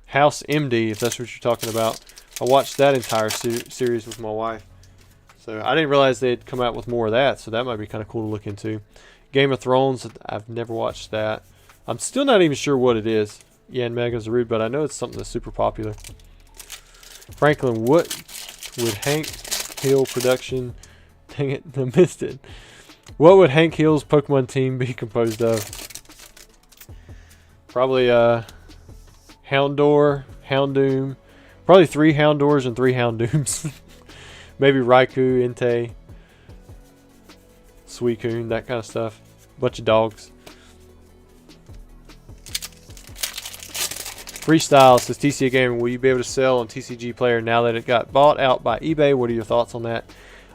S1: House MD, if that's what you're talking about. I watched that entire series with my wife. So I didn't realize they'd come out with more of that, so that might be kind of cool to look into. Game of Thrones, I've never watched that. I'm still not even sure what it is. Yan Mega's rude, but I know it's something that's super popular. Franklin, what would Hank Hill production... Dang it, I missed it. What would Hank Hill's Pokemon team be composed of? Probably Houndour, Houndoom. Probably 3 Houndours and 3 Houndooms. Maybe Raikou, Entei, Suicune, that kind of stuff. Bunch of dogs. Freestyle says, TCA Gaming, will you be able to sell on TCG Player now that it got bought out by eBay? What are your thoughts on that?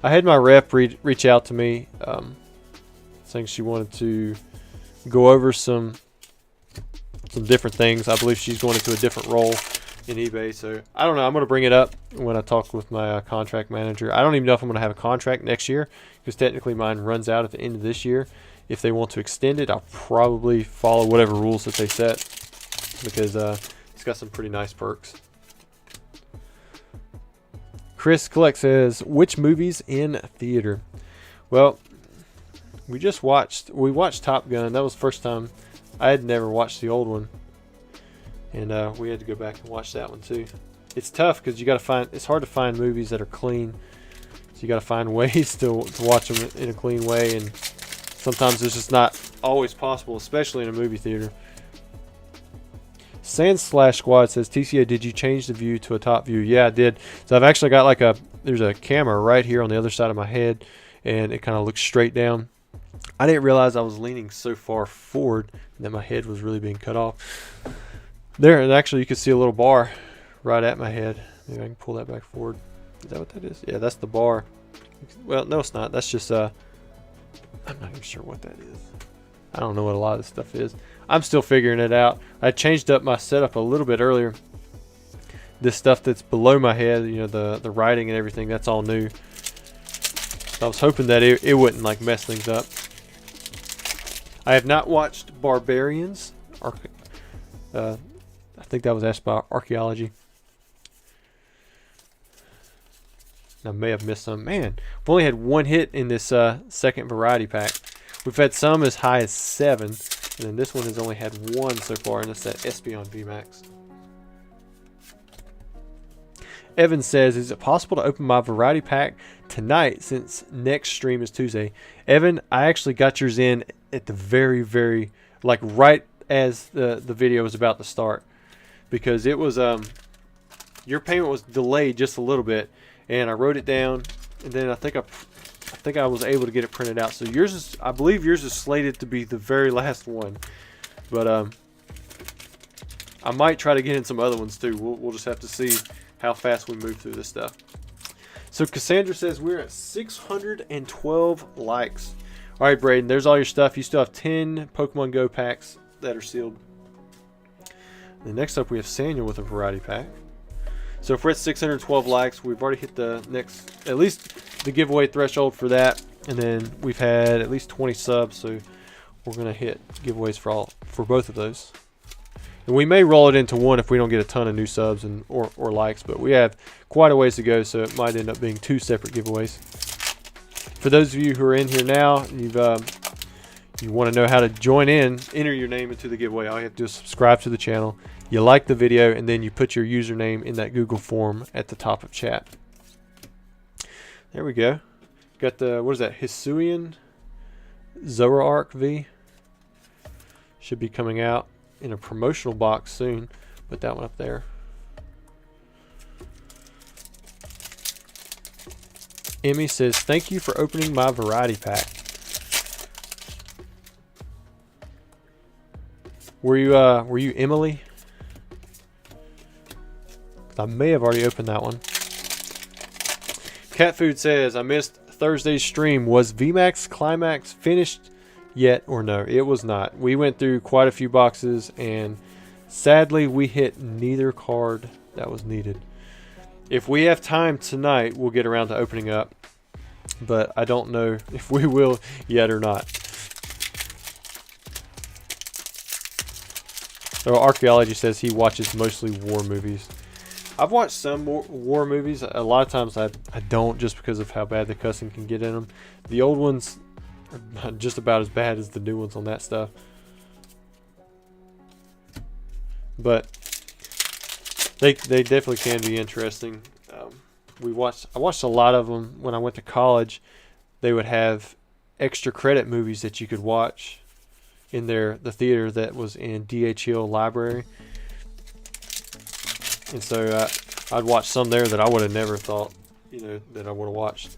S1: I had my rep reach out to me saying she wanted to go over some different things. I believe she's going into a different role in eBay. So I don't know. I'm going to bring it up when I talk with my contract manager. I don't even know if I'm going to have a contract next year because technically mine runs out at the end of this year. If they want to extend it, I'll probably follow whatever rules that they set because it's got some pretty nice perks. Chris Collect says, which movies in theater? Well, we watched Top Gun. That was the first time. I had never watched the old one. And we had to go back and watch that one too. It's tough because it's hard to find movies that are clean. So you got to find ways to watch them in a clean way. And sometimes it's just not always possible, especially in a movie theater. Sand/Squad says, TCA, did you change the view to a top view? Yeah, I did. So I've actually got there's a camera right here on the other side of my head, and it kind of looks straight down. I didn't realize I was leaning so far forward that my head was really being cut off. There, and actually you can see a little bar right at my head. Maybe I can pull that back forward. Is that what that is? Yeah, that's the bar. Well, no, it's not. That's just, I'm not even sure what that is. I don't know what a lot of this stuff is. I'm still figuring it out. I changed up my setup a little bit earlier. This stuff that's below my head, you know, the writing and everything, that's all new. So I was hoping that it wouldn't like mess things up. I have not watched Barbarians. I think that was asked by Archaeology. I may have missed some. Man, we've only had 1 hit in this second variety pack. We've had some as high as 7, and then this one has only had 1 so far, and it's that Espeon VMAX. Evan says, is it possible to open my variety pack tonight since next stream is Tuesday? Evan, I actually got yours in at the very, like right as the video was about to start. Because it was, your payment was delayed just a little bit, and I wrote it down, and then I think I was able to get it printed out. So yours is, I believe yours is slated to be the very last one. But I might try to get in some other ones too. We'll just have to see how fast we move through this stuff. So Cassandra says we're at 612 likes. All right, Braden, there's all your stuff. You still have 10 Pokemon Go packs that are sealed. And next up we have Samuel with a variety pack. So if we're at 612 likes, we've already hit the next, at least the giveaway threshold for that. And then we've had at least 20 subs, so we're gonna hit giveaways for both of those. And we may roll it into one if we don't get a ton of new subs or likes, but we have quite a ways to go, so it might end up being 2 separate giveaways. For those of you who are in here now, you want to know how to join in, enter your name into the giveaway. All you have to do is subscribe to the channel, you like the video, and then you put your username in that Google form at the top of chat. There we go. Got the, what is that, Hisuian Zoroark V. Should be coming out in a promotional box soon. Put that one up there. Emmy says, thank you for opening my variety pack. Were you Emily? I may have already opened that one. Cat Food says, I missed Thursday's stream. Was VMAX Climax finished yet or no? It was not. We went through quite a few boxes and sadly we hit neither card that was needed. If we have time tonight, we'll get around to opening up, but I don't know if we will yet or not. So Archaeology says he watches mostly war movies. I've watched some war movies. A lot of times I don't, just because of how bad the cussing can get in them. The old ones are just about as bad as the new ones on that stuff. But they definitely can be interesting. I watched a lot of them when I went to college. They would have extra credit movies that you could watch in the theater that was in D.H. Hill Library. And so I'd watch some there that I would have never thought, that I would have watched.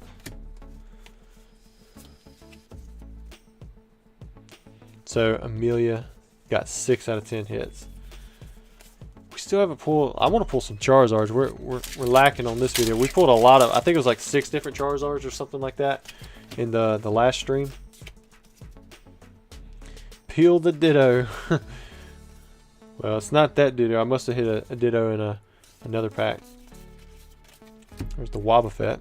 S1: So Amelia got 6 out of 10 hits. We still haven't pulled. I want to pull some Charizards. We're lacking on this video. We pulled a lot of. I think it was like 6 different Charizards or something like that in the last stream. Peel the Ditto. Well, it's not that Ditto. I must have hit a Ditto in another pack. There's the Wobbuffet.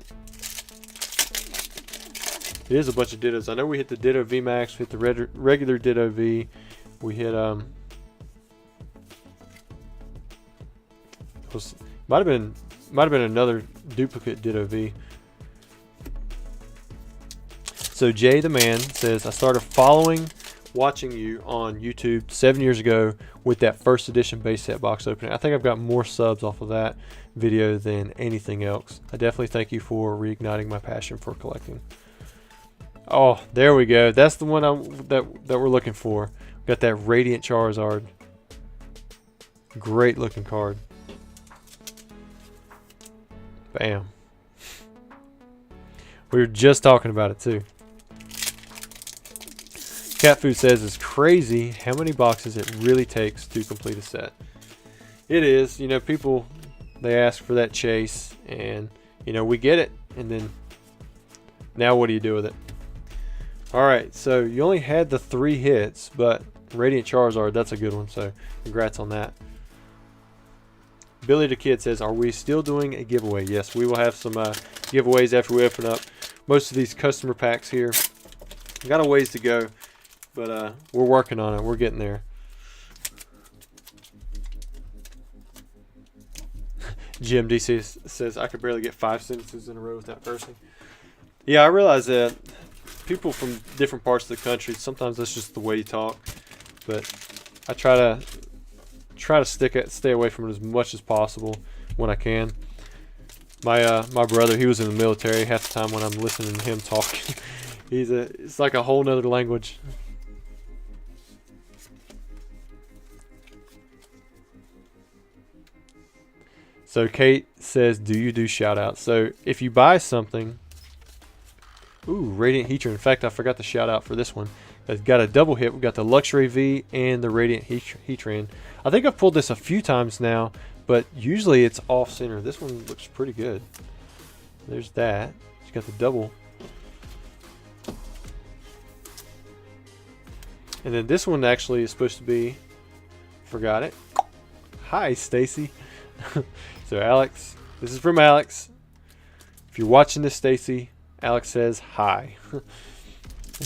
S1: It is a bunch of Dittos. I know we hit the Ditto VMAX, we hit the regular Ditto V. We hit might have been another duplicate Ditto V. So Jay the Man says, I started watching you on YouTube 7 years ago with that first edition base set box opening. I think I've got more subs off of that video than anything else. I definitely thank you for reigniting my passion for collecting. Oh, there we go. That's the one that we're looking for. Got that Radiant Charizard. Great looking card. Bam. We were just talking about it too. Cat Food says it's crazy how many boxes it really takes to complete a set. It is. People, they ask for that chase, and we get it, and then now what do you do with it? Alright, so you only had the 3 hits, but Radiant Charizard, that's a good one, so congrats on that. Billy the Kid says, are we still doing a giveaway? Yes, we will have some giveaways after we open up most of these customer packs here. Got a ways to go, but we're working on it. We're getting there. Jim DC says, I could barely get 5 sentences in a row without cursing. Yeah, I realize that people from different parts of the country, sometimes that's just the way you talk. But I try to stay away from it as much as possible when I can. My brother, he was in the military. Half the time when I'm listening to him talk, it's like a whole nother language. So Kate says, do you do shout outs? So if you buy something, ooh, Radiant Heatran. In fact, I forgot to shout out for this one. It's got a double hit. We've got the Luxury V and the Radiant Heatran. I think I've pulled this a few times now, but usually it's off center. This one looks pretty good. There's that. It's got the double. And then this one actually is supposed to be, forgot it. Hi, Stacy. So Alex, this is from Alex. If you're watching this, Stacy, Alex says hi.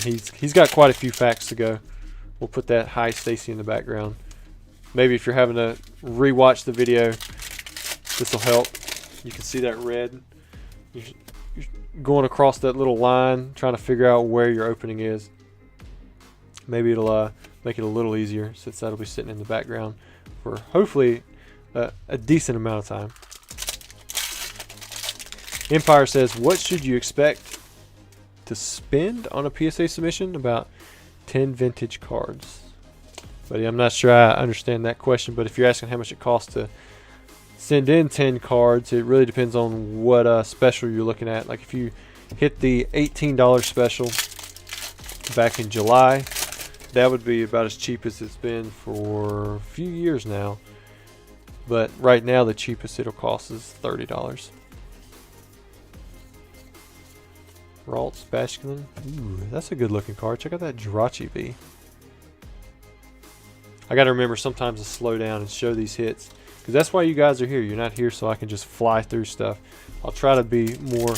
S1: He's got quite a few facts to go. We'll put that hi Stacy in the background. Maybe if you're having to rewatch the video, this will help. You can see that red. You're going across that little line, trying to figure out where your opening is. Maybe it'll make it a little easier, since that'll be sitting in the background for hopefully a decent amount of time. Empire says, what should you expect to spend on a PSA submission? About 10 vintage cards. Buddy, I'm not sure I understand that question, but if you're asking how much it costs to send in 10 cards, it really depends on what special you're looking at. Like if you hit the $18 special back in July, that would be about as cheap as it's been for a few years now. But right now the cheapest it'll cost is $30. Ralts Basculin. Ooh, that's a good looking card. Check out that Jirachi V. I gotta remember sometimes to slow down and show these hits, because that's why you guys are here. You're not here so I can just fly through stuff. I'll try to be more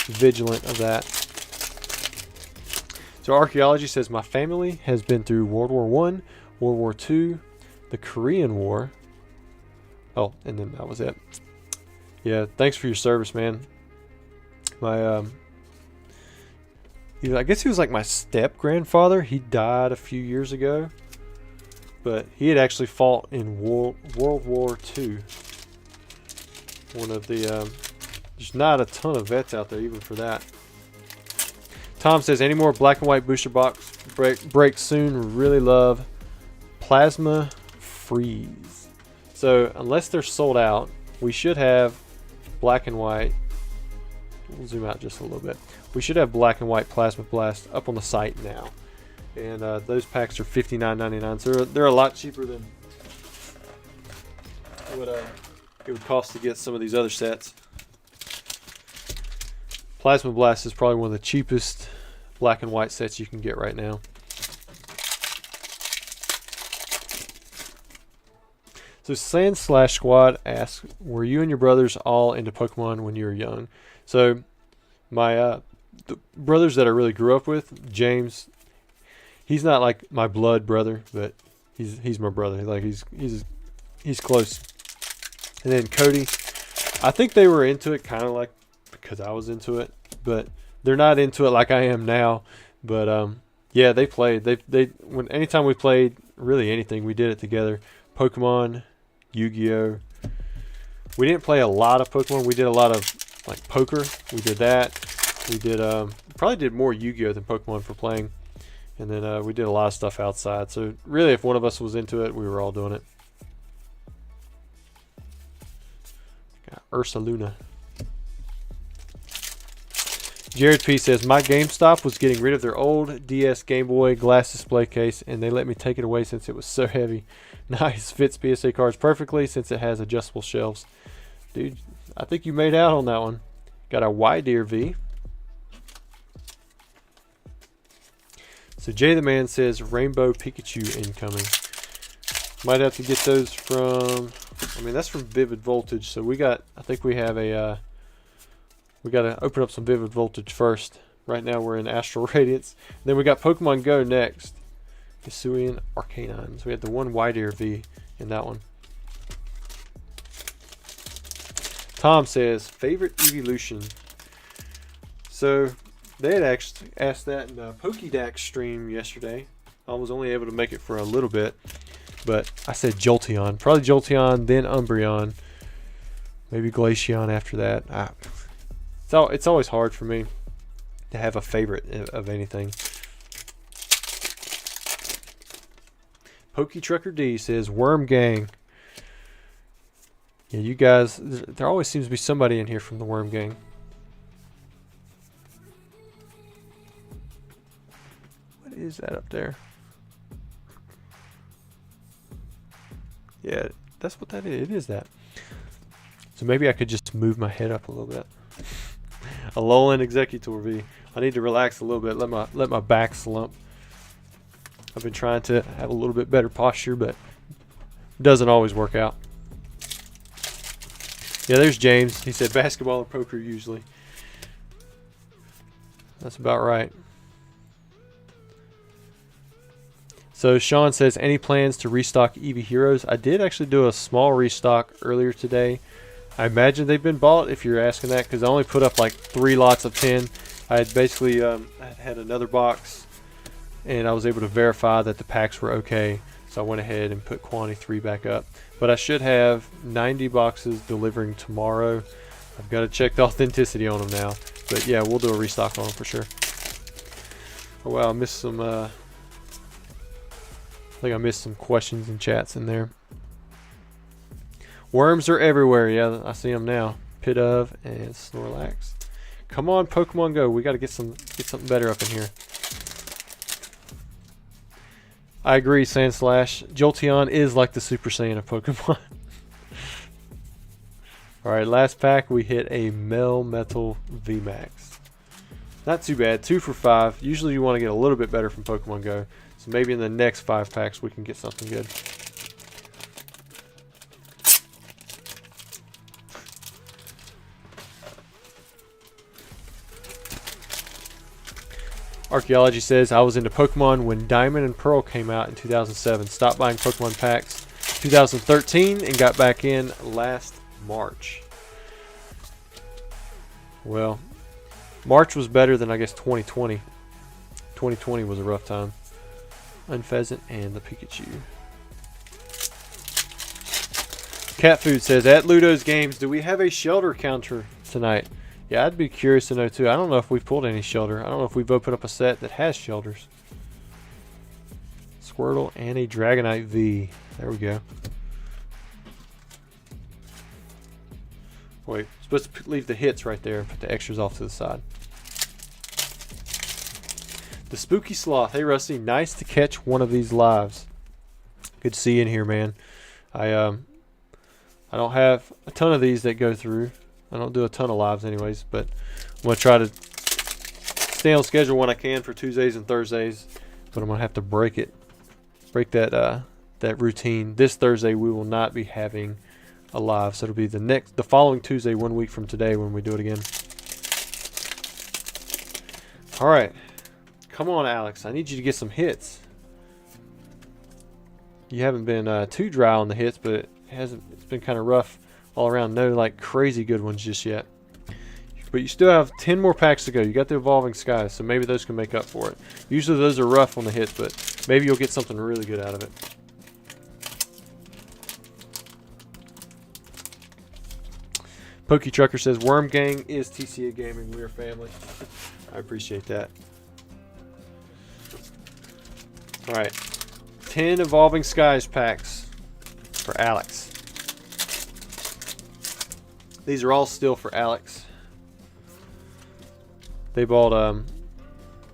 S1: vigilant of that. So Archaeology says, my family has been through World War I, World War II, the Korean War. Oh, and then that was it. Yeah, thanks for your service, man. My I guess he was like my step grandfather. He died a few years ago, but he had actually fought in World War II. One of the there's not a ton of vets out there even for that. Tom says, any more black and white booster box break soon? Really love Plasma Freeze. So unless they're sold out, we should have black and white. We'll zoom out just a little bit. We should have black and white Plasma Blast up on the site now. And those packs are $59.99, so they're a lot cheaper than what it would cost to get some of these other sets. Plasma Blast is probably one of the cheapest black and white sets you can get right now. So Sand Slash Squad asks, were you and your brothers all into Pokemon when you were young? So my the brothers that I really grew up with, James, he's not like my blood brother, but he's my brother. Like he's close. And then Cody, I think they were into it kind of like because I was into it, but they're not into it like I am now. But yeah, they played. When anytime we played really anything, we did it together. Pokemon, Yu-Gi-Oh. We didn't play a lot of Pokemon. We did a lot of like poker. We did that. We did probably did more Yu-Gi-Oh than Pokemon for playing. And then we did a lot of stuff outside. So really, if one of us was into it, we were all doing it. Got Ursa Luna. Jared P says, my GameStop was getting rid of their old DS Game Boy glass display case, and they let me take it away since it was so heavy. Nice, fits PSA cards perfectly since it has adjustable shelves. Dude, I think you made out on that one. Got a Widear V. So Jay the Man says, Rainbow Pikachu incoming. Might have to get those from, I mean, that's from Vivid Voltage. So I think we have a, we got to open up some Vivid Voltage first. Right now we're in Astral Radiance. Then we got Pokemon Go next. Hisuian Arcanine. So we had the one Widear V in that one. Tom says, favorite evolution. So they had actually asked that in the Pokédex stream yesterday. I was only able to make it for a little bit, but I said Jolteon. Probably Jolteon, then Umbreon, maybe Glaceon after that. It's always hard for me to have a favorite of anything. Pokey Trucker D says, Worm Gang. Yeah, you guys, there always seems to be somebody in here from the Worm Gang. What is that up there? Yeah, that's what that is. It is that. So maybe I could just move my head up a little bit. Alolan Executor V. I need to relax a little bit. Let my back slump. I've been trying to have a little bit better posture, but it doesn't always work out. Yeah, there's James. He said basketball or poker usually. That's about right. So Sean says, any plans to restock Eevee Heroes? I did actually do a small restock earlier today. I imagine they've been bought if you're asking that, because I only put up like 3 lots of 10. I had basically I had another box, and I was able to verify that the packs were okay. So I went ahead and put quantity 3 back up. But I should have 90 boxes delivering tomorrow. I've got to check the authenticity on them now. But yeah, we'll do a restock on them for sure. Oh wow, I missed some, I think I missed some questions and chats in there. Worms are everywhere. Yeah, I see them now. Pit of and Snorlax. Come on, Pokemon Go. We got to get something better up in here. I agree, Sandslash. Jolteon is like the Super Saiyan of Pokemon. Alright, last pack. We hit a Melmetal VMAX. Not too bad. 2 for 5. Usually you want to get a little bit better from Pokemon Go. So maybe in the next 5 packs we can get something good. Archaeology says, I was into Pokemon when Diamond and Pearl came out in 2007. Stopped buying Pokemon packs 2013 and got back in last March. Well, March was better than I guess 2020. 2020 was a rough time. Unpheasant and the Pikachu. Cat Food says, at Ludo's Games, do we have a shelter counter tonight? Yeah, I'd be curious to know too. I don't know if we've pulled any shelter. I don't know if we've opened up a set that has shelters. Squirtle and a Dragonite V. There we go. Wait, supposed to leave the hits right there. Put the extras off to the side. The Spooky Sloth. Hey Rusty, nice to catch one of these lives. Good to see you in here, man. I don't have a ton of these that go through. I don't do a ton of lives anyways, but I'm going to try to stay on schedule when I can for Tuesdays and Thursdays, but I'm going to have to break that routine. This Thursday we will not be having a live, so it'll be the following Tuesday, 1 week from today when we do it again. All right. Come on, Alex. I need you to get some hits. You haven't been too dry on the hits, but it's been kind of rough all around. No like crazy good ones just yet. But you still have 10 more packs to go. You got the Evolving Skies, so maybe those can make up for it. Usually those are rough on the hits, but maybe you'll get something really good out of it. Pokey Trucker says, Worm Gang is TCA Gaming. We are family. I appreciate that. Alright. 10 Evolving Skies packs for Alex. These are all still for Alex. They bought,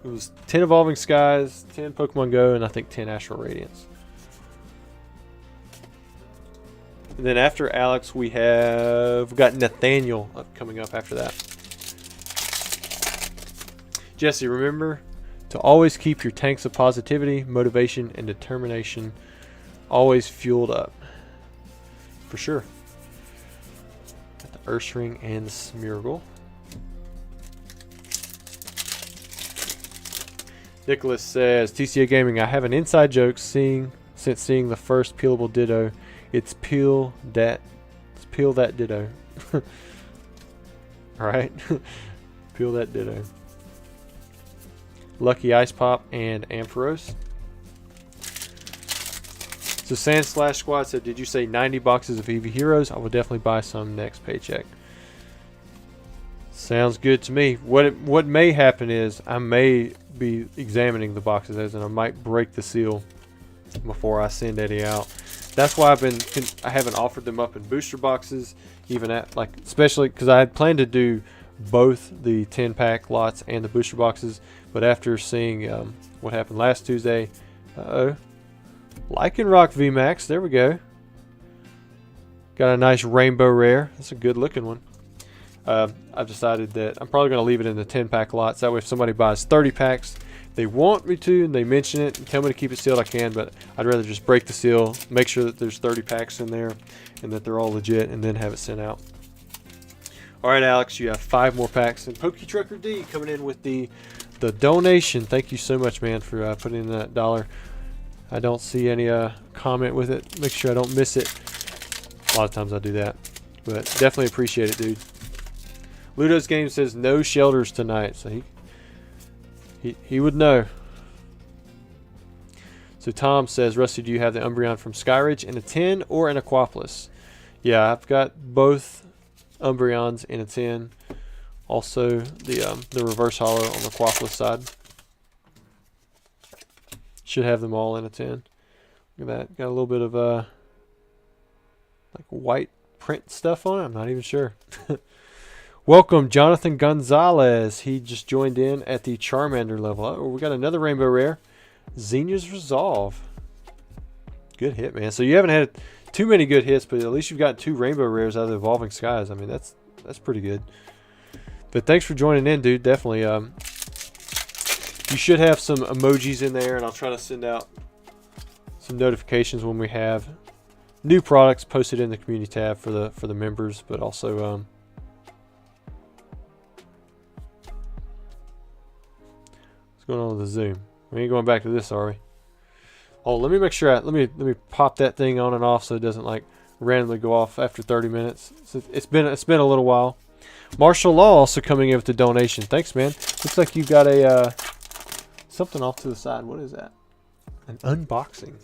S1: it was 10 Evolving Skies, 10 Pokemon Go, and I think 10 Astral Radiance. And then after Alex, we've got Nathaniel coming up after that. Jesse, remember to always keep your tanks of positivity, motivation, and determination always fueled up. For sure. Got the Ursaring and the Smeargle. Nicholas says, TCA Gaming, I have an inside joke since seeing the first peelable Ditto. It's peel that Ditto. Alright. Peel that Ditto. Lucky Ice Pop and Ampharos. So Sandslash Squad said, did you say 90 boxes of EV Heroes? I will definitely buy some next paycheck. Sounds good to me. What may happen is I may be examining the boxes as and I might break the seal before I send Eddie out. That's why I haven't offered them up in booster boxes, even at especially because I had planned to do both the 10-pack lots and the booster boxes, but after seeing what happened last Tuesday, Lycanroc VMAX, there we go. Got a nice rainbow rare. That's a good looking one. I've decided that I'm probably going to leave it in the 10-pack lots. That way if somebody buys 30 packs, they want me to and they mention it and tell me to keep it sealed, I can, but I'd rather just break the seal, make sure that there's 30 packs in there and that they're all legit, and then have it sent out. Alright Alex, you have 5 more packs, and Pokey Trucker D coming in with the donation. Thank you so much, man, for putting in that $1. I don't see any comment with it. Make sure I don't miss it. A lot of times I do that, but definitely appreciate it, dude. Ludo's Game says no shelters tonight, so he would know. So Tom says, Rusty, do you have the Umbreon from Skyridge in a tin or an Aquapolis? Yeah, I've got both Umbreons in a 10. Also the reverse hollow on the Quaffle side. Should have them all in a 10. Look at that. Got a little bit of like white print stuff on it. I'm not even sure. Welcome, Jonathan Gonzalez. He just joined in at the Charmander level. Oh, we got another Rainbow Rare. Xenia's Resolve. Good hit, man. So you haven't had too many good hits, but at least you've got 2 Rainbow Rares out of the Evolving Skies. I mean, that's pretty good. But thanks for joining in, dude. Definitely. You should have some emojis in there, and I'll try to send out some notifications when we have new products posted in the community tab for the members, but also what's going on with the zoom? We ain't going back to this, are we? Oh, let me make sure. Let me pop that thing on and off so it doesn't like randomly go off after 30 minutes. So it's been a little while. Marshall Law also coming in with the donation. Thanks, man. Looks like you got a something off to the side. What is that? An unboxing,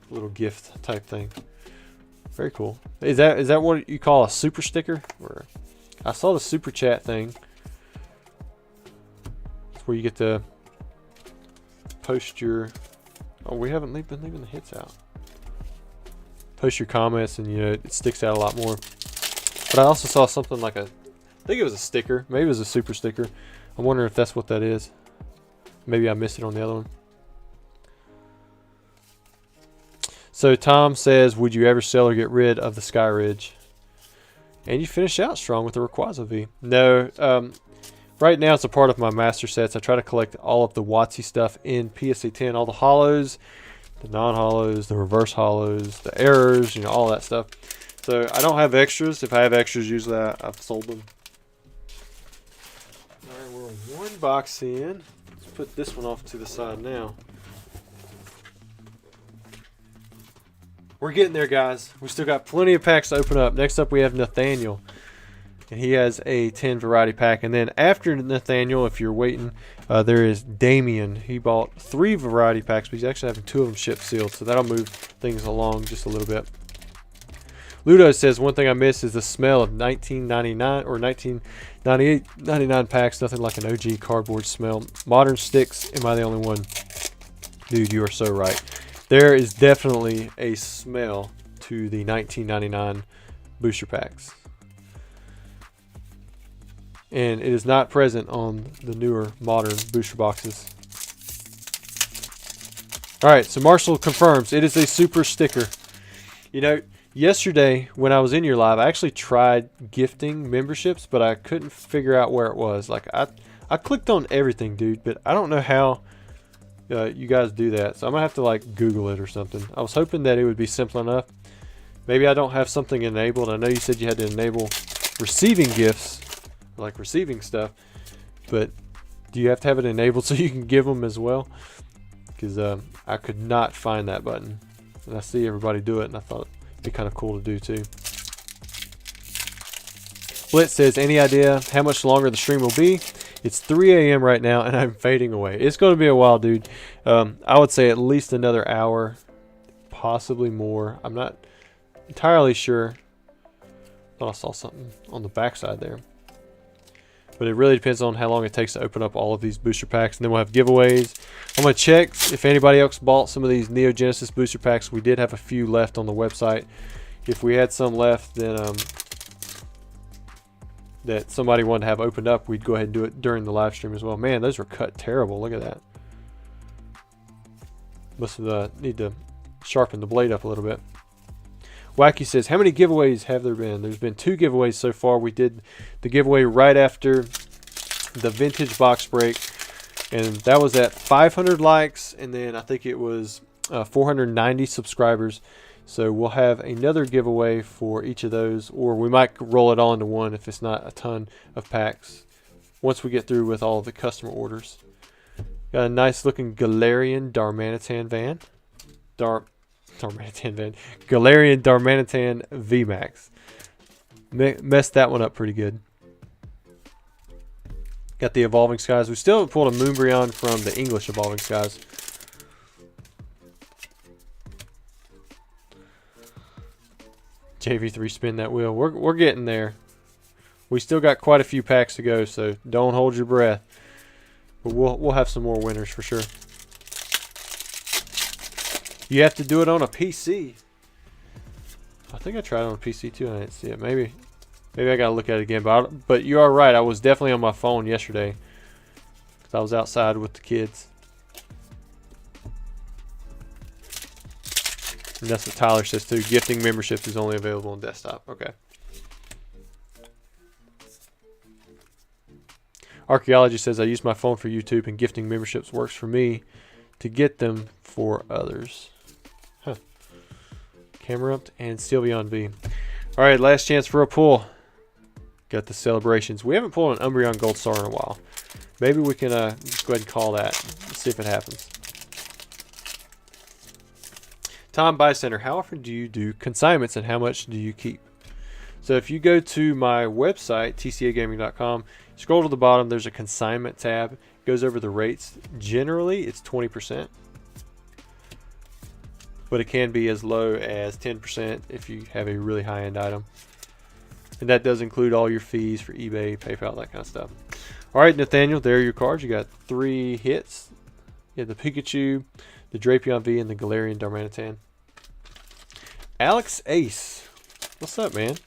S1: little gift type thing. Very cool. Is that what you call a super sticker? Or I saw the super chat thing. It's where you get to post your. Oh, we haven't been leaving the hits out. Post your comments, and it sticks out a lot more. But I also saw something like I think it was a sticker. Maybe it was a super sticker. I'm wondering if that's what that is. Maybe I missed it on the other one. So Tom says, would you ever sell or get rid of the Sky Ridge? And you finish out strong with the Rayquaza V. No, right now it's a part of my master sets. I try to collect all of the WotC stuff in PSA 10, all the hollows, the non-hollows, the reverse hollows, the errors, all that stuff. So I don't have extras. If I have extras, usually I've sold them. All right, we're 1 box in. Let's put this one off to the side now. We're getting there, guys. We still got plenty of packs to open up. Next up, we have Nathaniel. And he has a 10 variety pack. And then after Nathaniel, if you're waiting, there is Damien. He bought 3 variety packs, but he's actually having 2 of them shipped sealed. So that'll move things along just a little bit. Ludo says, one thing I miss is the smell of 1999 or 1998, 99 packs. Nothing like an OG cardboard smell. Modern sticks, am I the only one? Dude, you are so right. There is definitely a smell to the 1999 booster packs. And it is not present on the newer modern booster boxes. Alright, so Marshall confirms it is a super sticker. Yesterday when I was in your live, I actually tried gifting memberships, but I couldn't figure out where it was. Like I clicked on everything, dude, but I don't know how you guys do that. So I'm gonna have to like Google it or something. I was hoping that it would be simple enough. Maybe I don't have something enabled. I know you said you had to enable receiving gifts, like receiving stuff, but do you have to have it enabled so you can give them as well? Because I could not find that button, and I see everybody do it, and I thought it'd be kind of cool to do too. Blitz says, any idea how much longer the stream will be? It's 3 a.m. right now, and I'm fading away. It's going to be a while, dude. I would say at least another hour, possibly more. I'm not entirely sure. Thought I saw something on the backside there. But it really depends on how long it takes to open up all of these booster packs. And then we'll have giveaways. I'm going to check if anybody else bought some of these Neo Genesis booster packs. We did have a few left on the website. If we had some left, then that somebody wanted to have opened up, we'd go ahead and do it during the live stream as well. Man, those were cut terrible. Look at that. Must have need to sharpen the blade up a little bit. Wacky says, how many giveaways have there been? There's been 2 giveaways so far. We did the giveaway right after the vintage box break, and that was at 500 likes, and then I think it was 490 subscribers. So we'll have another giveaway for each of those, or we might roll it all into one if it's not a ton of packs once we get through with all of the customer orders. Got a nice looking Galarian Darmanitan van. Galarian Darmanitan VMAX. Messed that one up pretty good. Got the Evolving Skies. We still haven't pulled a Moonbreon from the English Evolving Skies. JV3 spin that wheel. We're getting there. We still got quite a few packs to go, so don't hold your breath. But we'll have some more winners for sure. You have to do it on a PC. I think I tried it on a PC too and I didn't see it. Maybe I gotta look at it again. But you are right. I was definitely on my phone yesterday because I was outside with the kids. And that's what Tyler says too. Gifting memberships is only available on desktop. Okay. Archaeology says I use my phone for YouTube and gifting memberships works for me to get them for others. Huh. Camera up and still beyond V. All right, last chance for a pull. Got the celebrations. We haven't pulled an Umbreon Gold Star in a while. Maybe we can just go ahead and call that. Let's see if it happens. Tom Bycenter, how often do you do consignments and how much do you keep? So if you go to my website, tcagaming.com, scroll to the bottom, there's a consignment tab. It goes over the rates. Generally, it's 20%. But it can be as low as 10% if you have a really high-end item. And that does include all your fees for eBay, PayPal, that kind of stuff. All right, Nathaniel, there are your cards. You got 3 hits. You have the Pikachu, the Drapion V, and the Galarian Darmanitan. Alex Ace. What's up, man?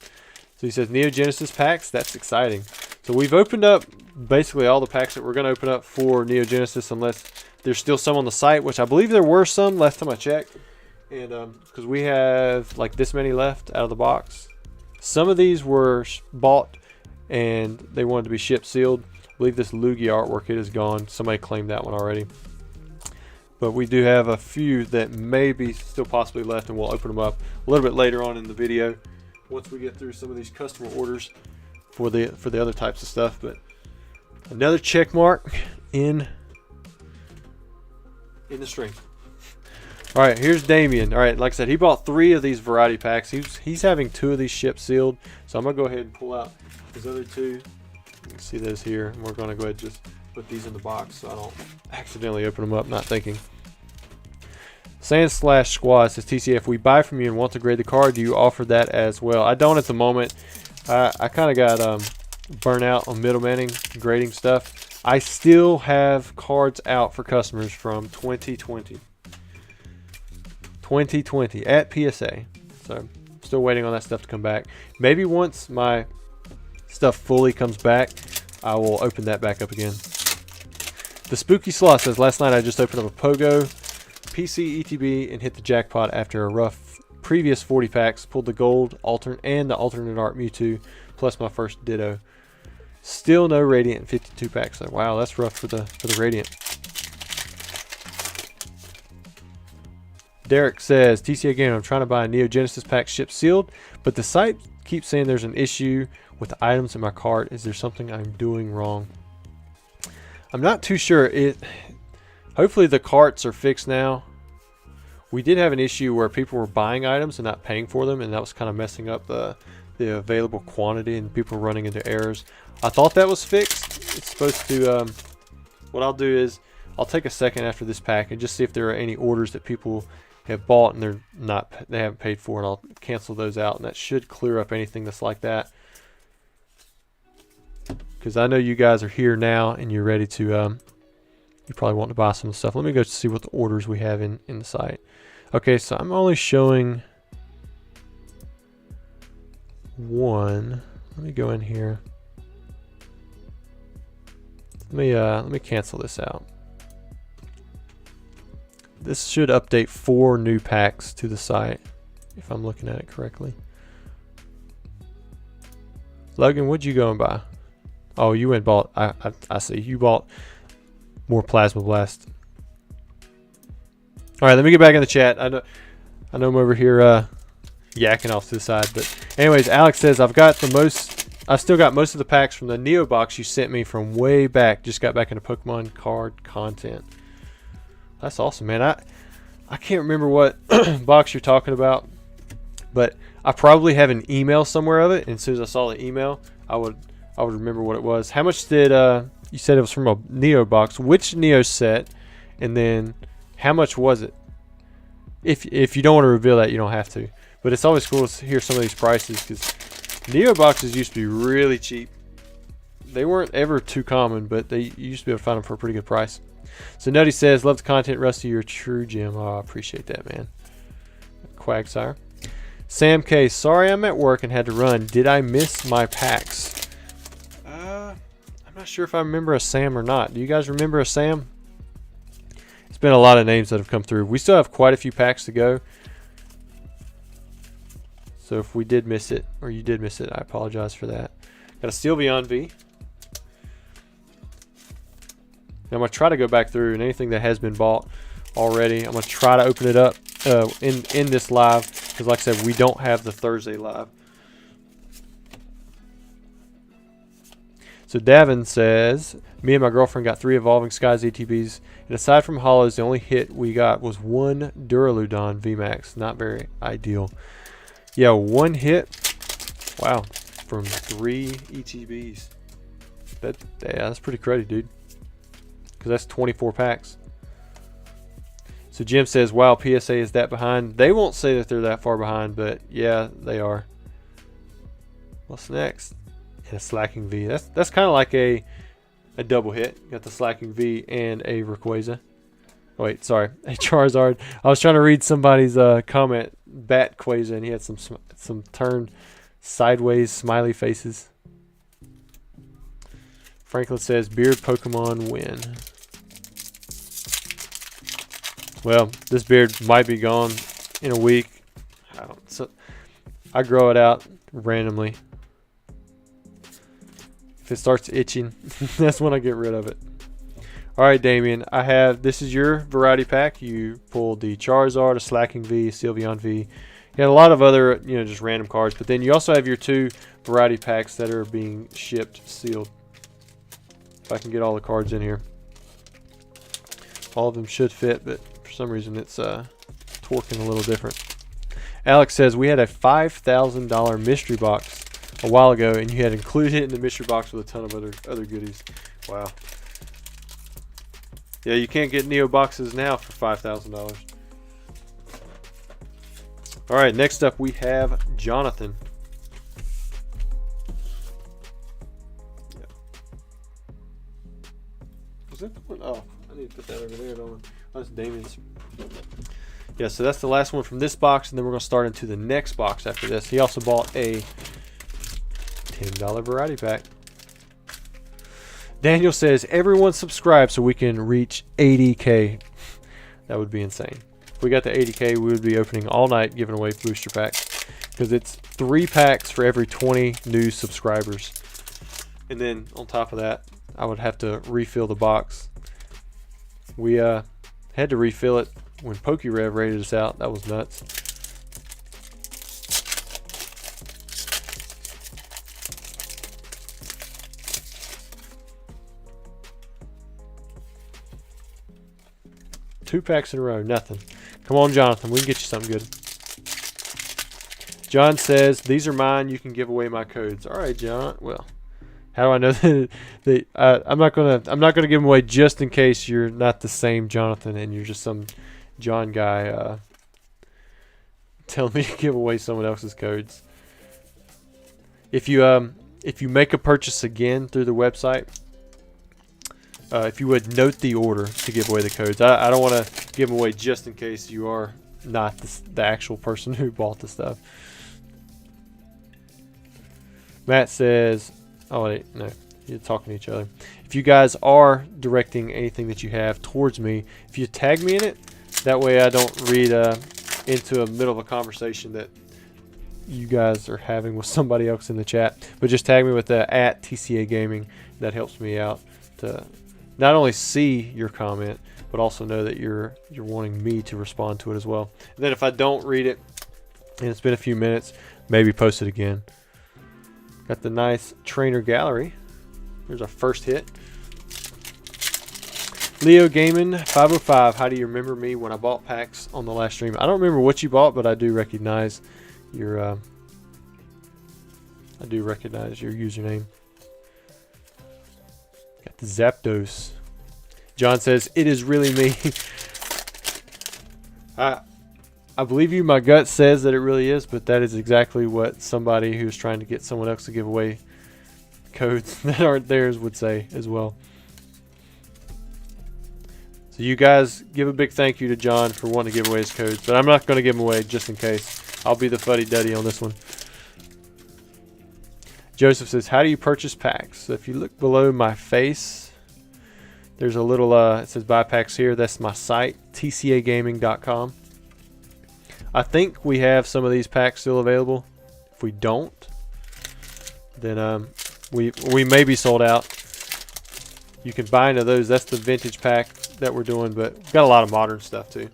S1: So he says Neo Genesis packs. That's exciting. So we've opened up basically all the packs that we're going to open up for Neo Genesis unless there's still some on the site, which I believe there were some last time I checked. And because we have like this many left out of the box. Some of these were bought and they wanted to be shipped sealed. I believe this Lugia artwork kit is gone. Somebody claimed that one already. But we do have a few that may be still possibly left, and we'll open them up a little bit later on in the video once we get through some of these customer orders for the other types of stuff. But another check mark in the string. All right, here's Damien. All right, like I said, he bought 3 of these variety packs. He's having 2 of these shipped sealed, so I'm gonna go ahead and pull out his other 2. You can see those here, and we're gonna go ahead and just put these in the box so I don't accidentally open them up not thinking. Sand/Squad says, TCF, if we buy from you and want to grade the card, do you offer that as well? I don't at the moment. I kind of got burnt out on middlemaning, grading stuff. I still have cards out for customers from 2020. 2020 at PSA. So still waiting on that stuff to come back. Maybe once my stuff fully comes back, I will open that back up again. The Spooky Sloth says, last night I just opened up a Pogo PC ETB and hit the jackpot after a rough previous 40 packs. Pulled the gold and the alternate art Mewtwo plus my first Ditto. Still no Radiant in 52 packs. So wow, that's rough for the Radiant. Derek says, TCA Game, I'm trying to buy a Neo Genesis pack shipped sealed, but the site keeps saying there's an issue with the items in my cart. Is there something I'm doing wrong? I'm not too sure. Hopefully the carts are fixed now. We did have an issue where people were buying items and not paying for them, and that was kind of messing up the available quantity and people running into errors. I thought that was fixed. It's supposed to, what I'll do is I'll take a second after this pack and just see if there are any orders that people have bought and they haven't paid for, and I'll cancel those out, and that should clear up anything that's like that. Because I know you guys are here now and you're ready to, you probably want to buy some stuff. Let me go see what the orders we have in the site. Okay, so I'm only showing 1. Let me go in here. Let me cancel this out. This should update 4 new packs to the site, if I'm looking at it correctly. Logan, what'd you go and buy? Oh, you went and bought, I see, you bought more Plasma Blast. Alright, let me get back in the chat. I know I'm over here yakking off to the side, but anyways, Alex says, I've still got most of the packs from the Neo box you sent me from way back. Just got back into Pokemon card content. That's awesome, man. I can't remember what box you're talking about, but I probably have an email somewhere of it, and as soon as I saw the email, I would remember what it was. How much did you said it was from a Neo box? Which Neo set, and then how much was it? If you don't want to reveal that, you don't have to. But it's always cool to hear some of these prices, because Neo boxes used to be really cheap. They weren't ever too common, but you used to be able to find them for a pretty good price. So Nutty says, love the content, Rusty. You're a true gem. Oh, I appreciate that, man. Quagsire. Sam K. Sorry I'm at work and had to run. Did I miss my packs? I'm not sure if I remember a Sam or not. Do you guys remember a Sam? It's been a lot of names that have come through. We still have quite a few packs to go. So if we did miss it, or you did miss it, I apologize for that. Got a Steel Beyond V. Now I'm going to try to go back through and anything that has been bought already, I'm going to try to open it up in this live. Because like I said, we don't have the Thursday live. So Davin says, me and my girlfriend got 3 Evolving Skies ETBs. And aside from hollows, the only hit we got was 1 Duraludon VMAX. Not very ideal. Yeah, 1 hit. Wow. From 3 ETBs. Yeah, that's pretty cruddy, dude. Because that's 24 packs. So Jim says, wow, PSA is that behind. They won't say that they're that far behind, but yeah, they are. What's next? And a Slacking V. That's kind of like a double hit. You got the Slacking V and a Rayquaza. Oh, wait, sorry, a Charizard. I was trying to read somebody's comment, Bat Quaza, and he had some turned sideways smiley faces. Franklin says, beard Pokemon win. Well, this beard might be gone in a week. I grow it out randomly. If it starts itching, that's when I get rid of it. All right, Damien, this is your variety pack. You pulled the Charizard, a Slacking V, Sylveon V. You got a lot of other, just random cards. But then you also have your 2 variety packs that are being shipped, sealed. If I can get all the cards in here. All of them should fit, but for some reason it's torquing a little different. Alex says, we had a $5,000 mystery box a while ago, and you had included it in the mystery box with a ton of other goodies. Wow. Yeah, you can't get Neo boxes now for $5,000. All right, next up we have Jonathan. Yeah. Was that the one? Oh, I need to put that over there, don't I? Oh, that's Damien's. Yeah, so that's the last one from this box, and then we're going to start into the next box after this. He also bought a $10 variety pack. Daniel says, everyone subscribe so we can reach 80K. That would be insane. If we got to 80K, we would be opening all night, giving away booster packs. Because it's 3 packs for every 20 new subscribers. And then on top of that, I would have to refill the box. We had to refill it when PokeRev rated us out. That was nuts. Two packs in a row, nothing. Come on, Jonathan, we can get you something good. John says, these are mine, you can give away my codes. All right, John. Well, how do I know that I'm not gonna give them away just in case you're not the same Jonathan and you're just some John guy telling me to give away someone else's codes. If you make a purchase again through the website, if you would note the order to give away the codes. I don't want to give them away just in case you are not the actual person who bought the stuff. Matt says, oh wait, no, you're talking to each other. If you guys are directing anything that you have towards me, if you tag me in it, that way I don't read into a middle of a conversation that you guys are having with somebody else in the chat. But just tag me with the @TCA Gaming. That helps me out to not only see your comment, but also know that you're wanting me to respond to it as well. And then if I don't read it, and it's been a few minutes, maybe post it again. Got the nice trainer gallery. Here's our first hit. Leo Gaming 505. How do you remember me when I bought packs on the last stream? I don't remember what you bought, but I do recognize your username. Got the Zapdos. John says, it is really me. I believe you. My gut says that it really is, but that is exactly what somebody who's trying to get someone else to give away codes that aren't theirs would say as well. So you guys give a big thank you to John for wanting to give away his codes, but I'm not going to give them away just in case. I'll be the fuddy-duddy on this one. Joseph says, how do you purchase packs? So if you look below my face, there's a little, it says buy packs here. That's my site, tcagaming.com. I think we have some of these packs still available. If we don't, then we may be sold out. You can buy into those. That's the vintage pack that we're doing, but we've got a lot of modern stuff too.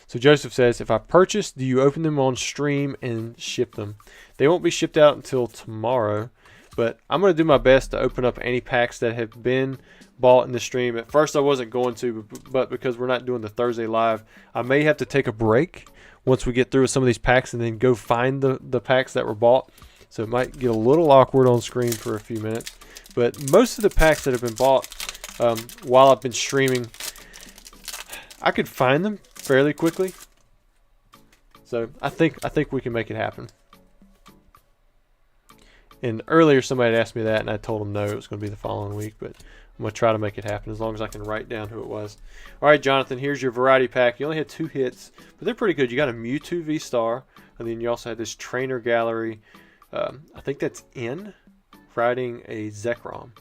S1: So Joseph says, if I purchase, do you open them on stream and ship them? They won't be shipped out until tomorrow, but I'm going to do my best to open up any packs that have been bought in the stream. At first I wasn't going to, but because we're not doing the Thursday live, I may have to take a break once we get through with some of these packs and then go find the packs that were bought. So it might get a little awkward on screen for a few minutes. But most of the packs that have been bought while I've been streaming, I could find them fairly quickly. So I think we can make it happen. And earlier somebody had asked me that and I told them no, it was going to be the following week, but I'm going to try to make it happen as long as I can write down who it was. Alright Jonathan, here's your variety pack. You only had 2 hits, but they're pretty good. You got a Mewtwo V-Star, and then you also had this trainer gallery. I think that's in riding a Zekrom.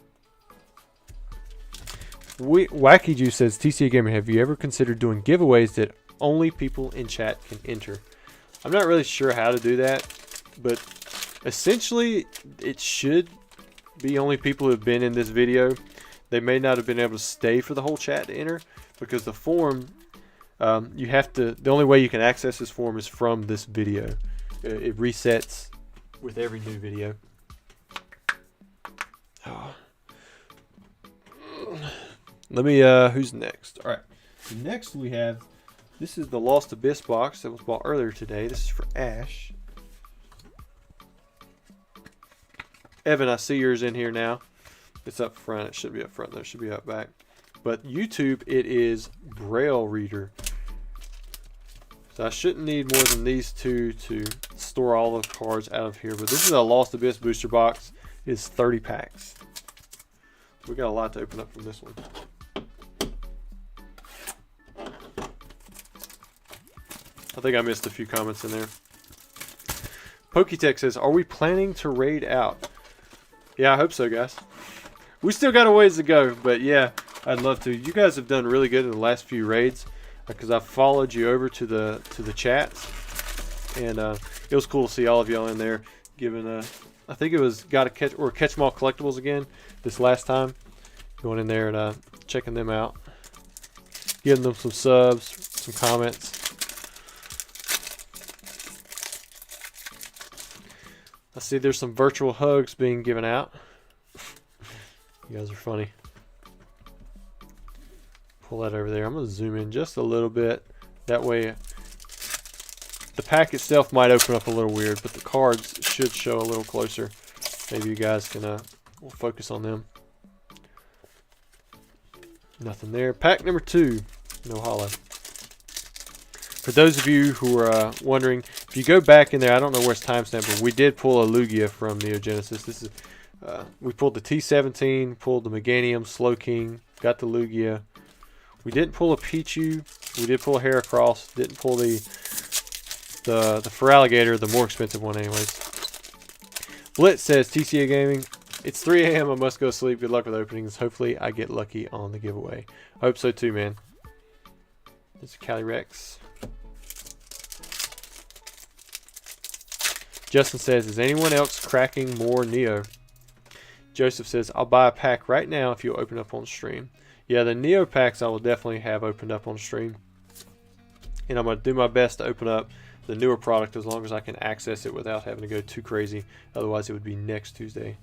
S1: Wacky Juice says, TCA Gamer, have you ever considered doing giveaways that only people in chat can enter? I'm not really sure how to do that, but essentially it should be only people who have been in this video. They may not have been able to stay for the whole chat to enter, because the form, you have to, the only way you can access this form is from this video. It resets with every new video. Oh. Let me, who's next? Alright, next we have, this is the Lost Abyss box that was bought earlier today. This is for Ash. Evan, I see yours in here now. It's up front. It should be up front though. It should be up back. But YouTube, it is Braille Reader. So I shouldn't need more than these two to store all the cards out of here. But this is a Lost Abyss booster box. It's 30 packs. We got a lot to open up from this one. I think I missed a few comments in there. Poketech says, are we planning to raid out? Yeah, I hope so, guys. We still got a ways to go, but yeah, I'd love to. You guys have done really good in the last few raids, because I've followed you over to the chats, and it was cool to see all of y'all in there giving I think it was Catch 'em All Collectibles again this last time. Going in there and checking them out, giving them some subs, some comments. I see there's some virtual hugs being given out. You guys are funny. Pull that over there. I'm going to zoom in just a little bit. That way the pack itself might open up a little weird, but the cards should show a little closer. Maybe you guys can we'll focus on them. Nothing there. Pack number 2. No hollow. For those of you who are wondering, if you go back in there, I don't know where it's timestamped, but we did pull a Lugia from Neo Genesis. This is we pulled the T17, pulled the Meganium, Slowking, got the Lugia. We didn't pull a Pichu. We did pull a Heracross. Didn't pull the Feraligatr, the more expensive one anyways. Blitz says, TCA Gaming, it's 3 a.m. I must go to sleep. Good luck with openings. Hopefully I get lucky on the giveaway. I hope so too, man. This is Calyrex. Justin says, is anyone else cracking more Neo? Joseph says, I'll buy a pack right now if you'll open up on stream. Yeah, the Neo packs I will definitely have opened up on stream. And I'm going to do my best to open up the newer product as long as I can access it without having to go too crazy. Otherwise it would be next Tuesday.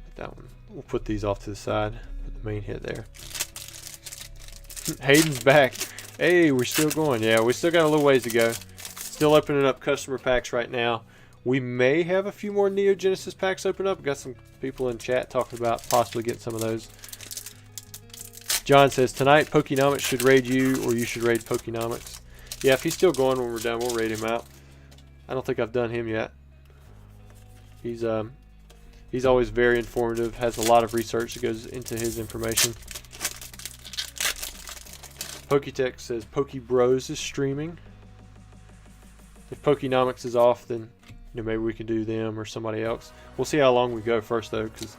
S1: Put that one. We'll put these off to the side. Put the main hit there. Hayden's back. Hey, we're still going. Yeah, we still got a little ways to go. Still opening up customer packs right now. We may have a few more Neo Genesis packs open up. Got some people in chat talking about possibly getting some of those. John says, tonight Pokenomics should raid you, or you should raid Pokenomics. Yeah, if he's still going when we're done, we'll raid him out. I don't think I've done him yet. He's always very informative, has a lot of research that goes into his information. Poketech says Pokebros is streaming. If Pokenomics is off, then maybe we can do them or somebody else. We'll see how long we go first, though, because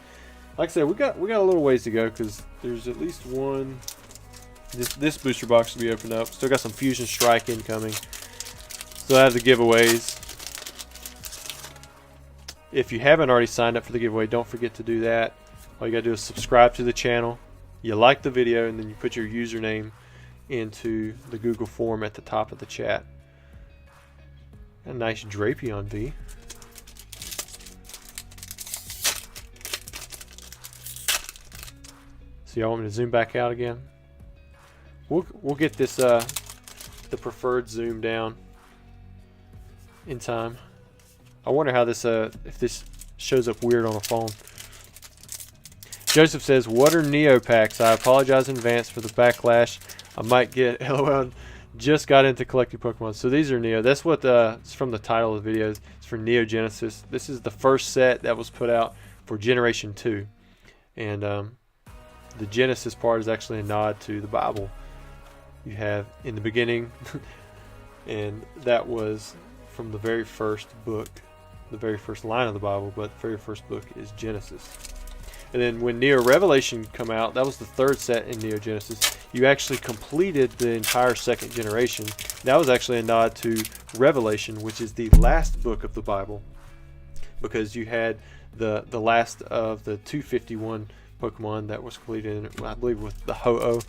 S1: like I said, we got a little ways to go, because there's at least one. This booster box to be opened up. Still got some Fusion Strike incoming. Still have the giveaways. If you haven't already signed up for the giveaway, don't forget to do that. All you gotta do is subscribe to the channel. You like the video, and then you put your username into the Google form at the top of the chat. A nice Drapion V. So y'all want me to zoom back out again? We'll get this the preferred zoom down in time. I wonder how this if this shows up weird on a phone. Joseph says, what are Neo packs? I apologize in advance for the backlash I might get. LOL. Just got into collecting Pokemon. So these are Neo. That's what it's from the title of the video. It's for Neo Genesis. This is the first set that was put out for Generation 2. And the Genesis part is actually a nod to the Bible. You have in the beginning, and that was from the very first book, the very first line of the Bible, but the very first book is Genesis. And then when Neo Revelation come out, that was the third set in Neo Genesis. You actually completed the entire second generation. That was actually a nod to Revelation, which is the last book of the Bible, because you had the last of the 251 Pokemon that was completed, I believe, with the Ho-Oh.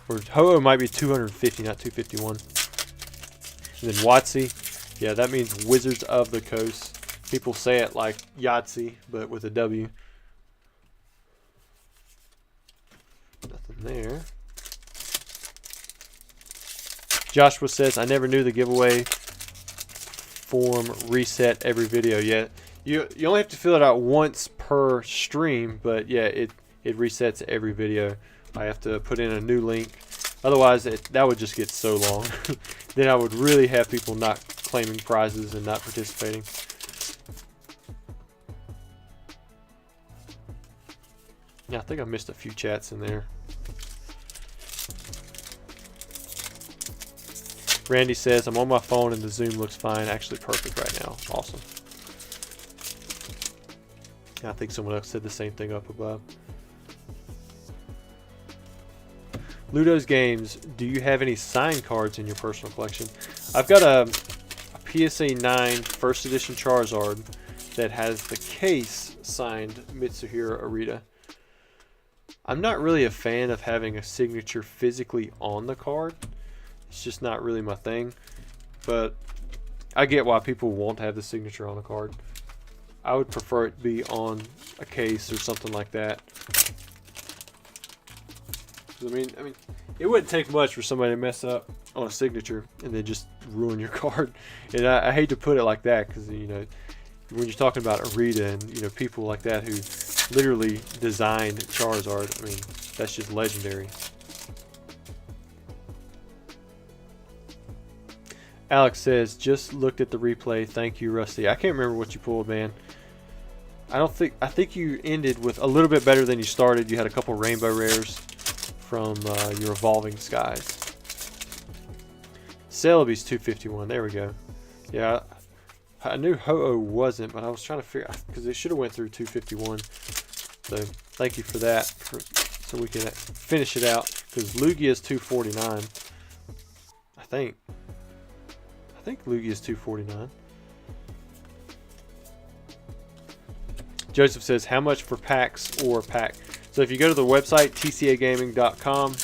S1: Or Ho-Oh might be 250, not 251. And then Watsy, yeah, that means Wizards of the Coast. People say it like Yahtzee, but with a W. Nothing there. Joshua says, I never knew the giveaway form reset every video yet. You only have to fill it out once per stream, but yeah, it resets every video. I have to put in a new link. Otherwise, that would just get so long. Then I would really have people not claiming prizes and not participating. Yeah, I think I missed a few chats in there. Randy says, I'm on my phone and the zoom looks fine. Actually perfect right now. Awesome. I think someone else said the same thing up above. Ludo's Games, do you have any signed cards in your personal collection? I've got a PSA 9 first edition Charizard that has the case signed Mitsuhiro Arita. I'm not really a fan of having a signature physically on the card. It's just not really my thing. But I get why people won't have the signature on the card. I would prefer it be on a case or something like that. I mean, it wouldn't take much for somebody to mess up on a signature and then just ruin your card. And I hate to put it like that, because when you're talking about Arita and people like that who literally designed Charizard, I mean, that's just legendary. Alex says, just looked at the replay. Thank you, Rusty. I can't remember what you pulled, man. I think you ended with a little bit better than you started. You had a couple rainbow rares from your Evolving Skies. Celebi's 251. There we go. Yeah, I knew Ho-Oh wasn't, but I was trying to figure out, because it should have went through 251. So thank you for that, so we can finish it out. Because Lugia is 249. I think Lugia is 249. Joseph says, how much for packs or pack? So if you go to the website, tcagaming.com,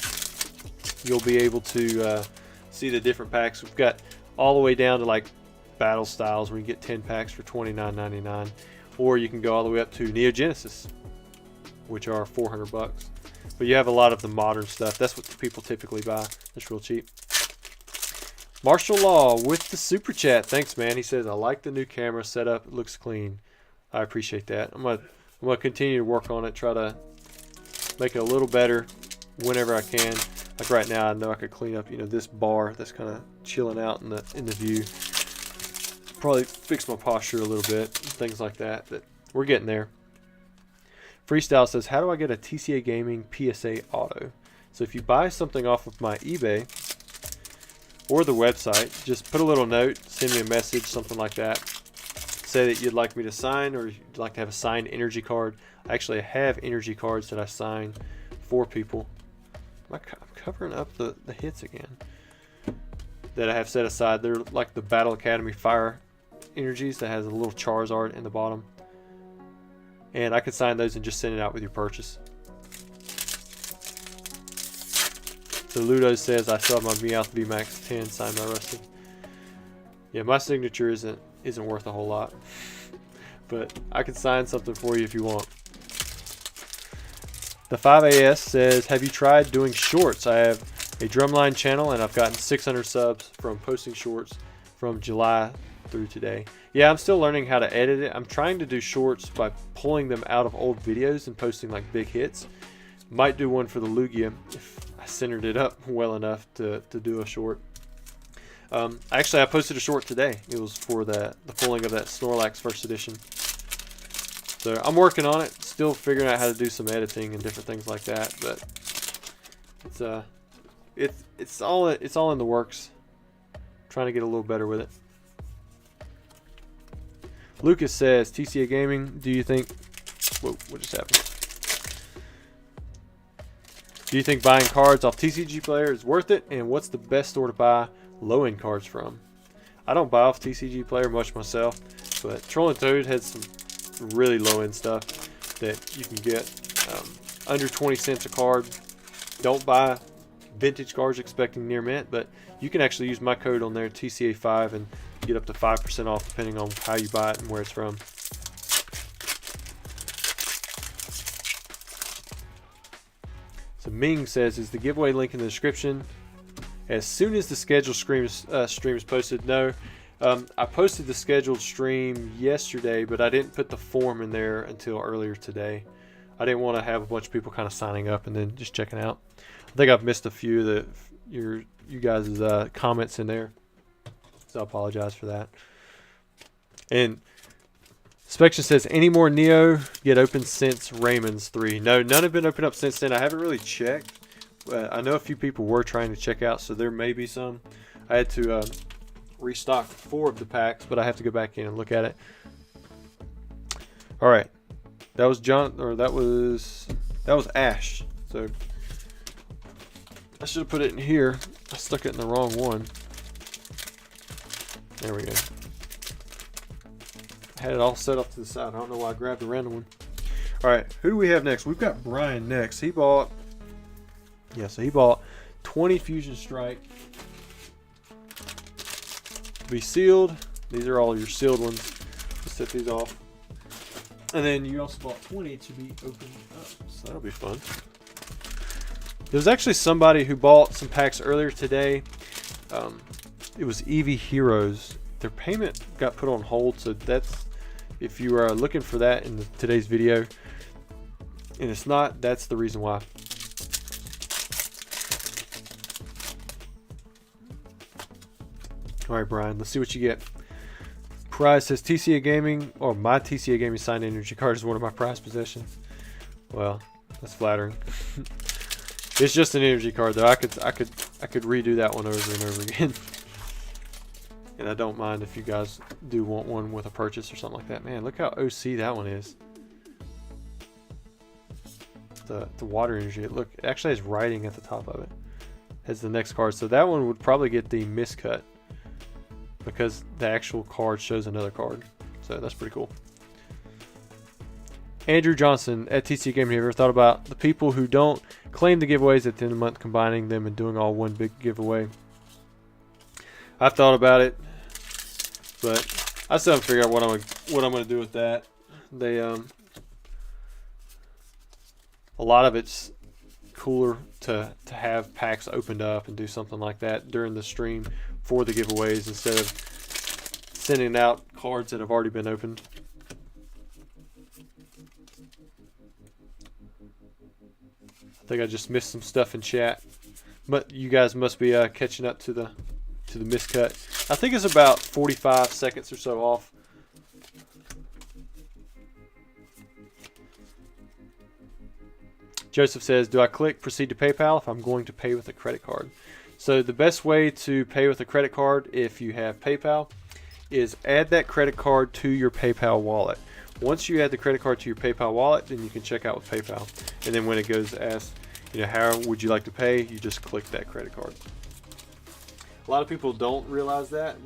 S1: you'll be able to see the different packs. We've got all the way down to like battle styles where you get 10 packs for $29.99. Or you can go all the way up to Neo Genesis, which are $400. But you have a lot of the modern stuff. That's what people typically buy. That's real cheap. Martial Law with the super chat. Thanks, man. He says, I like the new camera setup. It looks clean. I appreciate that. I'm gonna continue to work on it, try to make it a little better. whenever I can. Like right now, I know I could clean up, this bar that's kind of chilling out in the view. Probably fix my posture a little bit, things like that. But we're getting there. Freestyle says, how do I get a TCA Gaming PSA auto? So if you buy something off of my eBay or the website, just put a little note, send me a message, something like that. Say that you'd like me to sign, or you'd like to have a signed energy card. I actually have energy cards that I sign for people. I'm covering up the hits again that I have set aside. They're like the Battle Academy Fire energies that has a little Charizard in the bottom. And I could sign those and just send it out with your purchase. So Ludo says, I still have my Meowth VMAX 10 signed by Rusty. Yeah, my signature isn't worth a whole lot. But I can sign something for you if you want. The 5AS says, have you tried doing shorts? I have a drumline channel and I've gotten 600 subs from posting shorts from July through today. Yeah, I'm still learning how to edit it. I'm trying to do shorts by pulling them out of old videos and posting like big hits. Might do one for the Lugia if I centered it up well enough to do a short. Actually, I posted a short today. It was for the pulling of that Snorlax first edition. So I'm working on it, still figuring out how to do some editing and different things like that. But it's all in the works. Trying to get a little better with it. Lucas says, TCA Gaming, do you think... Whoa, what just happened? Do you think buying cards off TCG Player is worth it? And what's the best store to buy low-end cards from? I don't buy off TCG Player much myself, but Troll and Toad has some really low-end stuff that you can get under 20 cents a card. Don't buy vintage cards expecting near mint, but you can actually use my code on there, TCA5, and get up to 5% off depending on how you buy it and where it's from. So Ming says, is the giveaway link in the description as soon as the scheduled stream is posted? No. I posted the scheduled stream yesterday, but I didn't put the form in there until earlier today. I didn't want to have a bunch of people kind of signing up and then just checking out. I think I've missed a few of you guys' comments in there, so I apologize for that. And Spection says, any more Neo get open since Raymond's 3? No, none have been opened up since then. I haven't really checked. I know a few people were trying to check out, so there may be some. I had to restock 4 of the packs, but I have to go back in and look at it. All right, that was that was Ash. So I should have put it in here. I stuck it in the wrong one. There we go. I had it all set up to the side. I don't know why I grabbed a random one. All right, who do we have next? We've got Brian next. He bought 20 Fusion Strike. Be sealed. These are all your sealed ones. Just set these off. And then you also bought 20 to be opened up. So that'll be fun. There was actually somebody who bought some packs earlier today. It was Eevee Heroes. Their payment got put on hold, so that's, if you are looking for that in today's video, and it's not, that's the reason why. All right, Brian, let's see what you get. Prize says TCA Gaming, or my TCA Gaming signed energy card is one of my prized possessions. Well, that's flattering. It's just an energy card though. I could redo that one over and over again. And I don't mind if you guys do want one with a purchase or something like that. Man, look how OC that one is. The water energy. It actually has writing at the top of it. Has the next card. So that one would probably get the miscut, because the actual card shows another card. So that's pretty cool. Andrew Johnson at TCA Gaming, have you ever thought about the people who don't claim the giveaways at the end of the month, combining them and doing all one big giveaway? I've thought about it, but I still haven't figured out what I'm going to do with that. They a lot of it's cooler to have packs opened up and do something like that during the stream for the giveaways instead of sending out cards that have already been opened. I think I just missed some stuff in chat, but you guys must be catching up to the miscut. I think it's about 45 seconds or so off. Joseph says, do I click proceed to PayPal if I'm going to pay with a credit card? So the best way to pay with a credit card if you have PayPal is add that credit card to your PayPal wallet. Once you add the credit card to your PayPal wallet, then you can check out with PayPal. And then when it goes to ask, how would you like to pay, you just click that credit card. A lot of people don't realize that,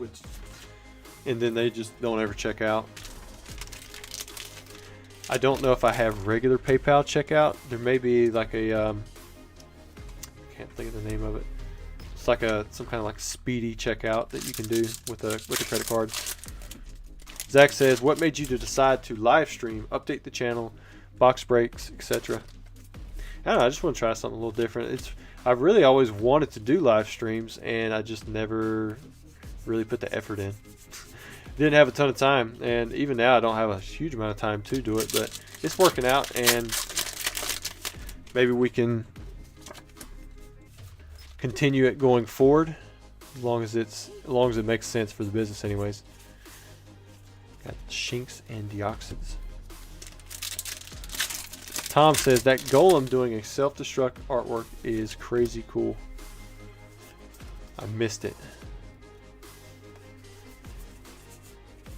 S1: and then they just don't ever check out. I don't know if I have regular PayPal checkout. There may be like a, can't think of the name of it. It's like some kind of like speedy checkout that you can do with a credit card. Zach says, what made you to decide to live stream, update the channel, box breaks, etc.? I don't know, I just want to try something a little different. I've really always wanted to do live streams, and I just never really put the effort in. Didn't have a ton of time, and even now I don't have a huge amount of time to do it, but it's working out, and maybe we can continue it going forward as long as it makes sense for the business anyways. Got Shinx and Deoxys. Tom says that Golem doing a self-destruct artwork is crazy cool. I missed it.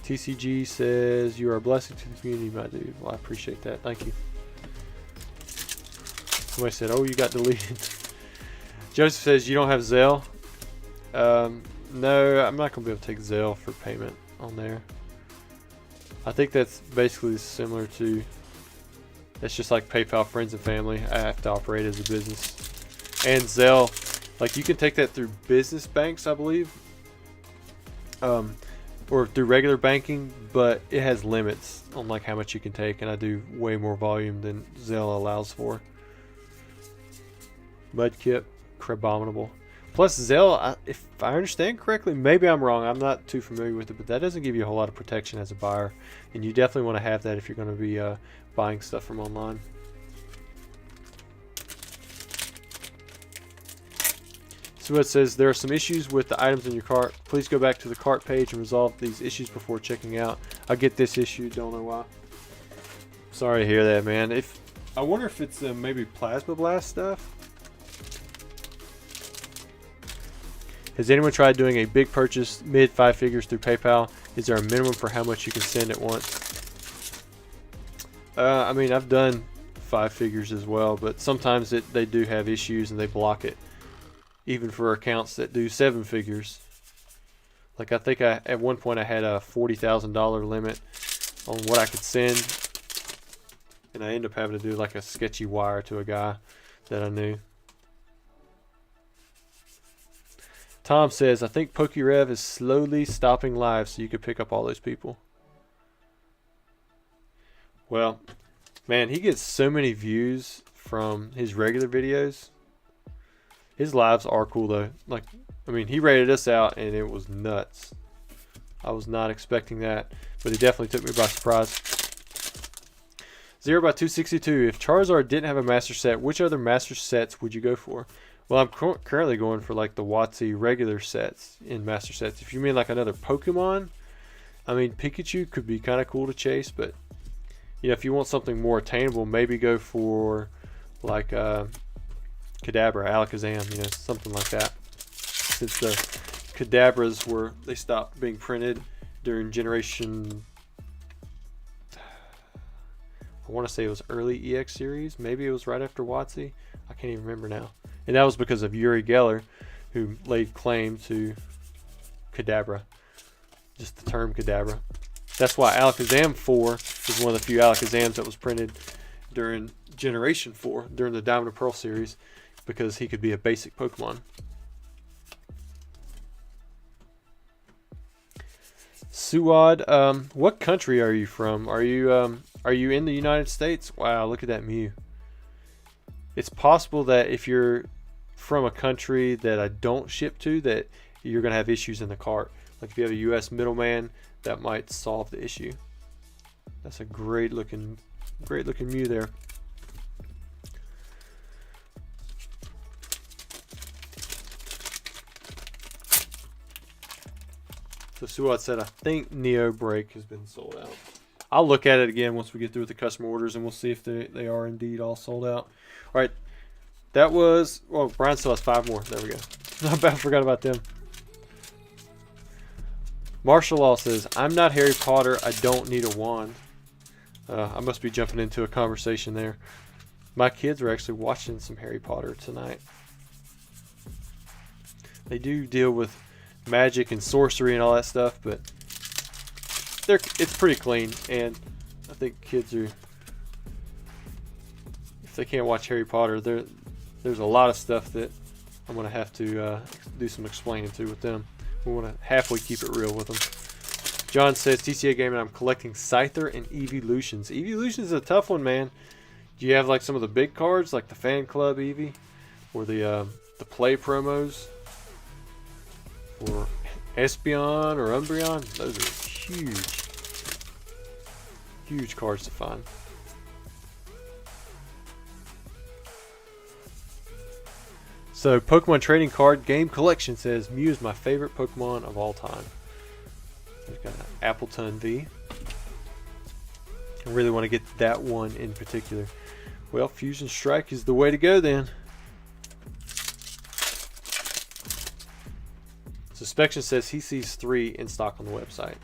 S1: TCG says, you are a blessing to the community, my dude. Well, I appreciate that. Thank you. Somebody said, oh, you got deleted. Joseph says, you don't have Zelle? No, I'm not going to be able to take Zelle for payment on there. I think that's basically similar to, it's just like PayPal Friends and Family. I have to operate as a business. And Zelle, like you can take that through business banks, I believe. Or through regular banking, but it has limits on like how much you can take, and I do way more volume than Zelle allows for. Mudkip, Crabominable. Plus Zelle, if I understand correctly, maybe I'm wrong, I'm not too familiar with it, but that doesn't give you a whole lot of protection as a buyer, and you definitely want to have that if you're going to be buying stuff from online. So it says, there are some issues with the items in your cart. Please go back to the cart page and resolve these issues before checking out. I get this issue, don't know why. Sorry to hear that, man. I wonder if it's maybe Plasma Blast stuff. Has anyone tried doing a big purchase, mid 5 figures through PayPal? Is there a minimum for how much you can send at once? I mean, I've done 5 figures as well, but sometimes they do have issues and they block it. Even for accounts that do 7 figures. Like I think at one point I had a $40,000 limit on what I could send, and I ended up having to do like a sketchy wire to a guy that I knew. Tom says, I think PokeRev is slowly stopping live so you could pick up all those people. Well, man, he gets so many views from his regular videos. His lives are cool though. Like, I mean, he rated us out and it was nuts. I was not expecting that, but it definitely took me by surprise. 0x262. If Charizard didn't have a master set, which other master sets would you go for? Well, I'm currently going for like the WotC regular sets in master sets. If you mean like another Pokemon, I mean, Pikachu could be kind of cool to chase, but if you want something more attainable, maybe go for like Kadabra, Alakazam, something like that. Since the Kadabras they stopped being printed during generation, I want to say it was early EX series. Maybe it was right after WotC. I can't even remember now. And that was because of Uri Geller, who laid claim to Kadabra. Just the term Kadabra. That's why Alakazam 4 is one of the few Alakazams that was printed during Generation 4, during the Diamond and Pearl series, because he could be a basic Pokemon. Suad, what country are you from? Are you in the United States? Wow, look at that Mew. It's possible that if you're from a country that I don't ship to, that you're gonna have issues in the cart. Like if you have a U.S. middleman, that might solve the issue. That's a great looking Mew there. So Suad said, I think Neo Break has been sold out. I'll look at it again once we get through with the customer orders, and we'll see if they are indeed all sold out. All right. That was, well, Brian still has 5 more. There we go. I forgot about them. Martial Law says, I'm not Harry Potter. I don't need a wand. I must be jumping into a conversation there. My kids are actually watching some Harry Potter tonight. They do deal with magic and sorcery and all that stuff, but it's pretty clean, and I think kids are, if they can't watch Harry Potter, there's a lot of stuff that I'm going to have to do some explaining to with them. We want to halfway keep it real with them. John says, TCA Gaming, I'm collecting Scyther and Evolutions. Evolutions is a tough one, man. Do you have like some of the big cards, like the Fan Club Eevee, or the Play promos, or Espeon or Umbreon? Those are huge cards to find. So, Pokemon Trading Card Game Collection says, Mew is my favorite Pokemon of all time. We've got an Appleton V. I really want to get that one in particular. Well, Fusion Strike is the way to go then. Suspection says he sees 3 in stock on the website.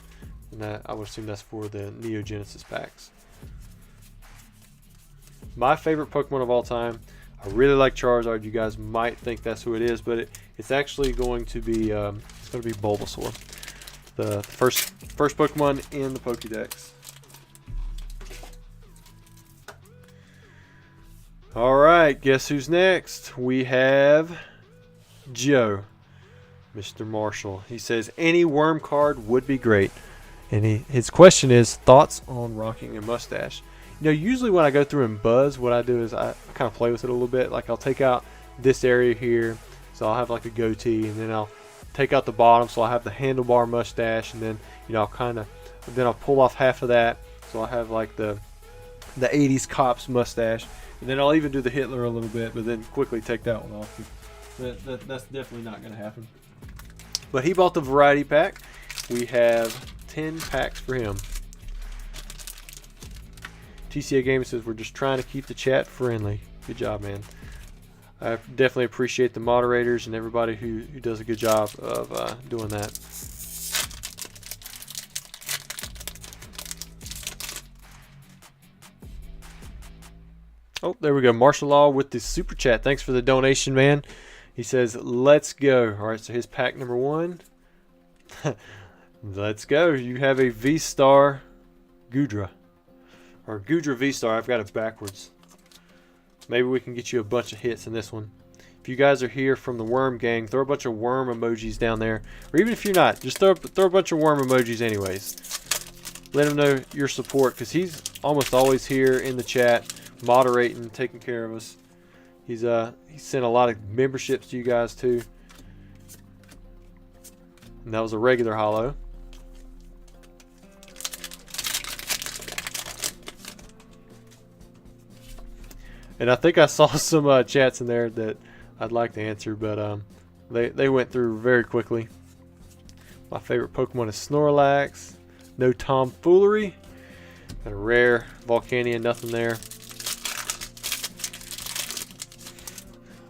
S1: And I would assume that's for the Neo Genesis packs. My favorite Pokemon of all time. I really like Charizard. You guys might think that's who it is, but it's actually going to be Bulbasaur, the first Pokemon in the Pokédex. All right, guess who's next? We have Joe, Mr. Marshall. He says any worm card would be great, and his question is thoughts on rocking a mustache. You know, usually when I go through and buzz, what I do is I kind of play with it a little bit. Like I'll take out this area here, so I'll have like a goatee, and then I'll take out the bottom, so I'll have the handlebar mustache, and then I'll pull off half of that, so I'll have like the 80s cops mustache, and then I'll even do the Hitler a little bit, but then quickly take that one off. That's definitely not going to happen. But he bought the variety pack. We have 10 packs for him. TCA Gaming says, we're just trying to keep the chat friendly. Good job, man. I definitely appreciate the moderators and everybody who does a good job of doing that. Oh, there we go. Martial Law with the super chat. Thanks for the donation, man. He says, let's go. All right, so his pack number 1. Let's go. You have a V-Star Gudra. Or Gudra V-Star. I've got it backwards. Maybe we can get you a bunch of hits in this one. If you guys are here from the Worm Gang, throw a bunch of worm emojis down there. Or even if you're not, just throw a bunch of worm emojis anyways. Let him know your support, because he's almost always here in the chat, moderating, taking care of us. He sent a lot of memberships to you guys too. And that was a regular holo. And I think I saw some chats in there that I'd like to answer, but they went through very quickly. My favorite Pokemon is Snorlax. No tomfoolery. Got a rare Volcanion, nothing there.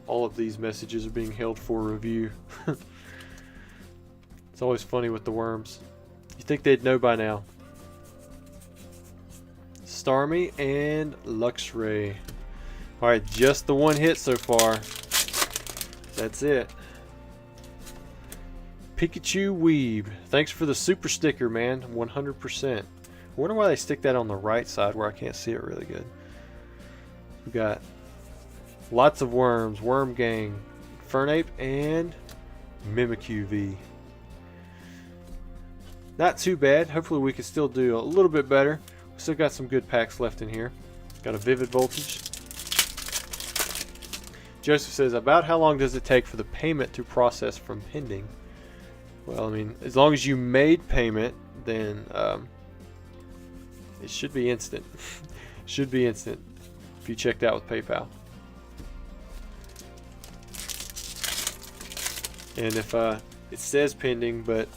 S1: All of these messages are being held for review. It's always funny with the worms. You think they'd know by now. Starmie and Luxray. Alright, just the one hit so far. That's it. Pikachu Weeb. Thanks for the super sticker, man. 100%. I wonder why they stick that on the right side where I can't see it really good. We got lots of worms. Worm Gang, Fernape, and Mimikyu V. Not too bad. Hopefully we can still do a little bit better. We still got some good packs left in here. Got a Vivid Voltage. Joseph says, about how long does it take for the payment to process from pending? Well, I mean, as long as you made payment, then it should be instant. Should be instant if you checked out with PayPal. And if it says pending, but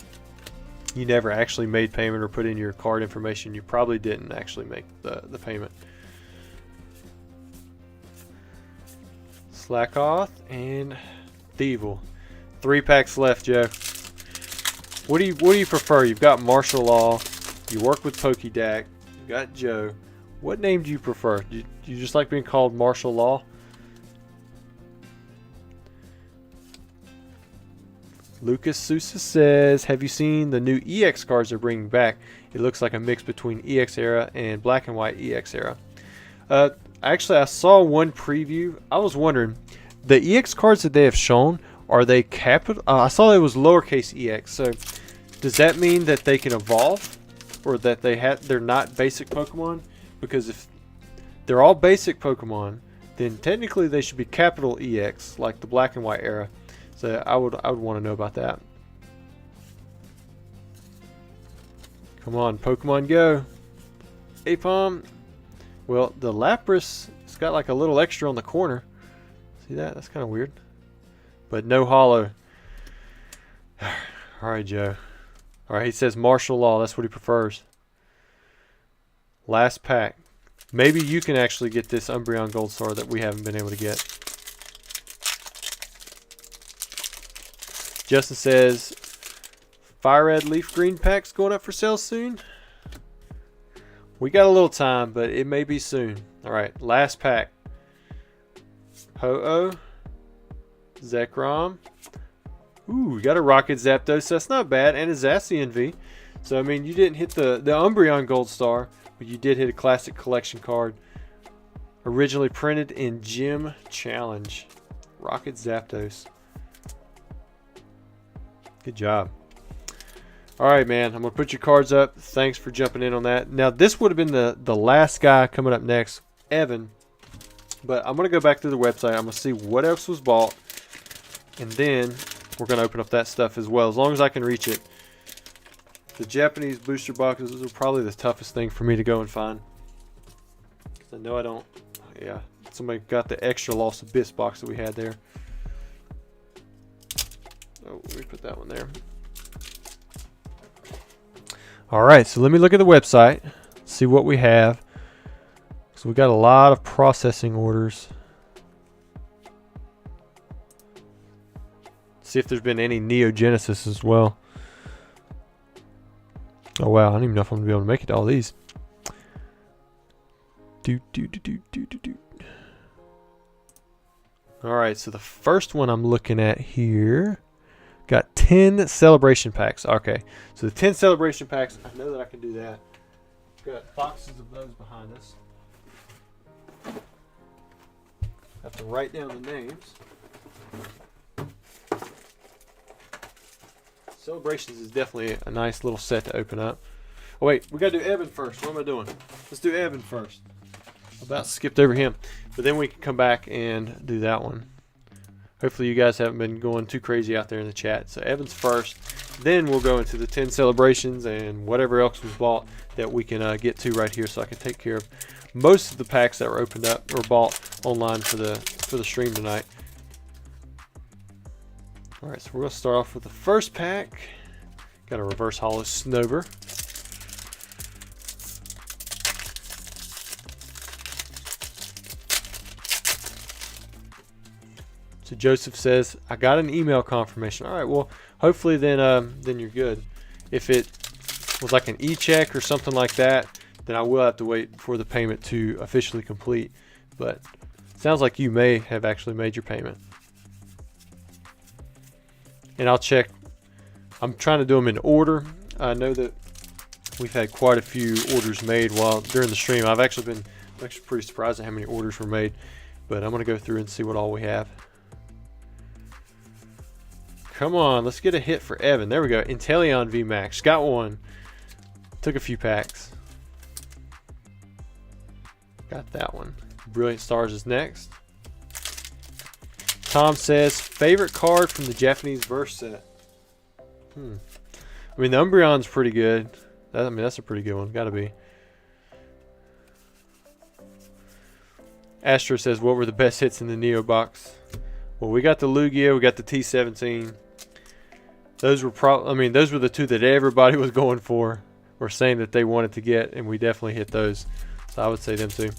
S1: you never actually made payment or put in your card information, you probably didn't actually make the payment. Slackoth and Thievul. 3 packs left, Joe. What do you prefer? You've got Martial Law. You work with Pokédeck. You got Joe. What name do you prefer? Do you just like being called Martial Law? Lucas Sousa says, have you seen the new EX cards they're bringing back? It looks like a mix between EX Era and Black and White EX Era. Actually, I saw one preview. I was wondering, the EX cards that they have shown, are they capital? I saw it was lowercase EX. So, does that mean that they can evolve, or that they're not basic Pokemon? Because if they're all basic Pokemon, then technically they should be capital EX, like the Black and White Era. So I would want to know about that. Come on, Pokemon Go. Apom. Well, the Lapras, it's got like a little extra on the corner. See that? That's kind of weird. But no holo. Alright, Joe. Alright, he says Martial Law. That's what he prefers. Last pack. Maybe you can actually get this Umbreon Gold Star that we haven't been able to get. Justin says, Fire Red Leaf Green packs going up for sale soon. We got a little time, but it may be soon. Alright, last pack. Ho-Oh. Zekrom. Ooh, we got a Rocket Zapdos. That's not bad. And a Zacian V. So, I mean, you didn't hit the Umbreon Gold Star, but you did hit a classic collection card. Originally printed in Gym Challenge. Rocket Zapdos. Good job. Alright, man. I'm going to put your cards up. Thanks for jumping in on that. Now, this would have been the last guy coming up next, Evan. But I'm going to go back to the website. I'm going to see what else was bought. And then we're going to open up that stuff as well, as long as I can reach it. The Japanese booster boxes are probably the toughest thing for me to go and find. Because I know I don't. Yeah, somebody got the extra Lost Abyss box that we had there. Oh, let me put that one there. Alright, so let me look at the website, see what we have. So we got a lot of processing orders. See if there's been any Neo Genesis as well. Oh wow, I don't even know if I'm gonna be able to make it to all these. Alright, so the first one I'm looking at here got 10 celebration packs. Okay, so the 10 celebration packs, I know that I can do that. Got boxes of those behind us. Have to write down the names. Celebrations is definitely a nice little set to open up. Oh wait, we gotta do Evan first. What am I doing? Let's do Evan first. About skipped over him. But then we can come back and do that one. Hopefully you guys haven't been going too crazy out there in the chat. So Evan's first. Then we'll go into the 10 celebrations and whatever else was bought that we can get to right here, so I can take care of most of the packs that were opened up or bought online for the stream tonight. Alright, so we're going to start off with the first pack. Got a reverse holo Snover. So Joseph says, I got an email confirmation. Alright, well, hopefully then you're good. If it was like an e-check or something like that, then I will have to wait for the payment to officially complete. But it sounds like you may have actually made your payment. And I'll check. I'm trying to do them in order. I know that we've had quite a few orders made during the stream. I'm actually pretty surprised at how many orders were made. But I'm going to go through and see what all we have. Come on, let's get a hit for Evan. There we go. Inteleon VMAX. Got one. Took a few packs. Got that one. Brilliant Stars is next. Tom says, favorite card from the Japanese verse set. I mean, the Umbreon's pretty good. I mean, that's a pretty good one. Gotta be. Astro says, what were the best hits in the Neo box? Well, we got the Lugia. We got the T17. Those were those were the two that everybody was going for, or saying that they wanted to get, and we definitely hit those. So I would say them two.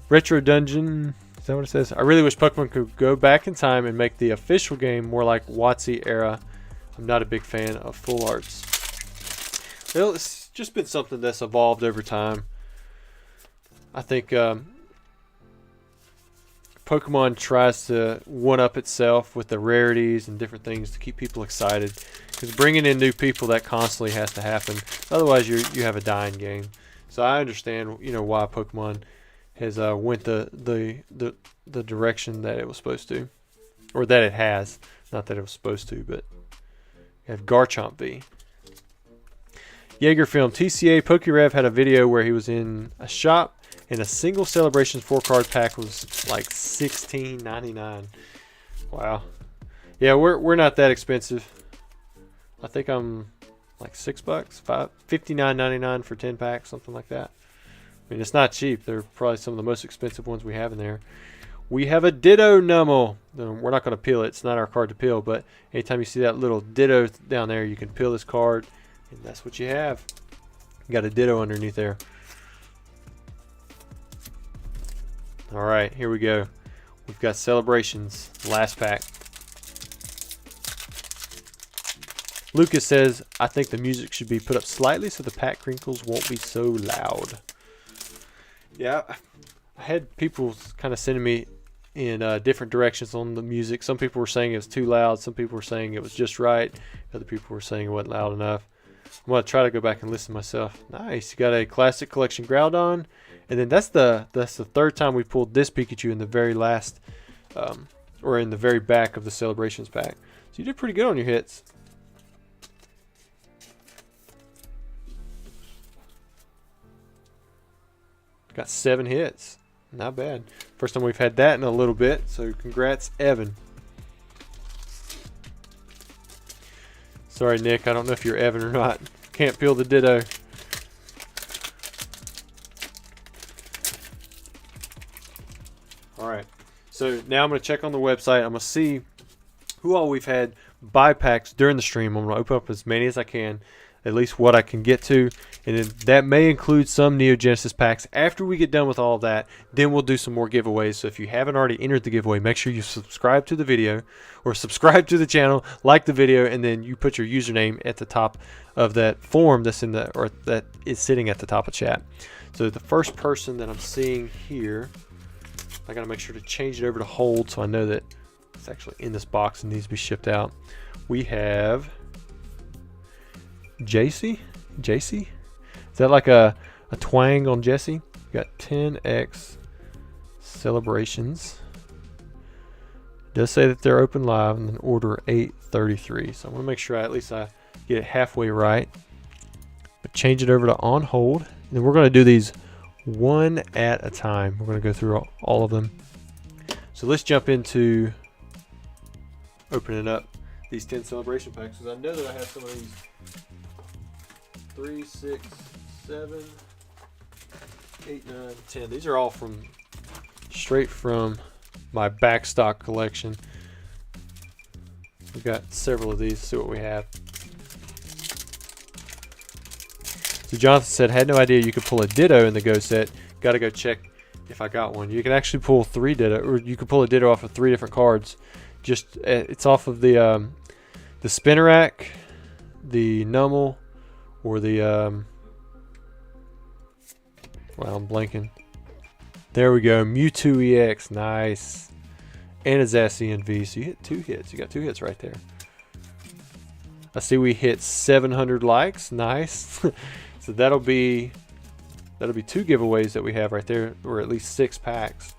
S1: Retro Dungeon, is that what it says? I really wish Pokemon could go back in time and make the official game more like WotC era. I'm not a big fan of full arts. Well, it's just been something that's evolved over time. I think Pokemon tries to one-up itself with the rarities and different things to keep people excited. Because bringing in new people, that constantly has to happen. Otherwise, you have a dying game. So I understand, why Pokemon has went the direction that it was supposed to, or that it has. Not that it was supposed to, but you have Garchomp V. Jaeger film TCA PokeRev had a video where he was in a shop and a single Celebrations 4-card pack was like $16.99. Wow. Yeah, we're not that expensive. I think I'm like $6, $59.99 for 10 packs, something like that. I mean, it's not cheap. They're probably some of the most expensive ones we have in there. We have a Ditto Numel. We're not going to peel it. It's not our card to peel, but anytime you see that little Ditto down there, you can peel this card, and that's what you have. You got a Ditto underneath there. All right, here we go. We've got Celebrations, last pack. Lucas says, I think the music should be put up slightly so the pack crinkles won't be so loud. Yeah, I had people kind of sending me in different directions on the music. Some people were saying it was too loud. Some people were saying it was just right. Other people were saying it wasn't loud enough. I'm going to try to go back and listen myself. Nice. You got a Classic Collection Groudon. And then that's the third time we pulled this Pikachu in the very last, or in the very back of the Celebrations pack. So you did pretty good on your hits. Got 7 hits. Not bad. First time we've had that in a little bit. So congrats, Evan. Sorry, Nick. I don't know if you're Evan or not. Can't peel the Ditto. Alright. So now I'm going to check on the website. I'm going to see who all we've had buy packs during the stream. I'm going to open up as many as I can. At least what I can get to, and then that may include some Neo Genesis packs. After we get done with all of that, then we'll do some more giveaways. So if you haven't already entered the giveaway, make sure you subscribe to the video, or subscribe to the channel, like the video, and then you put your username at the top of that form that's in the, or that is sitting at the top of chat. So the first person that I'm seeing here, I gotta make sure to change it over to hold so I know that it's actually in this box and needs to be shipped out. We have JC? Is that like a twang on Jesse? We got 10x Celebrations. It does say that they're open live and then order 833. So I want to make sure at least I get it halfway right. But change it over to on hold. And then we're going to do these one at a time. We're going to go through all of them. So let's jump into opening up these 10 celebration packs, because I know that I have some of these. 3, 6, 7, 8, 9, 10. These are all straight from my backstock collection. We've got several of these. Let's see what we have. So Jonathan said, had no idea you could pull a Ditto in the Go set. Got to go check if I got one. You can actually pull 3 Ditto, or you can pull a Ditto off of 3 different cards. Just it's off of the Spinnerack, the Numel, or the well, I'm blanking. There we go, Mewtwo EX, nice. And a Zacian V, so you hit 2 hits. You got 2 hits right there. I see we hit 700 likes, nice. So that'll be 2 giveaways that we have right there, or at least 6 packs.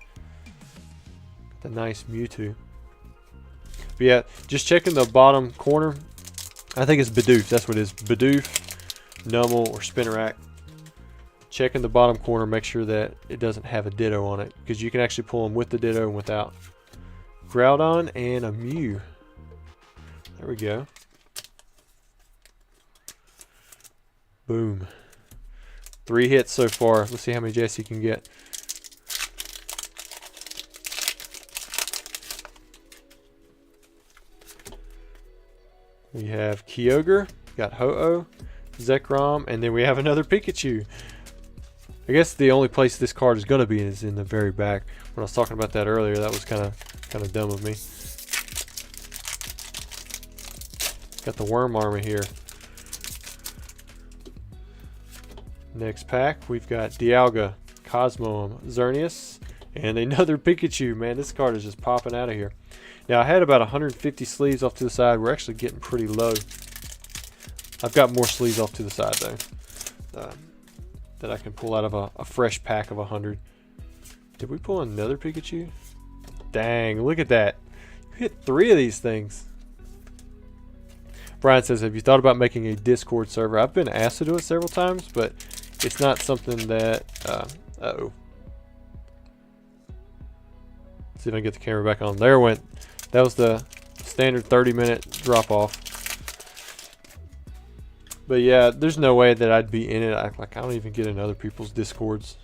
S1: The nice Mewtwo. But yeah, just checking the bottom corner. I think it's Bidoof, that's what it is. Bidoof, Numel, or Spinnerack. Checking the bottom corner, make sure that it doesn't have a Ditto on it, because you can actually pull them with the Ditto and without. Groudon and a Mew. There we go. Boom. 3 hits so far. Let's see how many Jesse can get. We have Kyogre, got Ho-Oh, Zekrom, and then we have another Pikachu. I guess the only place this card is going to be is in the very back. When I was talking about that earlier, that was kind of dumb of me. Got the Worm Armor here. Next pack, we've got Dialga, Cosmoem, Xerneas, and another Pikachu. Man, this card is just popping out of here. Now, I had about 150 sleeves off to the side. We're actually getting pretty low. I've got more sleeves off to the side, though, that I can pull out of a fresh pack of 100. Did we pull another Pikachu? Dang, look at that. You hit 3 of these things. Brian says, have you thought about making a Discord server? I've been asked to do it several times, but it's not something that... uh-oh. See if I can get the camera back on. There it went. That was the standard 30-minute drop-off. But yeah, there's no way that I'd be in it. I don't even get in other people's Discords.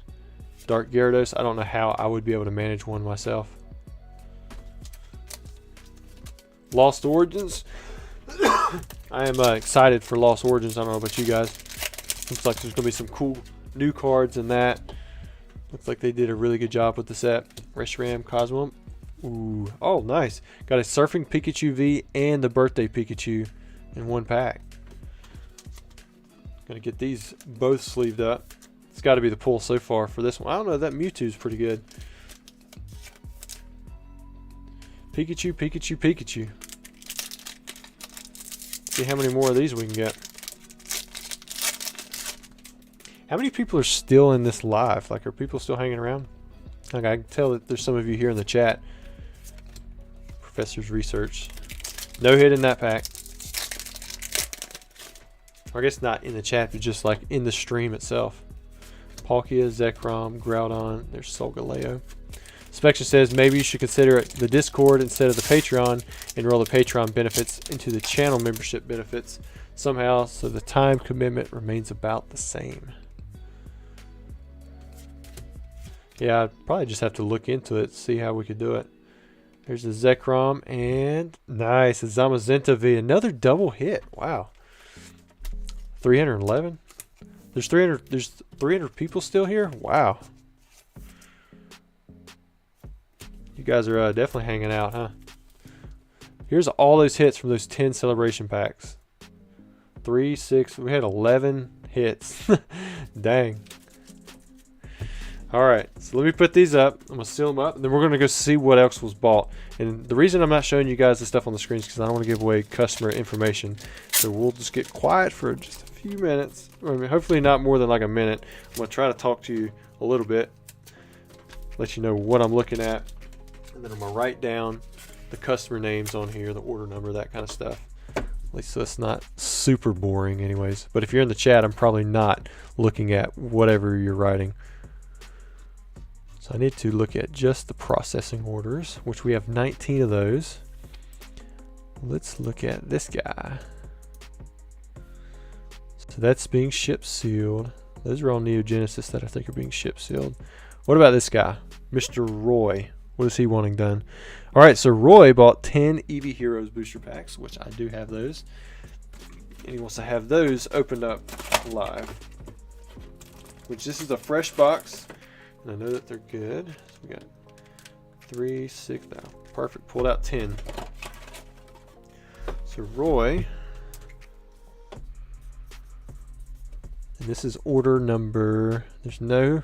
S1: Dark Gyarados, I don't know how I would be able to manage one myself. Lost Origins. I am excited for Lost Origins. I don't know about you guys. Looks like there's going to be some cool new cards in that. Looks like they did a really good job with the set. Reshiram, Cosmoem. Ooh. Oh, nice. Got a Surfing Pikachu V and the Birthday Pikachu in one pack. Gonna get these both sleeved up. It's got to be the pull so far for this one. I don't know. That Mewtwo's pretty good. Pikachu, Pikachu, Pikachu. See how many more of these we can get. How many people are still in this live? Like, are people still hanging around? Like, I can tell that there's some of you here in the chat. Professor's Research. No hit in that pack. Or I guess not in the chat, but just like in the stream itself. Palkia, Zekrom, Groudon. There's Solgaleo. Spection says maybe you should consider the Discord instead of the Patreon and roll the Patreon benefits into the channel membership benefits somehow so the time commitment remains about the same. Yeah, I'd probably just have to look into it, see how we could do it. There's a Zekrom and nice, a Zamazenta V, another double hit. Wow. 311. There's 300 people still here. Wow. You guys are definitely hanging out, huh? Here's all those hits from those 10 celebration packs. 3, 6, we had 11 hits. Dang. Alright, so let me put these up. I'm going to seal them up, and then we're going to go see what else was bought. And the reason I'm not showing you guys the stuff on the screen is because I don't want to give away customer information. So we'll just get quiet for just a few minutes. I mean, hopefully not more than like a minute. I'm going to try to talk to you a little bit. Let you know what I'm looking at. And then I'm going to write down the customer names on here, the order number, that kind of stuff. At least so it's not super boring anyways. But if you're in the chat, I'm probably not looking at whatever you're writing. So I need to look at just the processing orders, which we have 19 of those. Let's look at this guy. So that's being ship sealed. Those are all Neogenesis that I think are being ship sealed. What about this guy? Mr. Roy. What is he wanting done? Alright, so Roy bought 10 Eevee Heroes booster packs, which I do have those. And he wants to have those opened up live. Which this is a fresh box. And I know that they're good. So we got 3, 6 now. Perfect. Pulled out 10. So Roy. And this is order number. There's no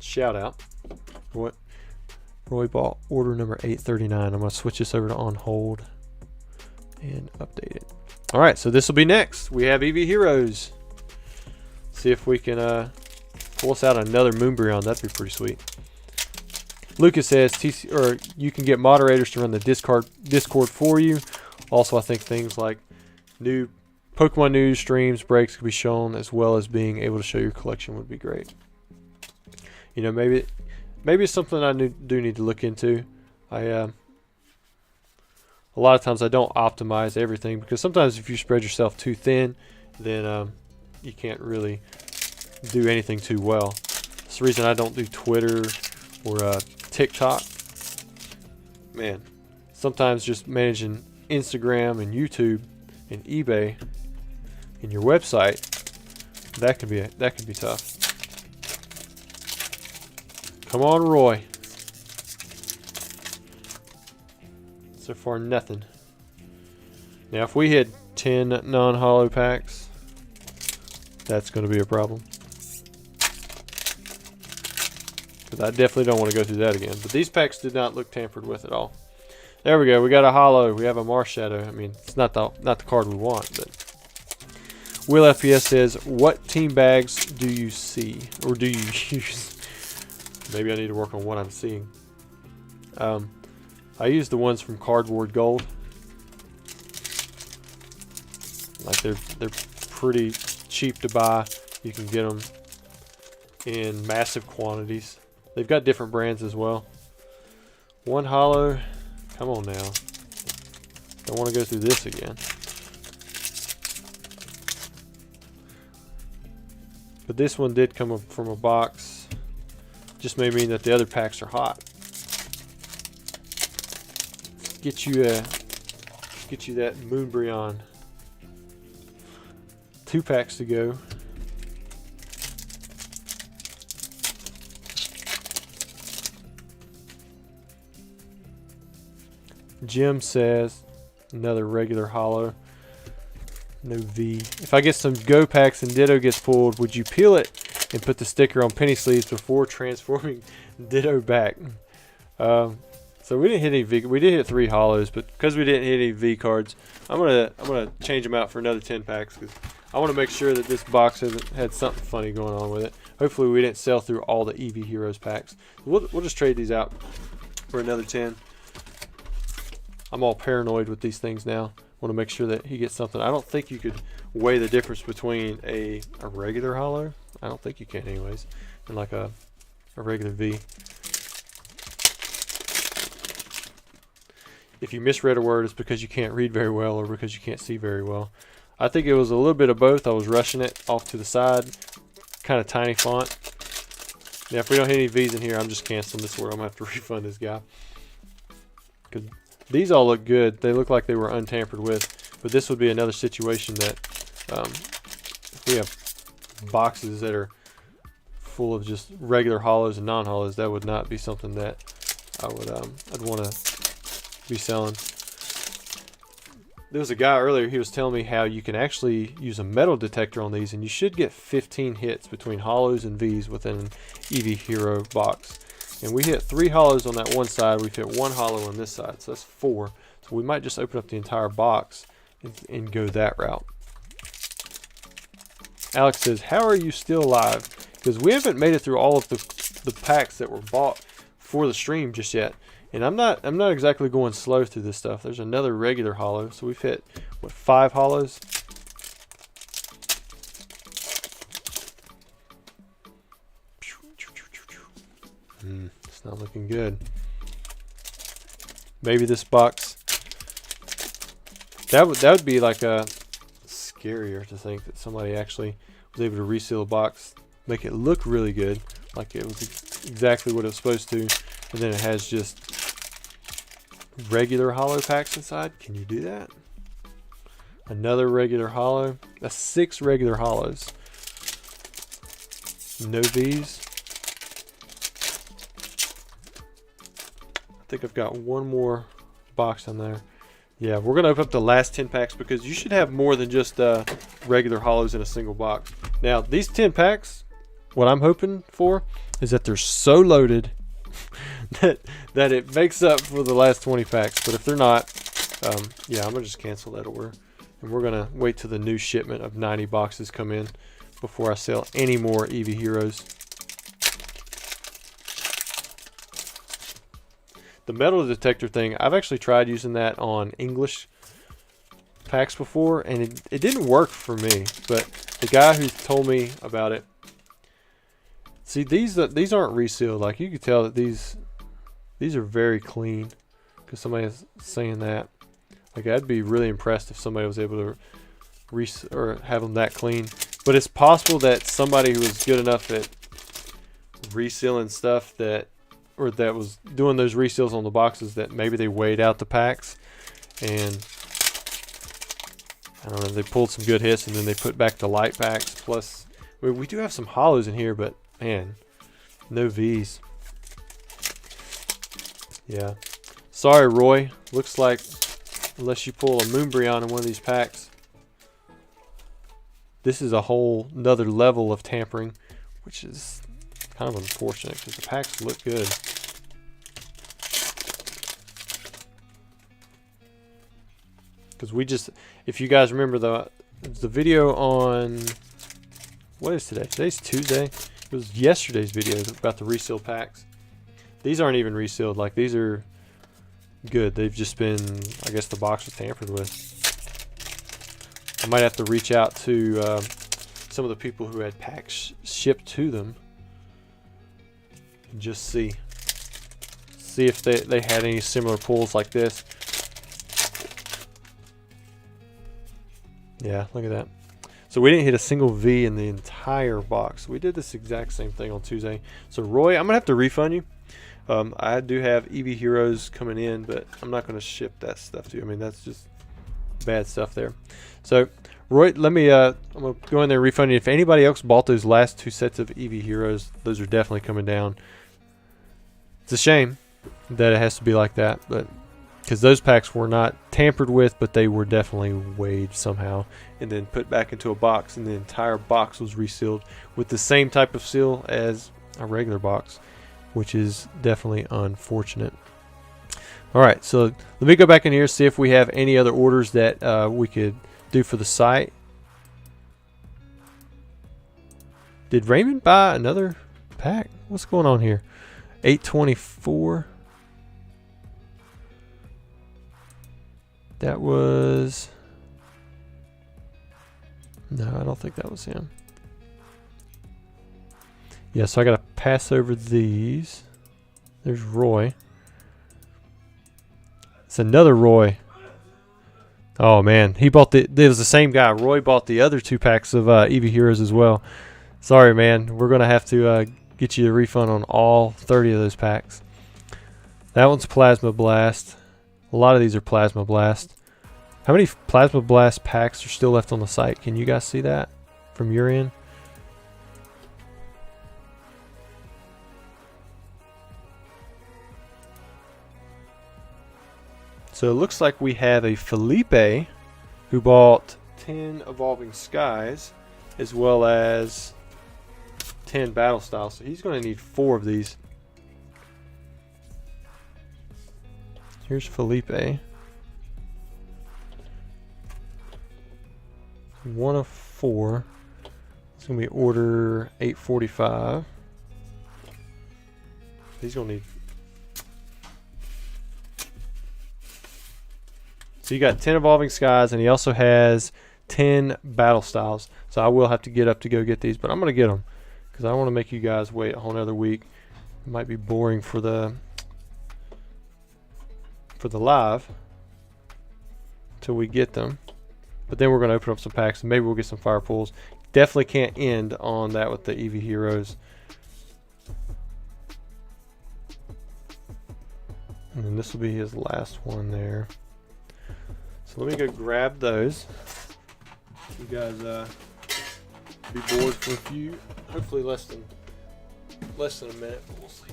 S1: shout out. What? Roy bought order number 839. I'm going to switch this over to on hold and update it. All right, so this will be next. We have Eevee Heroes. See if we can pull us out another Moonbreon. That'd be pretty sweet. Lucas says you can get moderators to run the Discord for you. Also, I think things like new Pokemon news, streams, breaks could be shown, as well as being able to show your collection would be great. You know, maybe it's something I do need to look into. A lot of times I don't optimize everything because sometimes if you spread yourself too thin, then you can't really do anything too well. That's the reason I don't do Twitter or TikTok. Man, sometimes just managing Instagram and YouTube and eBay and your website, that can be tough. Come on, Roy. So far, nothing. Now, if we hit 10 non-hollow packs, that's going to be a problem. Because I definitely don't want to go through that again. But these packs did not look tampered with at all. There we go. We got a hollow. We have a Marshadow. I mean, it's not the card we want, but Will FPS says, "What team bags do you see or do you use?" Maybe I need to work on what I'm seeing. I use the ones from Cardboard Gold. Like they're pretty cheap to buy. You can get them in massive quantities. They've got different brands as well. One hollow. Come on now. Don't want to go through this again. But this one did come up from a box. Just may mean that the other packs are hot. Get you that Moonbreon. 2 packs to go. Jim says another regular hollow. No V. If I get some Go packs and Ditto gets pulled, would you peel it and put the sticker on penny sleeves before transforming Ditto back? So we didn't hit any V. We did hit 3 hollows, but because we didn't hit any V cards, I'm gonna change them out for another 10 packs because I want to make sure that this box hasn't had something funny going on with it. Hopefully we didn't sell through all the EV Heroes packs. We'll just trade these out for another 10. I'm all paranoid with these things now. Want to make sure that he gets something. I don't think you could weigh the difference between a regular hollow. I don't think you can anyways. And like a regular V. If you misread a word, it's because you can't read very well or because you can't see very well. I think it was a little bit of both. I was rushing it off to the side. Kind of tiny font. Yeah, if we don't hit any V's in here, I'm just canceling this word. I'm going to have to refund this guy. Because these all look good. They look like they were untampered with. But this would be another situation that if we have boxes that are full of just regular hollows and non-hollows, that would not be something that I'd want to be selling. There was a guy earlier, he was telling me how you can actually use a metal detector on these and you should get 15 hits between hollows and V's within an EV Hero box. And we hit 3 hollows on that one side, we've hit 1 hollow on this side, so that's 4. So we might just open up the entire box and go that route. Alex says, how are you still alive? Because we haven't made it through all of the packs that were bought for the stream just yet. And I'm not exactly going slow through this stuff. There's another regular hollow. So we've hit, what, 5 hollows? It's not looking good. Maybe this box. That would be like a scarier to think that somebody actually was able to reseal a box, make it look really good, like it was exactly what it was supposed to, and then it has just regular hollow packs inside. Can you do that? Another regular hollow. That's 6 regular hollows. No V's. I think I've got one more box on there. Yeah, we're going to open up the last 10 packs because you should have more than just regular hollows in a single box. Now, these 10 packs, what I'm hoping for is that they're so loaded that it makes up for the last 20 packs. But if they're not, yeah, I'm going to just cancel that order. And we're going to wait till the new shipment of 90 boxes come in before I sell any more EV Heroes. The metal detector thing, I've actually tried using that on English packs before, and it didn't work for me. But the guy who told me about it, see, these aren't resealed. Like, you can tell that these are very clean, because somebody is saying that. Like, I'd be really impressed if somebody was able to have them that clean. But it's possible that somebody who was good enough at resealing stuff that was doing those reseals on the boxes, that maybe they weighed out the packs and I don't know, they pulled some good hits and then they put back the light packs. Plus, we do have some hollows in here, but man, no V's. Yeah. Sorry, Roy. Looks like unless you pull a Moonbreon in one of these packs, this is a whole another level of tampering, which is kind of unfortunate because the packs look good. Because we just, if you guys remember the video on, what is today? Today's Tuesday. It was yesterday's video about the reseal packs. These aren't even resealed. Like, these are good. They've just been, I guess the box was tampered with. I might have to reach out to some of the people who had packs shipped to them and just see if they had any similar pulls like this. Yeah, look at that. So we didn't hit a single V in the entire box. We did this exact same thing on Tuesday. So Roy, I'm gonna have to refund you. I do have EV Heroes coming in, but I'm not gonna ship that stuff to you. I mean, that's just bad stuff there. So Roy, let me I'm gonna go in there and refund you. If anybody else bought those last 2 sets of EV Heroes, those are definitely coming down. It's a shame that it has to be like that, but because those packs were not tampered with, but they were definitely weighed somehow and then put back into a box, and the entire box was resealed with the same type of seal as a regular box, which is definitely unfortunate. Alright, so let me go back in here, see if we have any other orders that we could do for the site. Did Raymond buy another pack? What's going on here? 824. That was... No, I don't think that was him. Yeah, so I gotta pass over these. There's Roy. It's another Roy. Oh man, he bought it was the same guy. Roy bought the other 2 packs of EV Heroes as well. Sorry man, we're gonna have to get you a refund on all 30 of those packs. That one's Plasma Blast. A lot of these are Plasma Blast. How many Plasma Blast packs are still left on the site? Can you guys see that from your end? So it looks like we have a Felipe who bought 10 Evolving Skies as well as 10 Battle Styles. So he's going to need 4 of these. Here's Felipe. 1 of 4. It's going to be order 845. He's going to need... So you got 10 Evolving Skies, and he also has 10 Battle Styles. So I will have to get up to go get these, but I'm going to get them because I don't want to make you guys wait a whole nother week. It might be boring for the live until we get them. But then we're going to open up some packs, and maybe we'll get some fire pulls. Definitely can't end on that with the EV Heroes. And then this will be his last one there. So let me go grab those. You guys be bored for a few, hopefully less than a minute, but we'll see.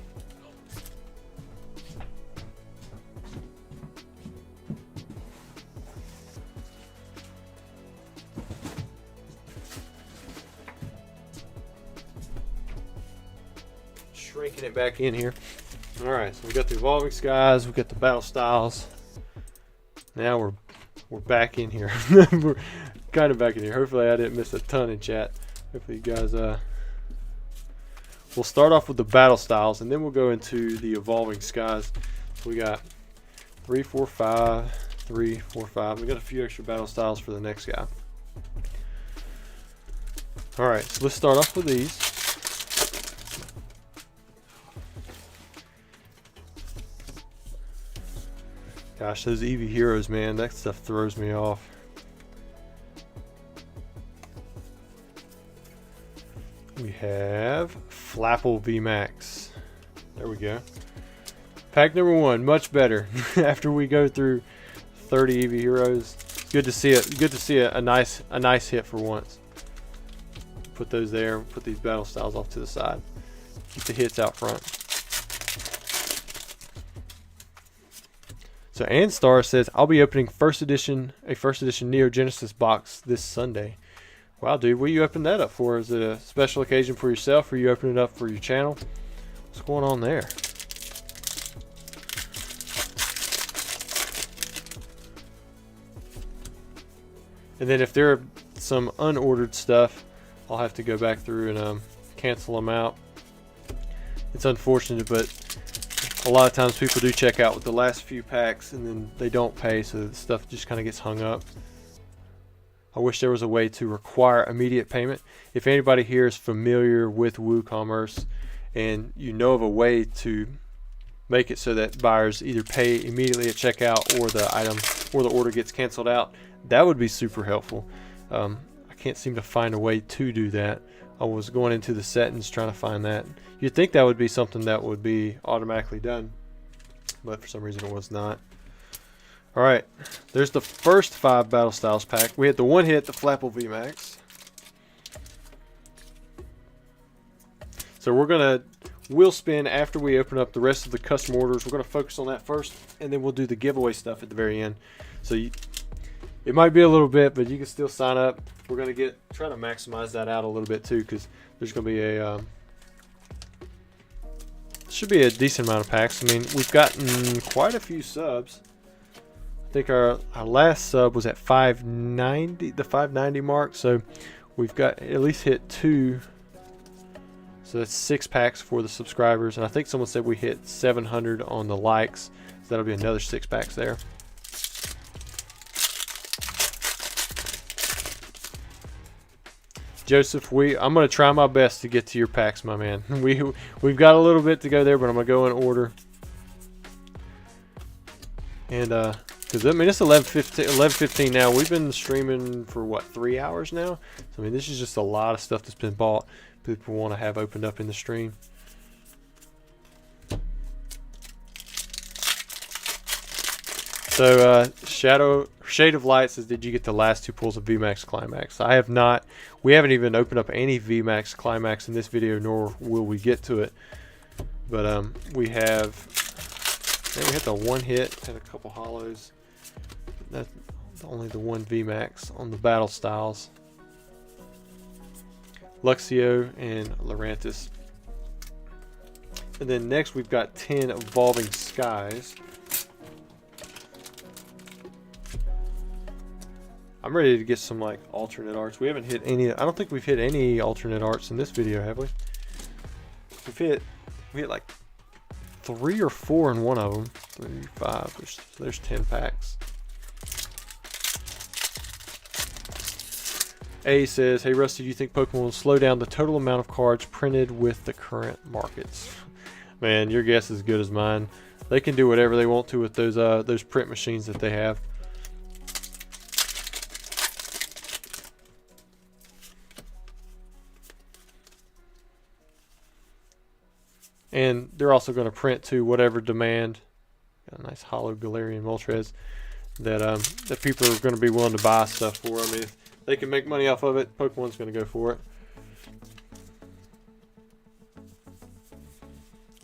S1: Shrinking it back in here. All right, so we got the Evolving Skies, we got the Battle Styles. Now we're back in here. We're kind of back in here. Hopefully I didn't miss a ton in chat. Hopefully you guys we'll start off with the Battle Styles, and then we'll go into the Evolving Skies. So we got 3, 4, 5, 3, 4, 5. We got a few extra Battle Styles for the next guy. All right, so let's start off with these. Gosh, those EV Heroes, man, that stuff throws me off. have Flapple VMAX. There we go. Pack number 1, much better. After we go through 30 EV Heroes, good to see it. Good to see a nice hit for once. Put those there. Put these battle styles off to the side. Keep the hits out front. So Anstar says, I'll be opening a first edition Neo Genesis box this Sunday. Wow, dude, what are you opening that up for? Is it a special occasion for yourself, or are you opening it up for your channel? What's going on there? And then if there are some unordered stuff, I'll have to go back through and cancel them out. It's unfortunate, but a lot of times people do check out with the last few packs and then they don't pay, so the stuff just kind of gets hung up. I wish there was a way to require immediate payment. If anybody here is familiar with WooCommerce and you know of a way to make it so that buyers either pay immediately at checkout or the item or the order gets canceled out, that would be super helpful. I can't seem to find a way to do that. I was going into the settings trying to find that. You'd think that would be something that would be automatically done, but for some reason it was not. Alright, there's the first 5 Battle Styles pack. We had the one hit, the Flapple VMAX. So we'll spin after we open up the rest of the custom orders. We're going to focus on that first, and then we'll do the giveaway stuff at the very end. So it might be a little bit, but you can still sign up. We're going to try to maximize that out a little bit too, because there's going to be a should be a decent amount of packs. I mean, we've gotten quite a few subs. I think our last sub was at 590, the 590 mark. So we've got at least hit 2. So that's 6 packs for the subscribers, and I think someone said we hit 700 on the likes. So that'll be another 6 packs there. Joseph, I'm going to try my best to get to your packs, my man. We've got a little bit to go there, but I'm going to go in order. And because I mean it's 11:15 now. We've been streaming for what, 3 hours now? So I mean this is just a lot of stuff that's been bought. People want to have opened up in the stream. So Shade of Light says, did you get the last 2 pulls of VMAX Climax? I have not. We haven't even opened up any VMAX Climax in this video, nor will we get to it. But we have the one hit and a couple hollows. That's only the one VMAX on the battle styles. Luxio and Lurantis. And then next we've got 10 Evolving Skies. I'm ready to get some like alternate arts. We haven't hit any. I don't think we've hit any alternate arts in this video, have we? We hit like 3 or 4 in one of them. 3, 5. There's 10 packs. A says, hey Rusty, do you think Pokemon will slow down the total amount of cards printed with the current markets? Man, your guess is as good as mine. They can do whatever they want to with those print machines that they have. And they're also going to print to whatever demand. Got a nice hollow Galarian Moltres that people are going to be willing to buy stuff for. I mean, if they can make money off of it, Pokemon's going to go for it.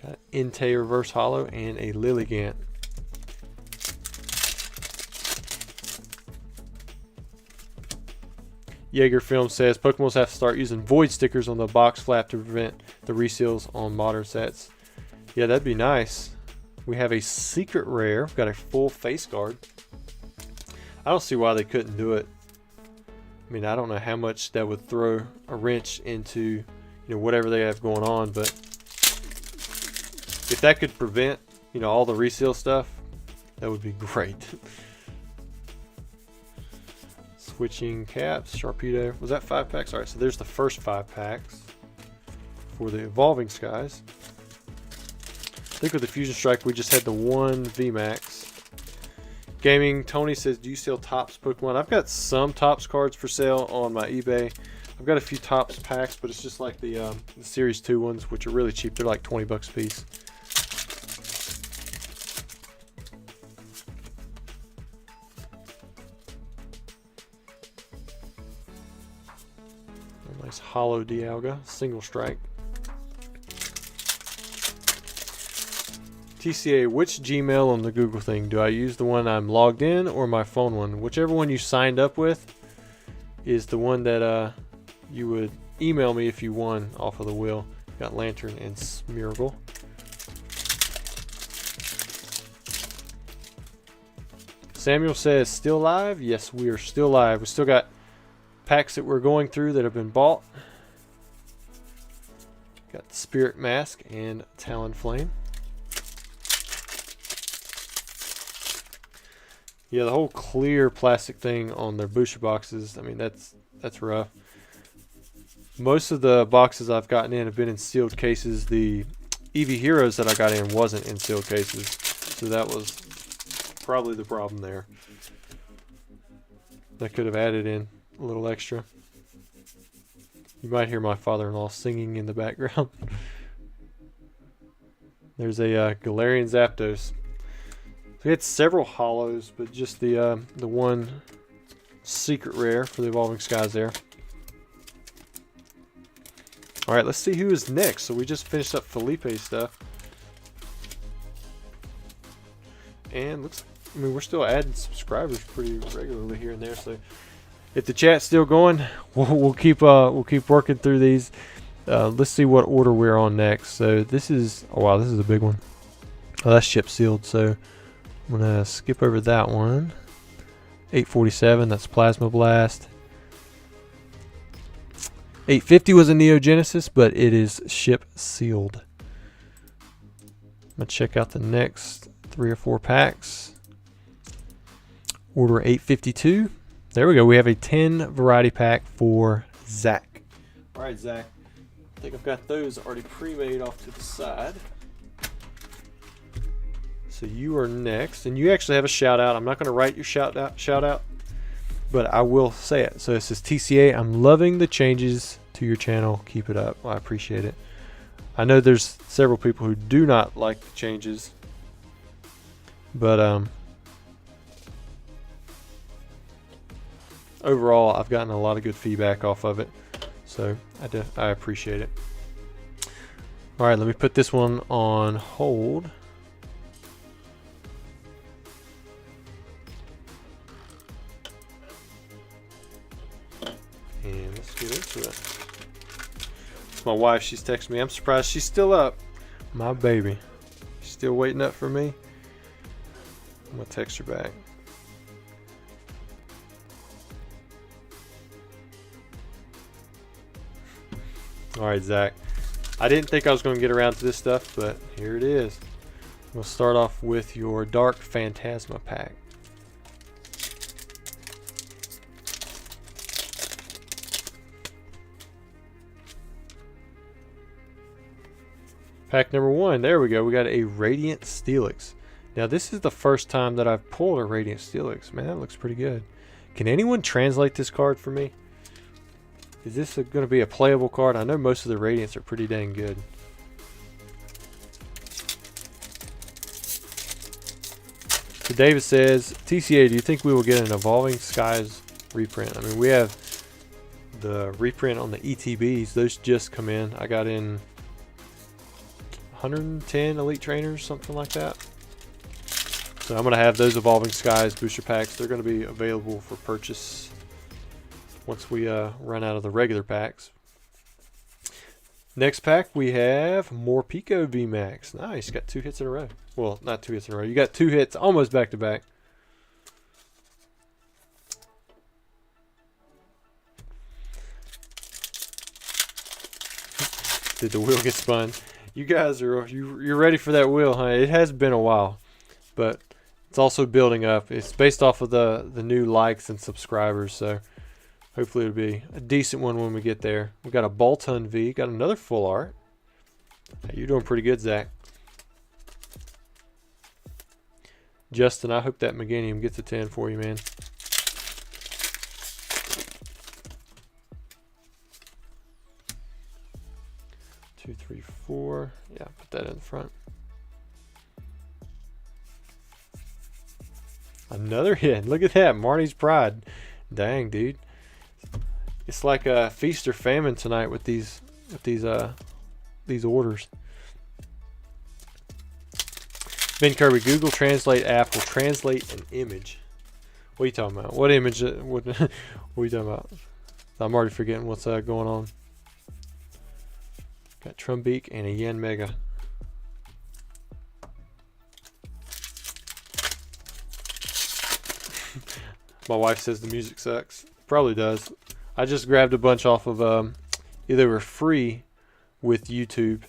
S1: Got Entei Reverse Hollow and a Lilligant. Jaeger Film says Pokemon have to start using void stickers on the box flap to prevent the reseals on modern sets. Yeah, that'd be nice. We have a secret rare. We've got a full face guard. I don't see why they couldn't do it. I mean, I don't know how much that would throw a wrench into, whatever they have going on, but if that could prevent, all the reseal stuff, that would be great. Switching caps, Sharpedo. Was that 5 packs? Alright, so there's the first 5 packs for the Evolving Skies. I think with the Fusion Strike, we just had the one VMAX. Gaming, Tony says, do you sell Topps Pokemon? I've got some Topps cards for sale on my eBay. I've got a few Topps packs, but it's just like the Series 2 ones, which are really cheap. They're like 20 bucks a piece. A nice hollow Dialga, single strike. TCA, which Gmail on the Google thing? Do I use the one I'm logged in or my phone one? Whichever one you signed up with is the one that you would email me if you won off of the wheel. Got Lantern and Smeargle. Samuel says, still live? Yes, we are still live. We still got packs that we're going through that have been bought. Got the Spirit Mask and Talonflame. Yeah, the whole clear plastic thing on their booster boxes, I mean, that's rough. Most of the boxes I've gotten in have been in sealed cases. The Eevee Heroes that I got in wasn't in sealed cases, so that was probably the problem there. That could have added in a little extra. You might hear my father-in-law singing in the background. There's a Galarian Zapdos. We had several hollows, but just the one secret rare for the Evolving Skies there. All right, let's see who is next. So we just finished up Felipe's stuff, and looks. I mean, we're still adding subscribers pretty regularly here and there. So if the chat's still going, we'll keep working through these. Let's see what order we're on next. So this is, oh wow, this is a big one. Oh, that's ship sealed. So I'm gonna skip over that one. 847, that's Plasma Blast. 850 was a Neo Genesis, but it is ship sealed. I'm gonna check out the next 3 or 4 packs. Order 852. There we go. We have a 10 variety pack for Zach. All right, Zach. I think I've got those already pre-made off to the side. So you are next, and you actually have a shout out. I'm not going to write your shout out, but I will say it. So it says, TCA, I'm loving the changes to your channel. Keep it up. Well, I appreciate it. I know there's several people who do not like the changes, but overall, I've gotten a lot of good feedback off of it, so I appreciate it. All right, let me put this one on hold. And let's get into it. It's my wife, she's texting me. I'm surprised she's still up. My baby. She's still waiting up for me. I'm gonna text her back. Alright, Zach. I didn't think I was going to get around to this stuff, but here it is. We'll start off with your Dark Phantasma pack. Pack number 1, there we go. We got a Radiant Steelix. Now this is the first time that I've pulled a Radiant Steelix. Man, that looks pretty good. Can anyone translate this card for me? Is this going to be a playable card? I know most of the Radiants are pretty dang good. So David says, TCA, do you think we will get an Evolving Skies reprint? I mean, we have the reprint on the ETBs. Those just come in. I got in 110 Elite Trainers, something like that. So I'm going to have those Evolving Skies booster packs. They're going to be available for purchase once we run out of the regular packs. Next pack, we have more Pico VMAX. Nice, got 2 hits in a row. Well, not 2 hits in a row. You got 2 hits almost back to back. Did the wheel get spun? You guys are you're ready for that wheel, huh? It has been a while, but it's also building up. It's based off of the new likes and subscribers, so hopefully it'll be a decent one when we get there. We got a Boltund V, got another full art. Hey, you're doing pretty good, Zach. Justin, I hope that Meganium gets a 10 for you, man. 3, 4. Yeah, put that in front. Another hit. Look at that. Marty's Pride. Dang, dude. It's like a feast or famine tonight with these orders. Ben Kirby, Google Translate app will translate an image. What are you talking about? What image? What are you talking about? I'm already forgetting what's going on. Got Trumbeak and a Yen Mega. My wife says the music sucks. Probably does. I just grabbed a bunch off of either were free with YouTube,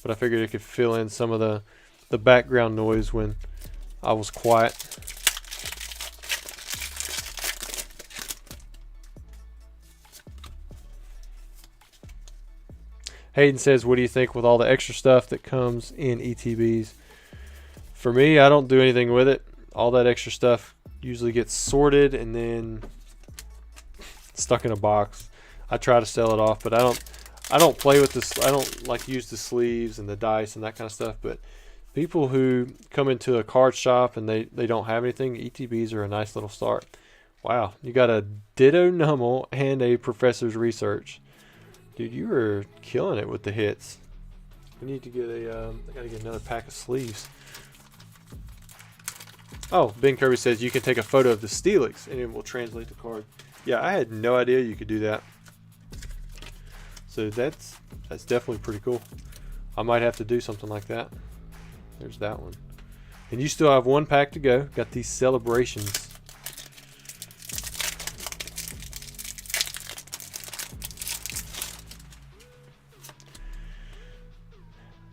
S1: but I figured it could fill in some of the background noise when I was quiet. Hayden says, what do you think with all the extra stuff that comes in ETBs? For me, I don't do anything with it. All that extra stuff usually gets sorted and then stuck in a box. I try to sell it off, but I don't play with this. I don't like use the sleeves and the dice and that kind of stuff. But people who come into a card shop and they don't have anything, ETBs are a nice little start. Wow, you got a Ditto Nummel and a Professor's Research. Dude, you were killing it with the hits. We need to get I gotta get another pack of sleeves. Oh, Ben Kirby says you can take a photo of the Steelix and it will translate the card. Yeah, I had no idea you could do that. So that's definitely pretty cool. I might have to do something like that. There's that one. And you still have one pack to go. Got these celebrations.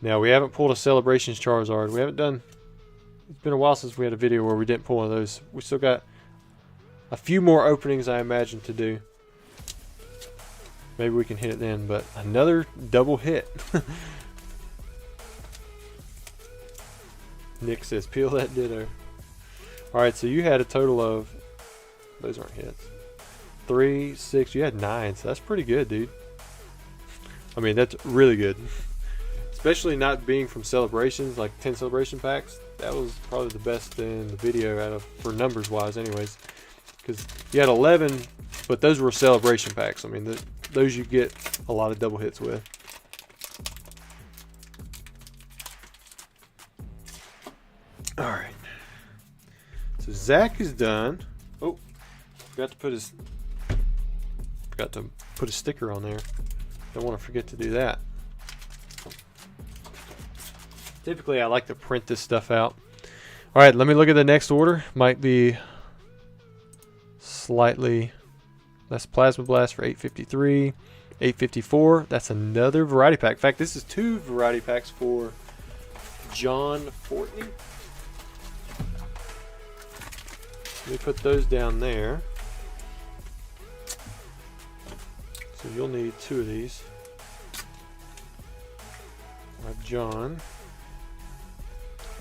S1: Now, we haven't pulled a Celebrations Charizard. We haven't done... It's been a while since we had a video where we didn't pull one of those. We still got a few more openings, I imagine, to do. Maybe we can hit it then, but another double hit. Nick says, peel that Ditto. Alright, so you had a total of... Those aren't hits. 3, 6... You had 9, so that's pretty good, dude. I mean, that's really good. Especially not being from celebrations, like 10 celebration packs. That was probably the best in the video out of, for numbers wise anyways. Because you had 11, but those were celebration packs. I mean, those you get a lot of double hits with. Alright. So Zach is done. Oh, forgot to put a sticker on there. Don't want to forget to do that. Typically, I like to print this stuff out. All right, let me look at the next order. Might be slightly less Plasma Blast for 853, 854. That's another variety pack. In fact, this is 2 variety packs for John Fortney. Let me put those down there. So you'll need 2 of these. I have John.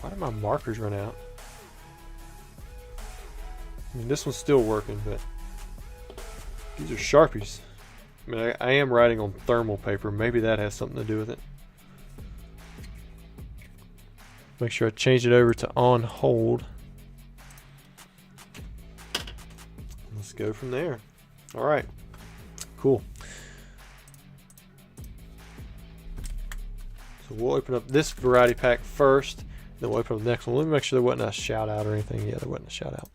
S1: Why did my markers run out? I mean, this one's still working, but these are Sharpies. I mean, I am writing on thermal paper. Maybe that has something to do with it. Make sure I change it over to on hold. Let's go from there. All right, cool. So we'll open up this variety pack first. Then we'll open up the next one. Let me make sure there wasn't a shout out or anything. Yeah, there wasn't a shout out.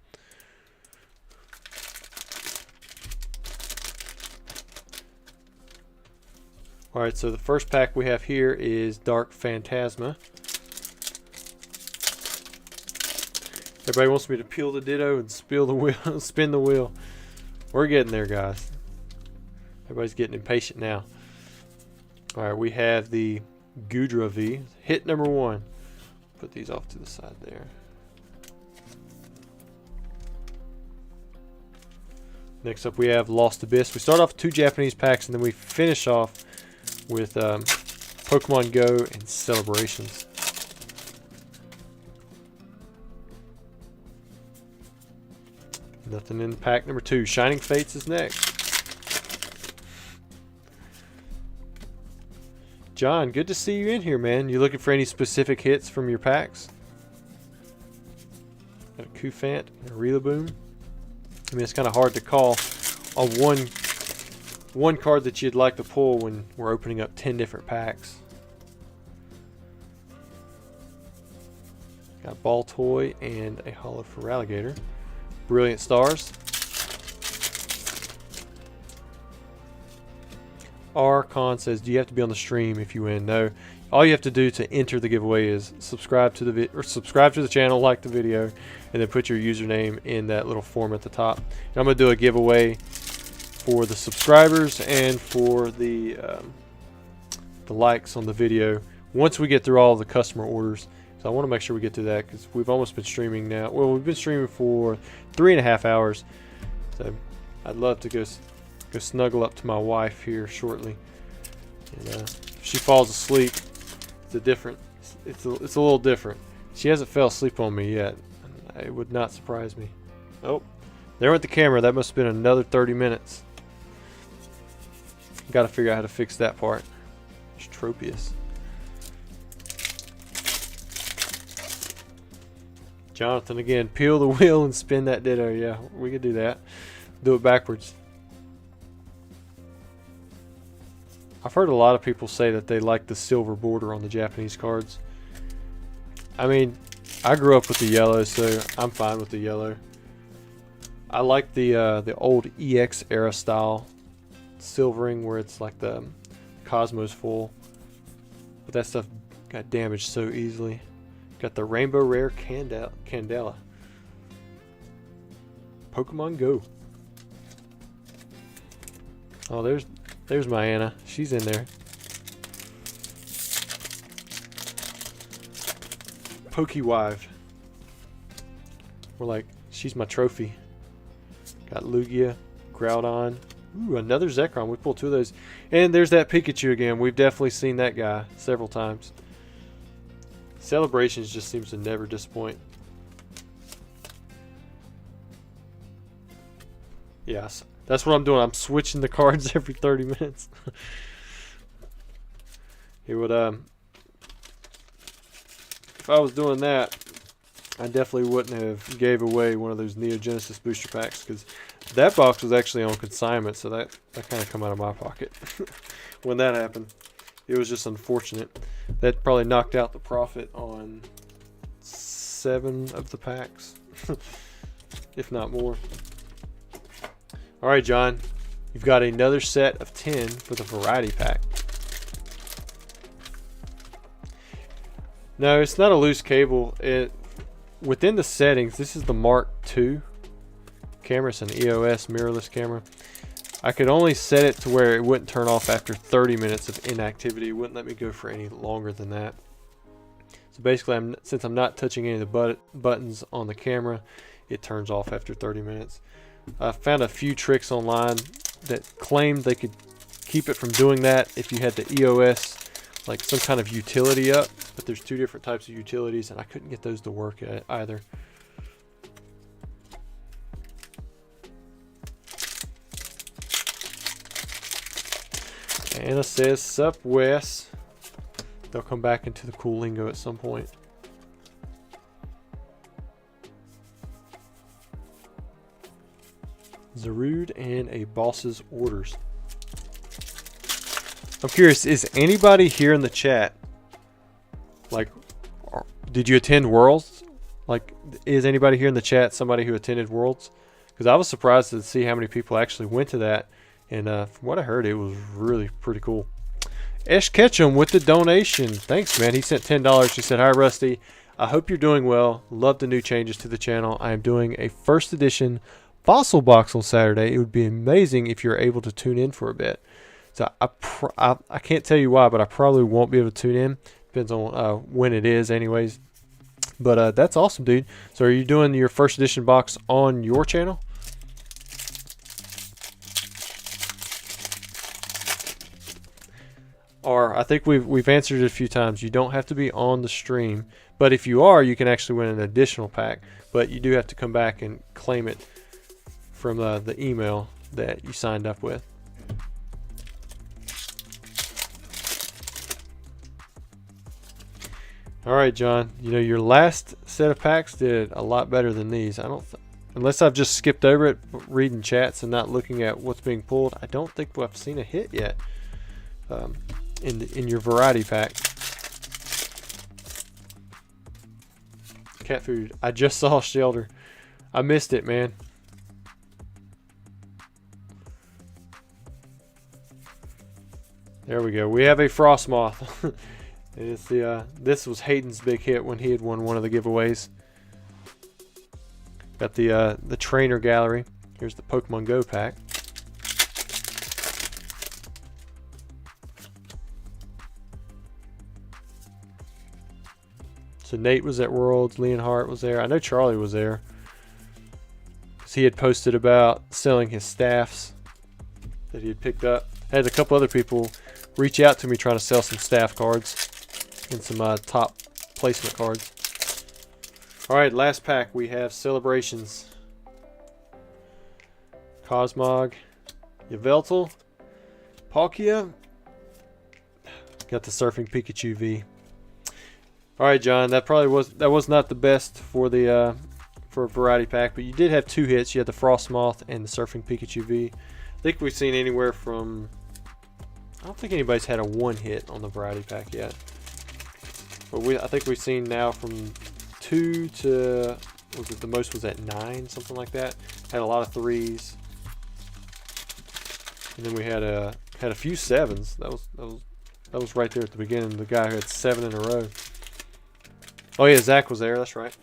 S1: Alright, so the first pack we have here is Dark Phantasma. Everybody wants me to peel the Ditto and spill the wheel, spin the wheel. We're getting there, guys. Everybody's getting impatient now. Alright, we have the Gudra V. Hit number 1. Put these off to the side there. Next up we have Lost Abyss. We start off with 2 Japanese packs and then we finish off with Pokemon Go and Celebrations. Nothing in pack number 2. Shining Fates is next. John, good to see you in here, man. You looking for any specific hits from your packs? Got a Kufant and a Rillaboom. I mean, it's kind of hard to call on one card that you'd like to pull when we're opening up 10 different packs. Got Ball Toy and a Holo for Alligator. Brilliant Stars. Archon says, do you have to be on the stream if you win? No. All you have to do to enter the giveaway is subscribe to the channel, like the video, and then put your username in that little form at the top. And I'm going to do a giveaway for the subscribers and for the likes on the video once we get through all the customer orders. So I want to make sure we get to that because we've almost been streaming now. Well, we've been streaming for 3.5 hours. So I'd love to go snuggle up to my wife here shortly. And if she falls asleep, it's a little different. She hasn't fell asleep on me yet. It would not surprise me. Oh, there went the camera. That must have been another 30 minutes. Got to figure out how to fix that part. It's Tropius. Jonathan again, peel the wheel and spin that ditto. Yeah, we could do that. Do it backwards. I've heard a lot of people say that they like the silver border on the Japanese cards. I mean, I grew up with the yellow, so I'm fine with the yellow. I like the old EX era style silvering where it's like the Cosmos full. But that stuff got damaged so easily. Got the Rainbow Rare Candela. Pokemon Go. Oh, there's my Anna. She's in there. Pokewive. We're like, she's my trophy. Got Lugia, Groudon. Ooh, another Zekrom. We pulled 2 of those. And there's that Pikachu again. We've definitely seen that guy several times. Celebrations just seems to never disappoint. Yes, that's what I'm doing. I'm switching the cards every 30 minutes. It would if I was doing that, I definitely wouldn't have gave away one of those Neo Genesis booster packs because that box was actually on consignment, so that kind of come out of my pocket when that happened. It was just unfortunate. That probably knocked out the profit on 7 of the packs, if not more. All right, John, you've got another set of 10 for the variety pack. No, it's not a loose cable. Within the settings, this is the Mark II camera. It's an EOS mirrorless camera. I could only set it to where it wouldn't turn off after 30 minutes of inactivity. It wouldn't let me go for any longer than that. So basically, since I'm not touching any of the buttons on the camera, it turns off after 30 minutes. I found a few tricks online that claimed they could keep it from doing that if you had the EOS, like some kind of utility up. But there's 2 different types of utilities, and I couldn't get those to work either. Anna says, sup Wes. They'll come back into the cool lingo at some point. Zarude and a Boss's Orders. I'm curious, is anybody here in the chat, like, did you attend Worlds? Like, is anybody here in the chat somebody who attended Worlds? Because I was surprised to see how many people actually went to that. And from what I heard, it was really pretty cool. Esh Ketchum with the donation. Thanks, man. He sent $10. He said, hi, Rusty. I hope you're doing well. Love the new changes to the channel. I am doing a first edition Fossil Box on Saturday. It would be amazing if you're able to tune in for a bit. So I can't tell you why, but I probably won't be able to tune in. Depends on when it is anyways. But that's awesome, dude. So are you doing your first edition box on your channel? Or I think we've answered it a few times. You don't have to be on the stream, but if you are, you can actually win an additional pack. But you do have to come back and claim it from the email that you signed up with. All right, John. You know, your last set of packs did a lot better than these. I don't, unless I've just skipped over it, reading chats and not looking at what's being pulled. I don't think I've seen a hit yet in your variety pack. Cat food. I just saw Shelter. I missed it, man. There we go. We have a Frostmoth. It's the this was Hayden's big hit when he had won one of the giveaways. Got the trainer gallery. Here's the Pokemon Go pack. So Nate was at Worlds, Leonhardt was there. I know Charlie was there, because he had posted about selling his staffs that he had picked up. I had a couple other people reach out to me trying to sell some staff cards and some top placement cards. Alright, last pack we have Celebrations. Cosmog, Yveltal, Palkia. Got the Surfing Pikachu V. Alright, John, that was not the best for the for a variety pack, but you did have two hits. You had the Frostmoth and the Surfing Pikachu V. I think we've seen anywhere from, I don't think anybody's had a one hit on the variety pack yet. But I think we've seen now from 2 to, was it the most was at 9, something like that. Had a lot of 3s. And then we had a few 7s. That was right there at the beginning. The guy who had 7 in a row. Oh yeah, Zach was there, that's right.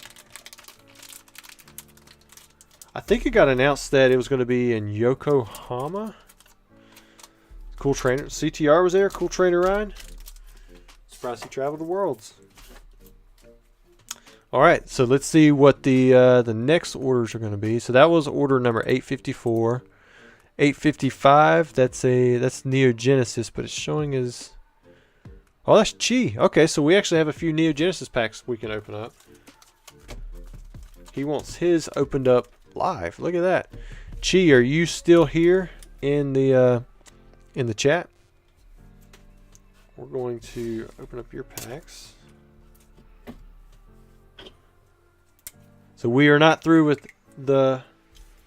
S1: I think it got announced that it was going to be in Yokohama. Cool trainer. CTR was there. Cool trainer ride. Surprised he traveled the worlds. Alright, so let's see what the next orders are going to be. So that was order number 854. 855, that's Neo Genesis, but it's showing as, oh, that's Chi. Okay, so we actually have a few Neo Genesis packs we can open up. He wants his opened up live. Look at that. Chi, are you still here in the chat? We're going to open up your packs. So we are not through with the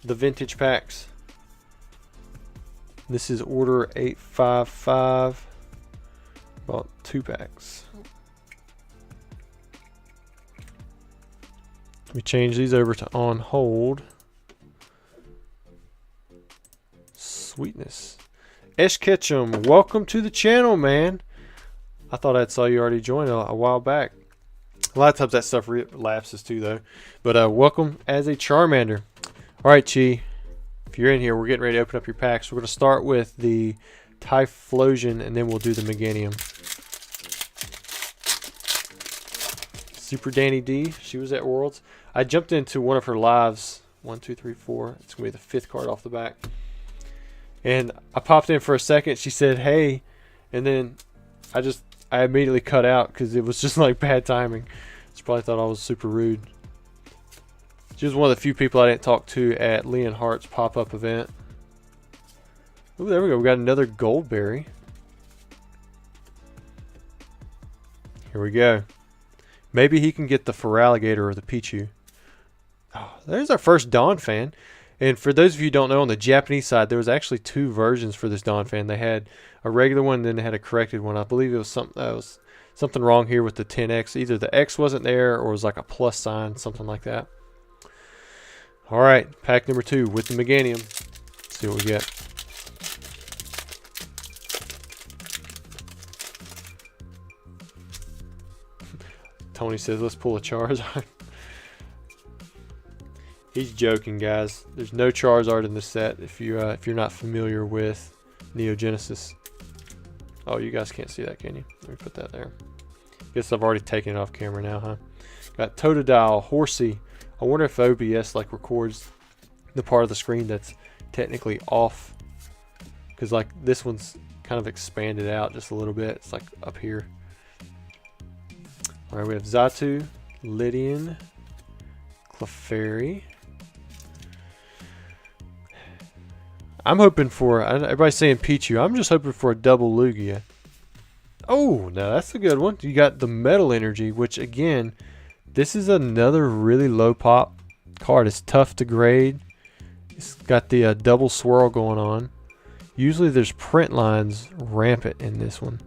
S1: vintage packs. This is order 855. Bought 2 packs. Let me change these over to on hold. Sweetness. Esh Ketchum, welcome to the channel, man. I thought I saw you already join a while back. A lot of times that stuff lapses too, though. But welcome as a Charmander. All right, Chi. If you're in here, we're getting ready to open up your packs. We're going to start with the Typhlosion, and then we'll do the Meganium. Super Danny D. She was at Worlds. I jumped into one of her lives. 1, 2, 3, 4. It's going to be the 5th card off the back. And I popped in for a second. She said, hey. And then I immediately cut out because it was just like bad timing. She probably thought I was super rude. She was one of the few people I didn't talk to at Leonhardt's pop-up event. Ooh, there we go. We got another Goldberry. Here we go. Maybe he can get the Feraligatr or the Pichu. Oh, there's our first Donphan. And for those of you who don't know, on the Japanese side, there was actually 2 versions for this Donphan. They had a regular one, and then they had a corrected one. I believe it was something wrong here with the 10X. Either the X wasn't there, or it was like a plus sign, something like that. All right, pack number 2 with the Meganium. Let's see what we get. Tony says, let's pull a Charizard. He's joking, guys. There's no Charizard in this set if you're not familiar with Neo Genesis. Oh, you guys can't see that, can you? Let me put that there. Guess I've already taken it off camera now, huh? Got Totodile, Horsey. I wonder if OBS like records the part of the screen that's technically off, because like this one's kind of expanded out just a little bit. It's like up here. All right, we have Xatu, Lydian, Clefairy. I'm hoping for, everybody's saying Pichu. I'm just hoping for a double Lugia. Oh, now that's a good one. You got the Metal Energy, which again, this is another really low pop card. It's tough to grade. It's got the double swirl going on. Usually there's print lines rampant in this one.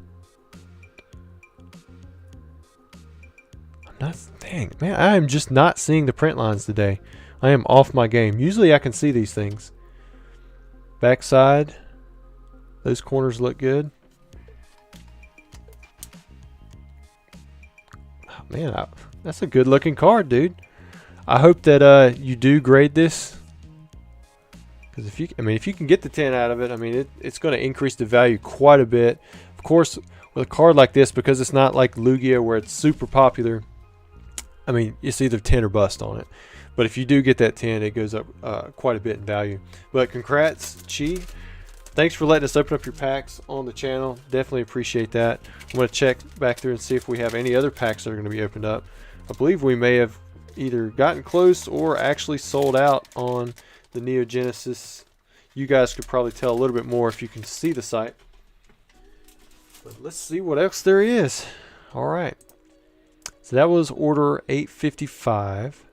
S1: Dang, man, I am just not seeing the print lines today. I am off my game. Usually I can see these things. Backside, those corners look good. Oh, man, that's a good looking card, dude. I hope that you do grade this. Because if you can get the 10 out of it, I mean, it's going to increase the value quite a bit. Of course, with a card like this, because it's not like Lugia where it's super popular, I mean, it's either 10 or bust on it. But if you do get that 10, it goes up quite a bit in value. But congrats, Chi. Thanks for letting us open up your packs on the channel. Definitely appreciate that. I'm going to check back through and see if we have any other packs that are going to be opened up. I believe we may have either gotten close or actually sold out on the Neo Genesis. You guys could probably tell a little bit more if you can see the site. But let's see what else there is. All right. So that was order 855.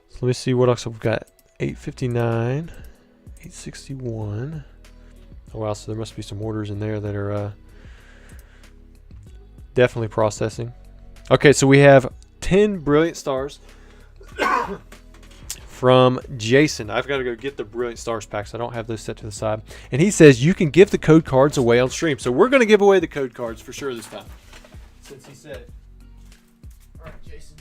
S1: So let me see what else we've got. 859, 861. Oh wow, so there must be some orders in there that are definitely processing. Okay, so we have 10 Brilliant Stars from Jason. I've got to go get the Brilliant Stars packs. I don't have those set to the side. And he says you can give the code cards away on stream. So we're going to give away the code cards for sure this time, since he said it. All right, Jason.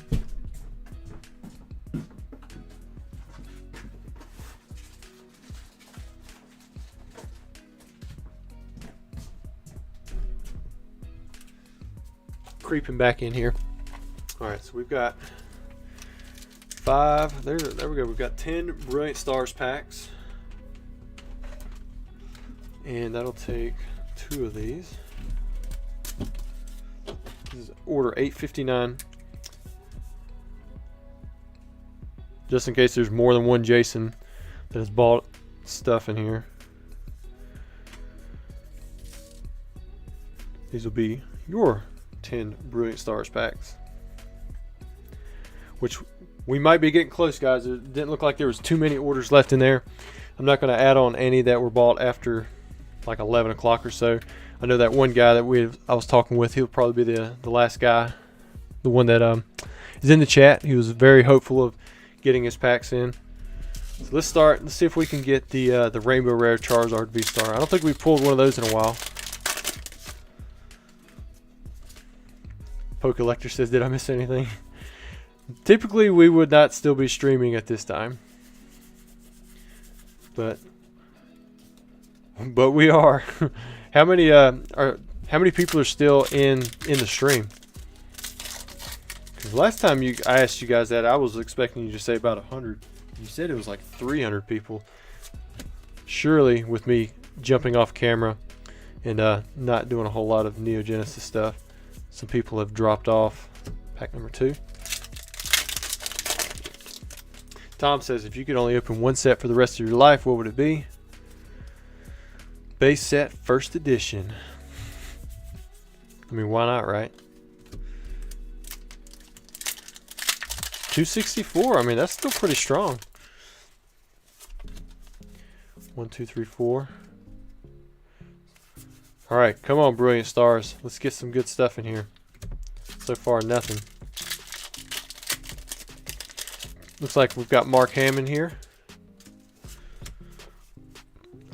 S1: Creeping back in here. All right, so we've got 5. There we go. We've got 10 Brilliant Stars packs, and that'll take 2 of these. This is order 859. Just in case there's more than one Jason that has bought stuff in here. These will be your 10 Brilliant Stars packs, which we might be getting close, guys. It didn't look like there was too many orders left in there. I'm not going to add on any that were bought after like 11 o'clock or so. I know that one guy that I was talking with, he'll probably be the last guy, the one that is in the chat. He was very hopeful of getting his packs in. So let's start. Let's see if we can get the Rainbow Rare Charizard V-Star. I don't think we've pulled one of those in a while. Pokelector says, did I miss anything? Typically, we would not still be streaming at this time, but we are. How many people are still in the stream? Because last time I asked you guys that, I was expecting you to say about 100. You said it was like 300 people. Surely, with me jumping off camera and not doing a whole lot of Neo Genesis stuff, some people have dropped off. Pack number 2. Tom says, if you could only open one set for the rest of your life, what would it be? Base set, first edition. I mean, why not, right? 264. I mean, that's still pretty strong. 1, 2, 3, 4. All right, come on, Brilliant Stars. Let's get some good stuff in here. So far, nothing. Looks like we've got Mark Hammond here.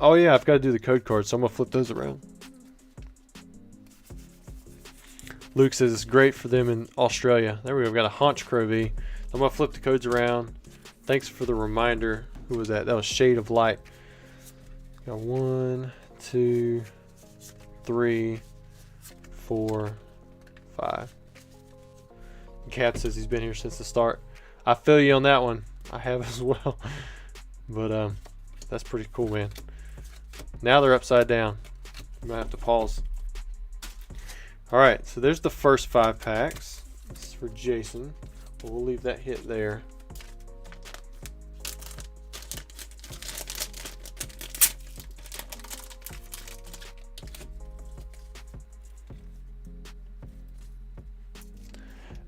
S1: Oh yeah, I've got to do the code cards, so I'm going to flip those around. Luke says it's great for them in Australia. There we go, we've got a Haunch Crow V. I'm going to flip the codes around. Thanks for the reminder. Who was that? That was Shade of Light. Got 1, 2, 3, 4, 5. Cap says he's been here since the start. I feel you on that one. I have as well. But that's pretty cool, man. Now they're upside down. I'm gonna have to pause. Alright, so there's the first 5 packs. This is for Jason. We'll leave that hit there.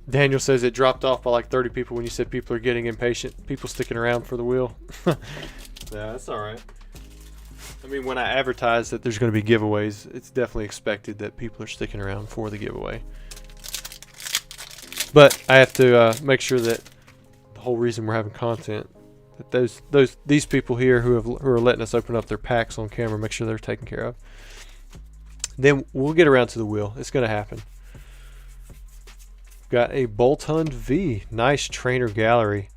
S1: Daniel says it dropped off by like 30 people when you said people are getting impatient. People sticking around for the wheel. Yeah, that's all right. I mean, when I advertise that there's going to be giveaways, it's definitely expected that people are sticking around for the giveaway. But I have to make sure that the whole reason we're having content, that these people here who are letting us open up their packs on camera, make sure they're taken care of. Then we'll get around to the wheel. It's going to happen. Got a Boltund V. Nice trainer gallery.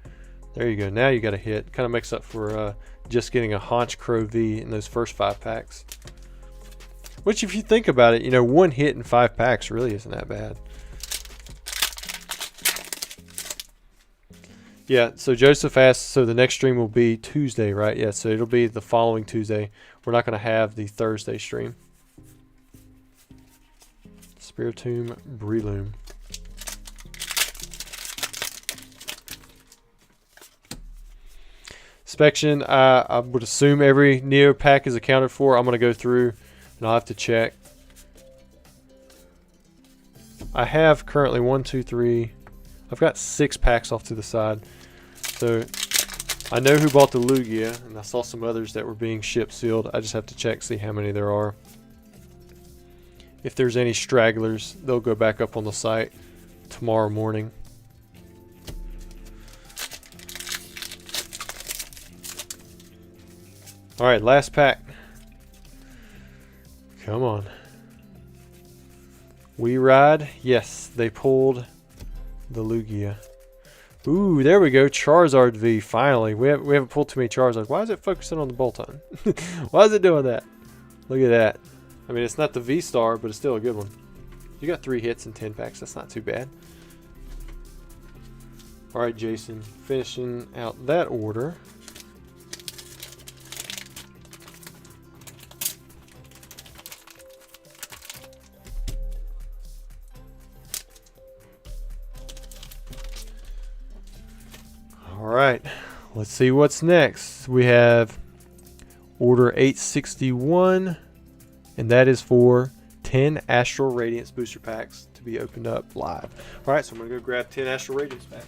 S1: There you go. Now you got a hit. Kind of makes up for just getting a Haunch Crow V in those first 5 packs. Which, if you think about it, you know, 1 hit in 5 packs really isn't that bad. Yeah, so Joseph asked, so the next stream will be Tuesday, right? Yeah, so it'll be the following Tuesday. We're not going to have the Thursday stream. Spiritomb Breloom. Inspection, I would assume every Neo pack is accounted for. I'm going to go through and I'll have to check. I have currently 1, 2, 3. I've got 6 packs off to the side. So I know who bought the Lugia, and I saw some others that were being ship sealed. I just have to check, see how many there are. If there's any stragglers, they'll go back up on the site tomorrow morning. Alright, last pack. Come on. We ride. Yes, they pulled the Lugia. Ooh, there we go. Charizard V, finally. We haven't pulled too many Charizards. Why is it focusing on the Boltund? Why is it doing that? Look at that. I mean, it's not the V-Star, but it's still a good one. You got 3 hits in 10 packs. That's not too bad. Alright, Jason. Finishing out that order. Alright, let's see what's next. We have order 861, and that is for 10 Astral Radiance booster packs to be opened up live. Alright, so I'm going to go grab 10 Astral Radiance packs.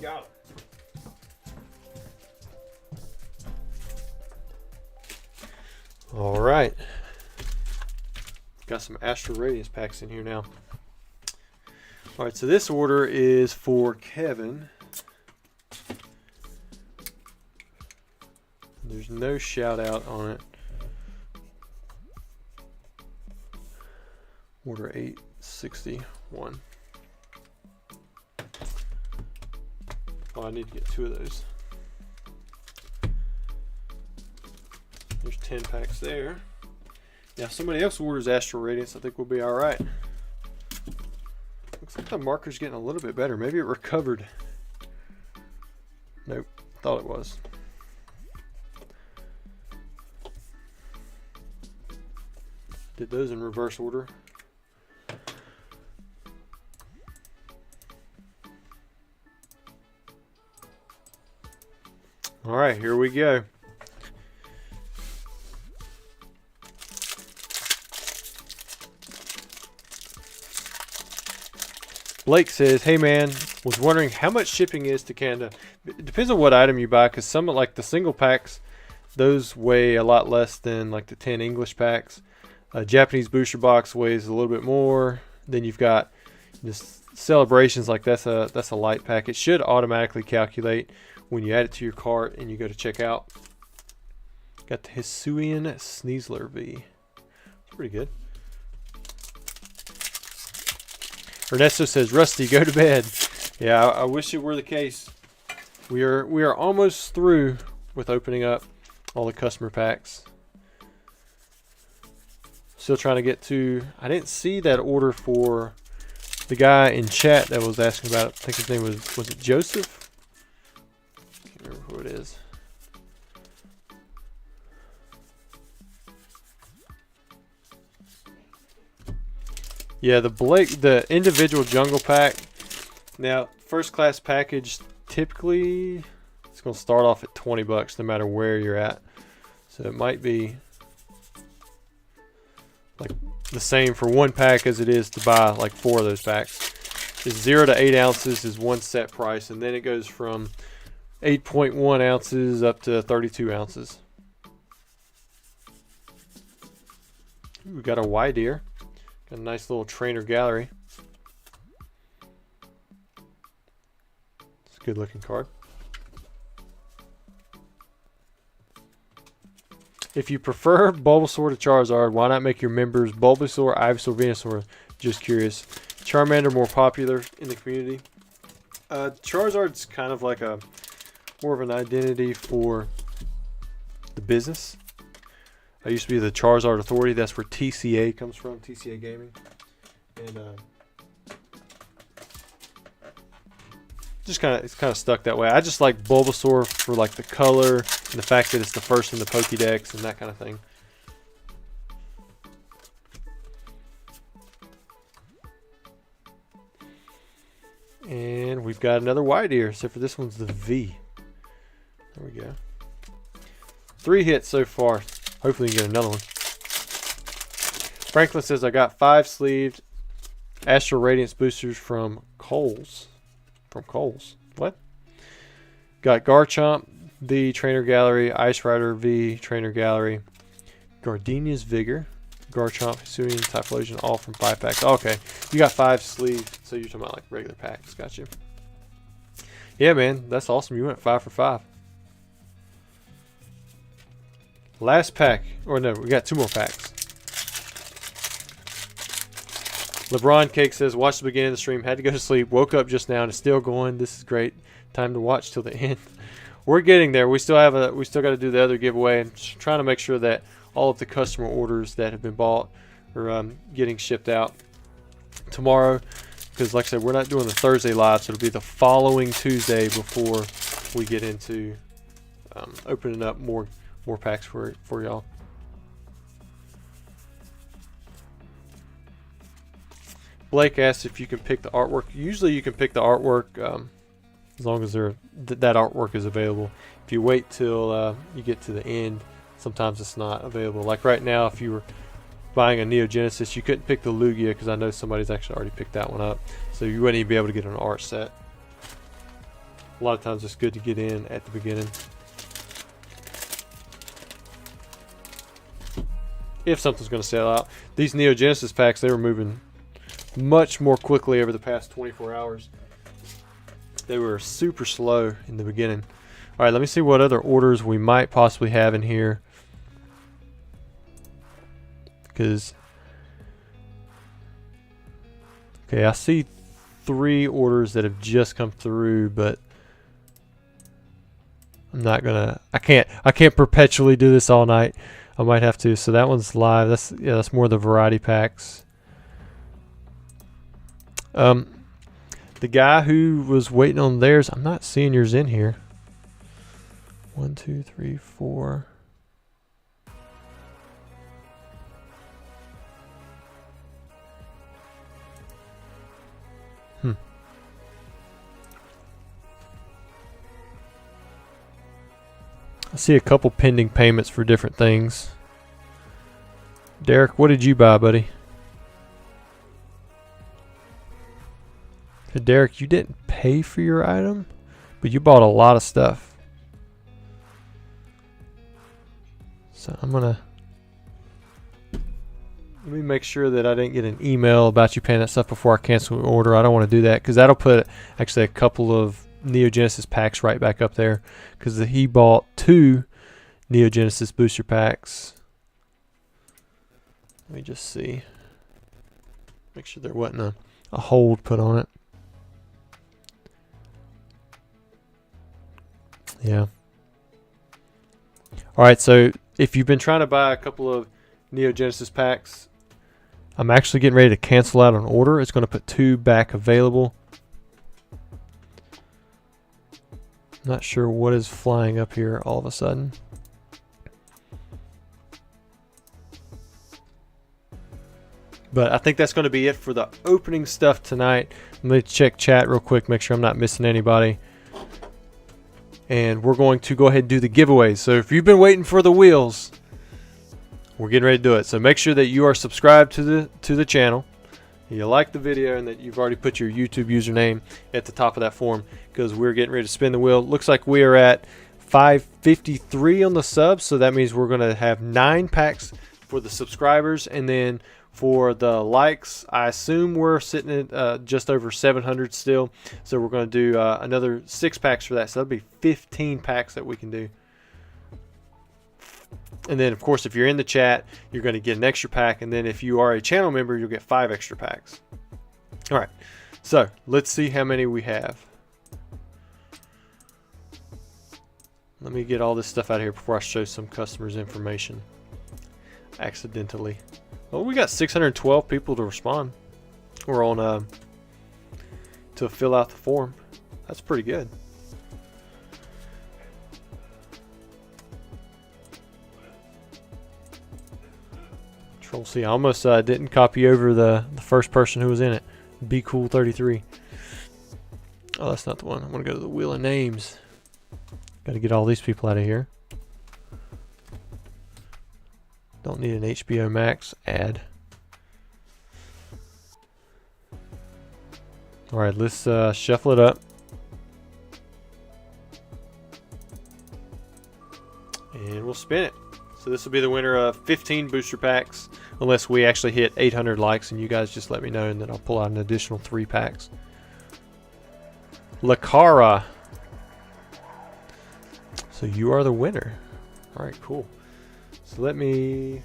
S1: Got it. All right. Got some Astral Radiance packs in here now. All right, so this order is for Kevin. There's no shout out on it. Order 861. Oh, I need to get 2 of those. There's 10 packs there. Yeah, if somebody else orders Astral Radiance, I think we'll be alright. Looks like the marker's getting a little bit better. Maybe it recovered. Nope, thought it was. Did those in reverse order. All right, here we go. Blake says, hey man, was wondering how much shipping is to Canada. It depends on what item you buy, because some, like the single packs, those weigh a lot less than like the 10 English packs. A Japanese booster box weighs a little bit more. Then you've got just celebrations, like that's a light pack. It should automatically calculate when you add it to your cart and you go to checkout. Got the Hisuian Sneasler V. It's pretty good. Ernesto says, Rusty, go to bed. Yeah, I wish it were the case. We are almost through with opening up all the customer packs. Still trying to get to, I didn't see that order for the guy in chat that was asking about it. I think his name was it Joseph? it is. Yeah, the individual jungle pack. Now, first class package, typically it's going to start off at 20 bucks no matter where you're at. So it might be like the same for one pack as it is to buy like 4 of those packs. It's 0 to 8 ounces is one set price, and then it goes from 8.1 ounces up to 32 ounces. Ooh, we got a white ear. Got a nice little trainer gallery. It's a good looking card. If you prefer Bulbasaur to Charizard, why not make your members Bulbasaur, Ivysaur, Venusaur? Just curious. Charmander more popular in the community. Charizard's kind of like more of an identity for the business. I used to be the Charizard Authority. That's where TCA comes from, TCA Gaming. And it's kind of stuck that way. I just like Bulbasaur for like the color and the fact that it's the first in the Pokédex and that kind of thing. And we've got another white ear, except for this one's the V. There we go. 3 hits so far. Hopefully you can get another one. Franklin says, I got 5 sleeved Astral Radiance boosters from Kohl's. From Kohl's. What? Got Garchomp V Trainer Gallery, Ice Rider V Trainer Gallery, Gardenia's Vigor, Garchomp, Hisuian, Typhlosion, all from 5 packs. Oh, okay. You got 5 sleeved, so you're talking about like regular packs. Got you. Yeah, man. That's awesome. You went 5 for 5. Last pack. Or no, we got 2 more packs. LeBron Cake says, watch the beginning of the stream. Had to go to sleep. Woke up just now and it's still going. This is great. Time to watch till the end. We're getting there. We still got to do the other giveaway and trying to make sure that all of the customer orders that have been bought are getting shipped out tomorrow. Because like I said, we're not doing the Thursday live, so it'll be the following Tuesday before we get into opening up more packs for y'all. Blake asked if you can pick the artwork. Usually you can pick the artwork as long as that artwork is available. If you wait till you get to the end, sometimes it's not available. Like right now, if you were buying a Neo Genesis, you couldn't pick the Lugia because I know somebody's actually already picked that one up. So you wouldn't even be able to get an art set. A lot of times it's good to get in at the beginning. If something's going to sell out. These Neo Genesis packs, they were moving much more quickly over the past 24 hours. They were super slow in the beginning. Alright, let me see what other orders we might possibly have in here. Because, okay, I see 3 orders that have just come through, but I'm not gonna, I can't perpetually do this all night. I might have to. So that one's live. That's more the variety packs. The guy who was waiting on theirs, I'm not seeing yours in here. 1, 2, 3, 4. I see a couple pending payments for different things. Derek, what did you buy, buddy? Hey, Derek, you didn't pay for your item, but you bought a lot of stuff. So I'm gonna let me make sure that I didn't get an email about you paying that stuff before I cancel the order. I don't want to do that because that'll put actually a couple of Neo Genesis packs right back up there because he bought 2 Neo Genesis booster packs. Let me just see. Make sure there wasn't a hold put on it. Yeah. Alright, so if you've been trying to buy a couple of Neo Genesis packs, I'm actually getting ready to cancel out an order. It's going to put 2 back available. Not sure what is flying up here all of a sudden. But I think that's going to be it for the opening stuff tonight. Let me check chat real quick, make sure I'm not missing anybody. And we're going to go ahead and do the giveaways. So if you've been waiting for the wheels, we're getting ready to do it. So make sure that you are subscribed to the channel, you like the video, and that you've already put your YouTube username at the top of that form, because we're getting ready to spin the wheel. Looks like we are at 553 on the subs, so that means we're going to have 9 packs for the subscribers, and then for the likes, I assume we're sitting at just over 700 still. So we're going to do another 6 packs for that. So that'll be 15 packs that we can do. And then, of course, if you're in the chat, you're going to get an extra pack. And then if you are a channel member, you'll get 5 extra packs. All right. So let's see how many we have. Let me get all this stuff out of here before I show some customers' information accidentally. Well, we got 612 people to respond. We're on to fill out the form. That's pretty good. Control C. I almost didn't copy over the first person who was in it. Be Cool 33. Oh, that's not the one. I'm gonna go to the wheel of names. Got to get all these people out of here. Don't need an HBO Max ad. Alright, let's shuffle it up. And we'll spin it. So this will be the winner of 15 booster packs, unless we actually hit 800 likes, and you guys just let me know, and then I'll pull out an additional 3 packs. Lucara. So you are the winner. Alright, cool. So let me,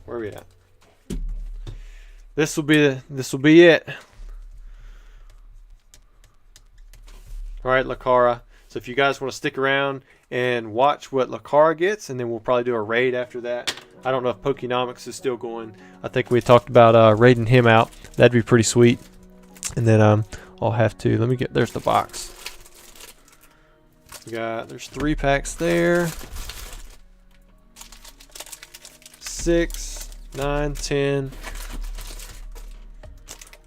S1: where are we at? This will be it. All right, Lucara. So if you guys want to stick around and watch what Lucara gets, and then we'll probably do a raid after that. I don't know if Pokenomics is still going. I think we talked about raiding him out. That'd be pretty sweet. And then I'll have to, let me get, there's the box. There's 3 packs there. 6, 9, 10,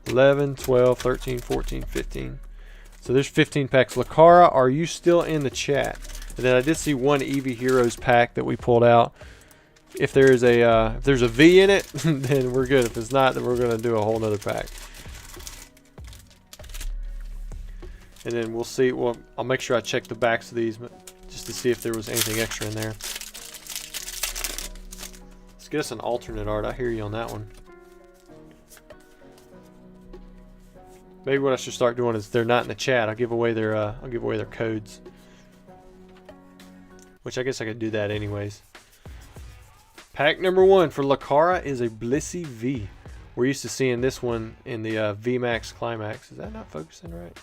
S1: 11, 12, 13, 14, 15. So there's 15 packs. Lucara, are you still in the chat? And then I did see one Eevee Heroes pack that we pulled out. If there's a V in it, then we're good. If it's not, then we're gonna do a whole nother pack. And then we'll see. Well, I'll make sure I check the backs of these just to see if there was anything extra in there. Let's get us an alternate art. I hear you on that one. Maybe what I should start doing is, they're not in the chat, I'll give away their codes. Which I guess I could do that anyways. Pack number 1 for Lucara is a Blissey V. We're used to seeing this one in the VMAX Climax. Is that not focusing right?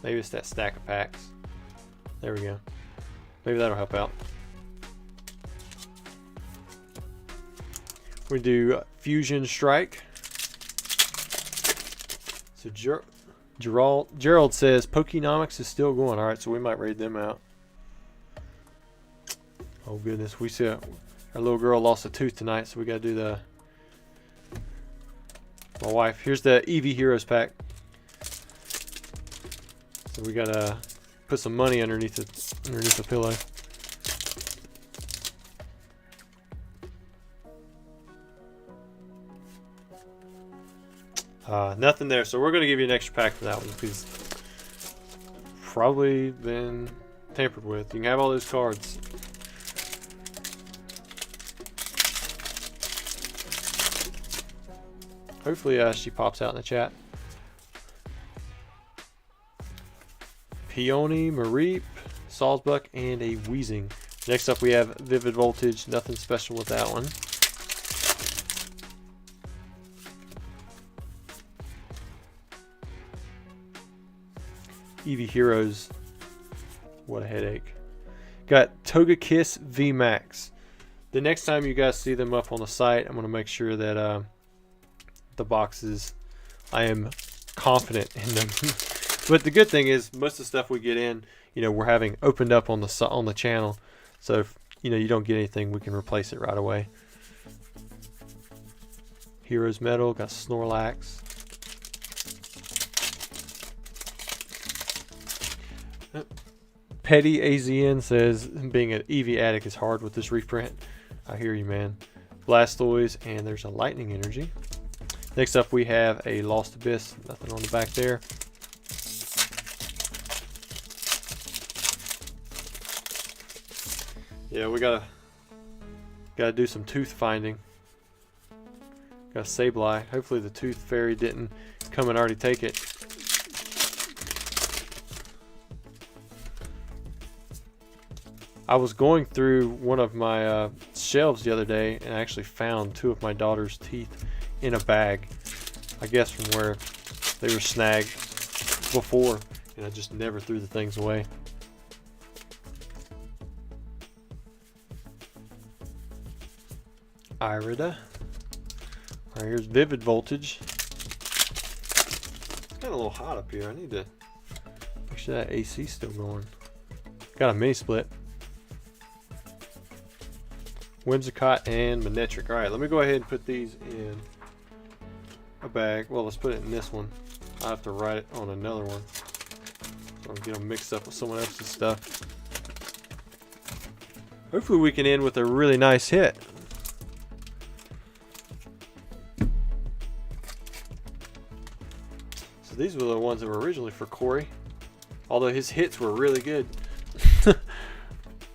S1: Maybe it's that stack of packs. There we go. Maybe that'll help out. We do Fusion Strike. So Gerald says Pokenomics is still going. All right, so we might raid them out. Oh goodness, we see our little girl lost a tooth tonight, so we got to do the. My wife. Here's the Eevee Heroes pack. So we got to put some money underneath the pillow. Nothing there, so we're going to give you an extra pack for that one, because probably been tampered with. You can have all those cards. Hopefully she pops out in the chat. Peony, Mareep, Sawsbuck, and a Weezing. Next up we have Vivid Voltage. Nothing special with that one. Eevee Heroes. What a headache. Got Togekiss VMAX. The next time you guys see them up on the site, I'm going to make sure that the boxes, I am confident in them. But the good thing is most of the stuff we get in, we're having opened up on the channel. So if you don't get anything, we can replace it right away. Heroes Metal, got Snorlax. Petty AZN says being an EV addict is hard with this reprint. I hear you, man. Blastoise, and there's a Lightning Energy. Next up we have a Lost Abyss. Nothing on the back there. Yeah, we gotta do some tooth finding. Got a Sableye. Hopefully the Tooth Fairy didn't come and already take it. I was going through one of my shelves the other day and I actually found 2 of my daughter's teeth in a bag. I guess from where they were snagged before, and I just never threw the things away. Irida. Alright, here's Vivid Voltage. It's kind of a little hot up here. I need to make sure that AC's still going. Got a mini split. Whimsicott and Manectric. Alright, let me go ahead and put these in a bag. Well, let's put it in this one. I'll have to write it on another one, so I don't get them mixed up with someone else's stuff. Hopefully we can end with a really nice hit. So these were the ones that were originally for Corey, although his hits were really good.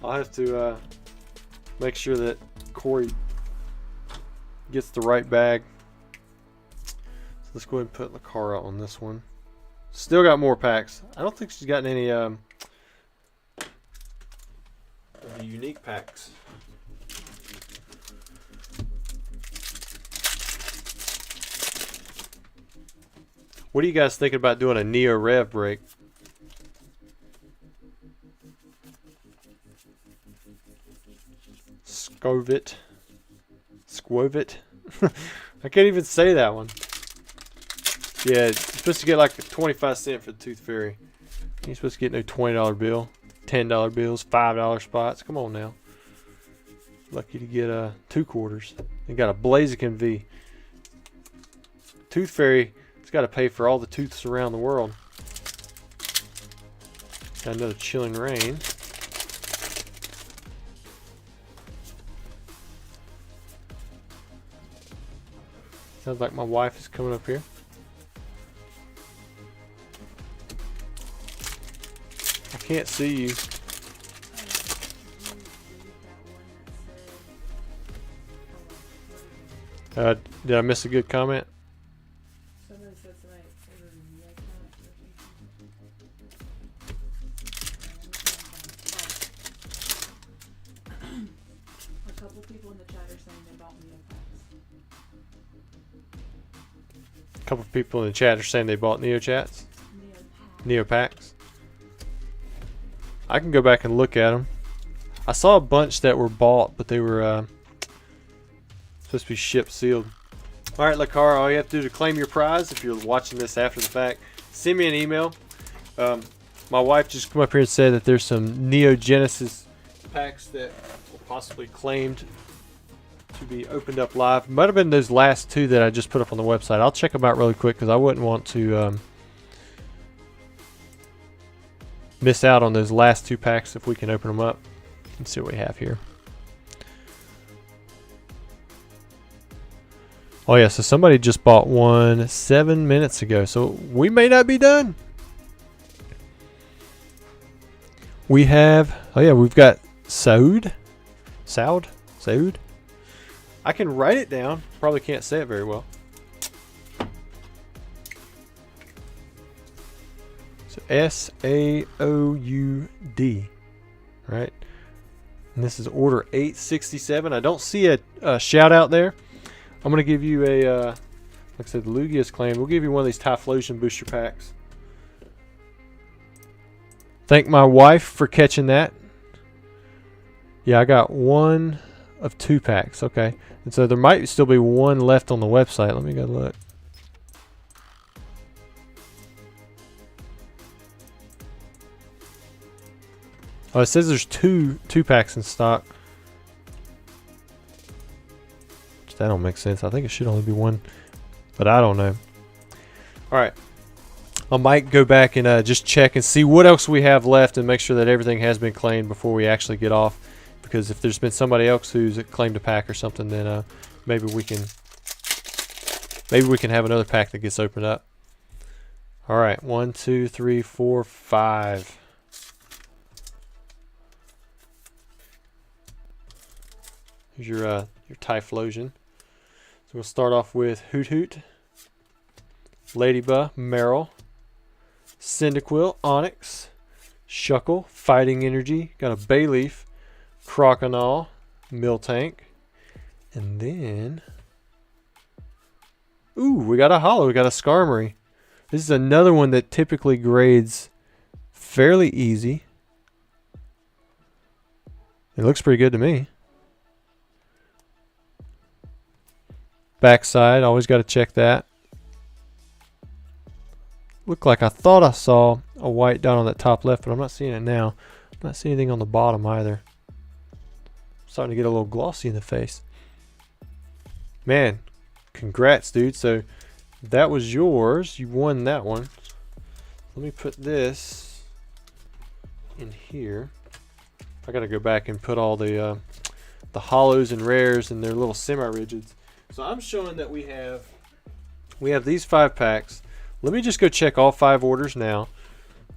S1: I'll have to make sure that Corey gets the right bag. So let's go ahead and put Lucario on this one. Still got more packs. I don't think she's gotten any of the unique packs. What are you guys thinking about doing a Neo Rev break? Scovit. I can't even say that one. Yeah, you're supposed to get like 25 cents for the Tooth Fairy. You're supposed to get no $20 bill, $10 bills, $5 spots. Come on now. Lucky to get 2 quarters. They got a Blaziken V. Tooth Fairy has got to pay for all the tooths around the world. Got another Chilling Rain. Sounds like my wife is coming up here. I can't see you. Did I miss a good comment?
S3: Somebody said tonight. A couple people in the chat are saying they bought Neopacks.
S1: A couple of people in the chat are saying they bought Neochats. Neopacks. I can go back and look at them. I saw a bunch that were bought, but they were supposed to be shipped sealed. Alright, Lucario, all you have to do to claim your prize, if you're watching this after the fact, send me an email. My wife just come up here and said that there's some Neo Genesis packs that were possibly claimed to be opened up live. Might have been those last 2 that I just put up on the website. I'll check them out really quick because I wouldn't want to miss out on those last 2 packs if we can open them up. Let's see what we have here. Oh yeah, so somebody just bought one 7 minutes ago, so we may not be done. We have, oh yeah, we've got Saud. I can write it down, probably can't say it very well. So S-A-O-U-D, right? And this is order 867. I don't see a shout out there. I'm going to give you a, like I said, the Lugia's claimed. We'll give you one of these Typhlosion booster packs. Thank my wife for catching that. Yeah, I got 1 of 2 packs. Okay. And so there might still be 1 left on the website. Let me go look. Oh, it says there's two packs in stock. That don't make sense. I think it should only be one, but I don't know. All right, I might go back and just check and see what else we have left and make sure that everything has been claimed before we actually get off. Because if there's been somebody else who's claimed a pack or something, then maybe we can have another pack that gets opened up. All right, 1, 2, 3, 4, 5. Here's your Typhlosion. So we'll start off with Hoot Hoot, Ladybug, Meryl, Cyndaquil, Onyx, Shuckle, Fighting Energy, got a Bayleaf, Croconaw, Miltank, and then, ooh, we got a holo, we got a Skarmory. This is another one that typically grades fairly easy. It looks pretty good to me. Backside, always got to check that. Looked like I thought I saw a white dot on that top left, but I'm not seeing it now. I'm not seeing anything on the bottom either. Starting to get a little glossy in the face. Man, congrats, dude. So that was yours. You won that one. Let me put this in here. I got to go back and put all the holos and rares and their little semi-rigids. So I'm showing that we have these 5 packs. Let me just go check all 5 orders now,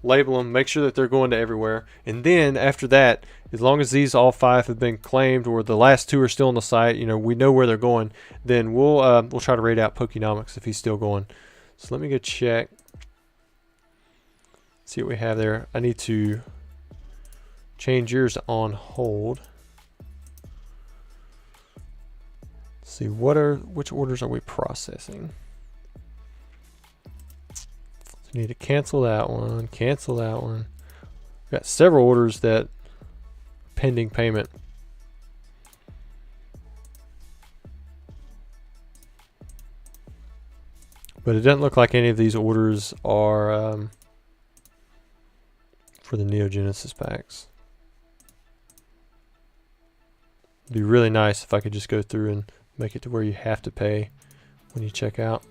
S1: label them, make sure that they're going to everywhere, and then after that, as long as these all 5 have been claimed or the last 2 are still on the site, you know, we know where they're going, then we'll try to rate out Pokenomics if he's still going. So let me go check, see what we have there. I need to change yours to on hold. See which orders are we processing? So we need to cancel that one, cancel that one. We've got several orders that are pending payment. But it doesn't look like any of these orders are for the Neo Genesis packs. It'd be really nice if I could just go through and make it to where you have to pay when you check out.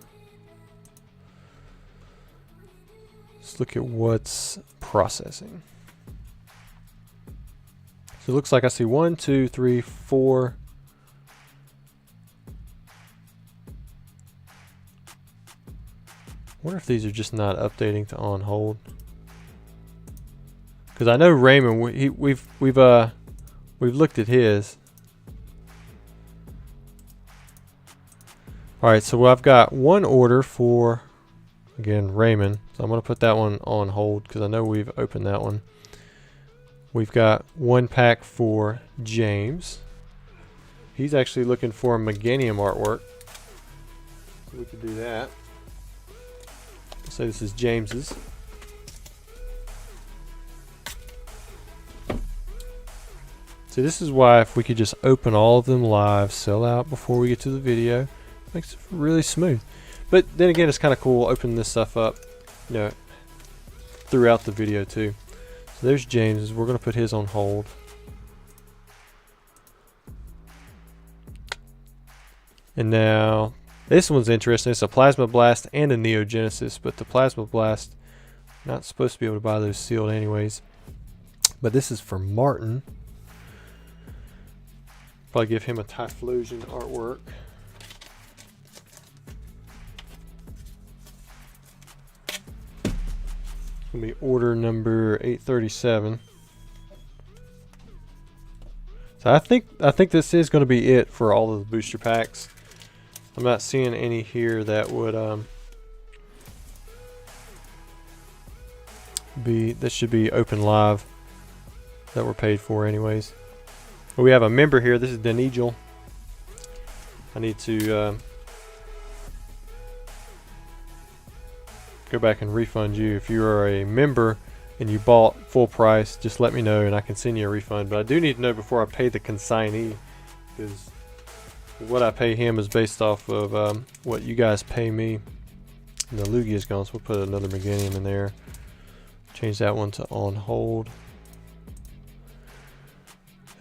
S1: Let's look at what's processing. So it looks like I see 1, 2, 3, 4. I wonder if these are just not updating to on hold. Because I know Raymond, we've looked at his. Alright, so I've got one order for, again, Raymond. So I'm going to put that one on hold because I know we've opened that one. We've got 1 pack for James. He's actually looking for a Meganium artwork. So we could do that. So this is James's. So this is why if we could just open all of them live, sell out before we get to the video, makes it really smooth. But then again, it's kind of cool opening this stuff up, you know, throughout the video too. So there's James's. We're going to put his on hold. And now this one's interesting. It's a Plasma Blast and a Neo Genesis, but the Plasma Blast, not supposed to be able to buy those sealed anyways. But this is for Martin. Probably give him a Typhlosion artwork. Gonna be order number 837. So I think this is going to be it for all of the booster packs. I'm not seeing any here that would this should be open live that were paid for anyways. But we have a member here. This is Denigel. I need to go back and refund you. If you are a member and you bought full price, just let me know and I can send you a refund. But I do need to know before I pay the consignee, because what I pay him is based off of what you guys pay me. And the Lugia is gone, so we'll put another Meganium in there. Change that one to on hold.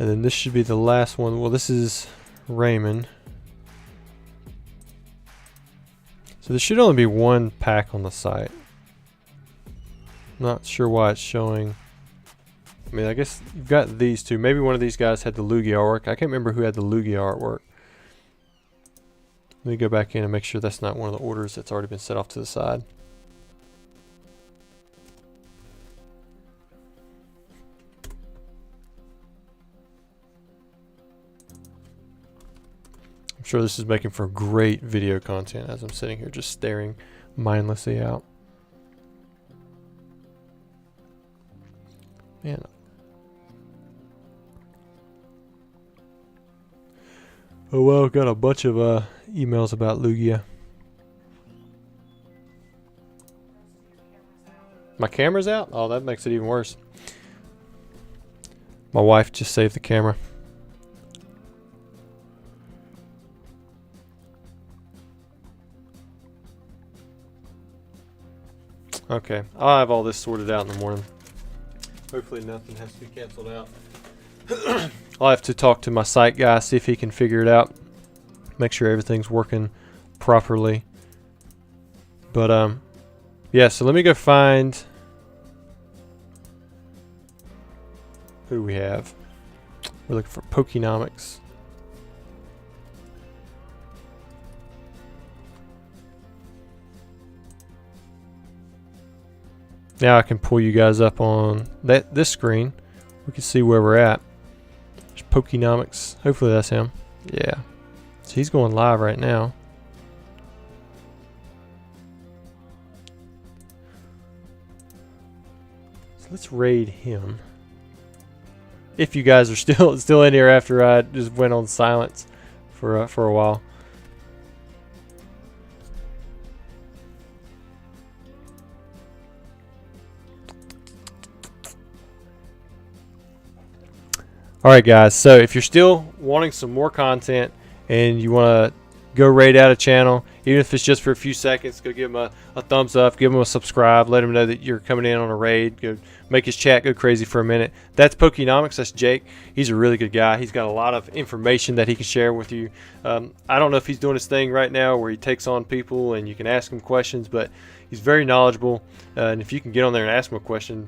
S1: And then this should be the last one. Well, this is Raymond. So there should only be one pack on the site. Not sure why it's showing. I mean, I guess you've got these two. Maybe one of these guys had the Lugia artwork. I can't remember who had the Lugia artwork. Let me go back in and make sure that's not one of the orders that's already been set off to the side. I'm sure this is making for great video content as I'm sitting here just staring mindlessly out. Man. Oh well, got a bunch of emails about Lugia. My camera's out? Oh, that makes it even worse. My wife just saved the camera. Okay, I'll have all this sorted out in the morning. Hopefully nothing has to be canceled out. I'll have to talk to my site guy, see if he can figure it out. Make sure everything's working properly. But, yeah, so let me go find who we have. We're looking for Pokenomics. Now I can pull you guys up on this screen. We can see where we're at. There's Pokenomics. Hopefully that's him. Yeah. So he's going live right now. So let's raid him. If you guys are still in here after I just went on silence for a while. Alright guys, so if you're still wanting some more content and you want to go raid out a channel, even if it's just for a few seconds, go give him a thumbs up, give him a subscribe, let him know that you're coming in on a raid, go make his chat go crazy for a minute. That's Pokenomics, that's Jake. He's a really good guy. He's got a lot of information that he can share with you. I don't know if he's doing his thing right now where he takes on people and you can ask him questions, but he's very knowledgeable. And if you can get on there and ask him a question,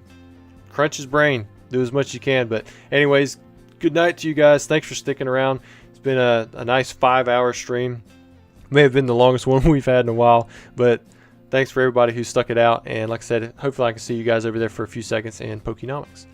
S1: crunch his brain, do as much as you can. But anyways, good night to you guys. Thanks for sticking around. It's been a nice 5-hour stream. May have been the longest one we've had in a while, but thanks for everybody who stuck it out. And like I said, hopefully I can see you guys over there for a few seconds in Pokenomics.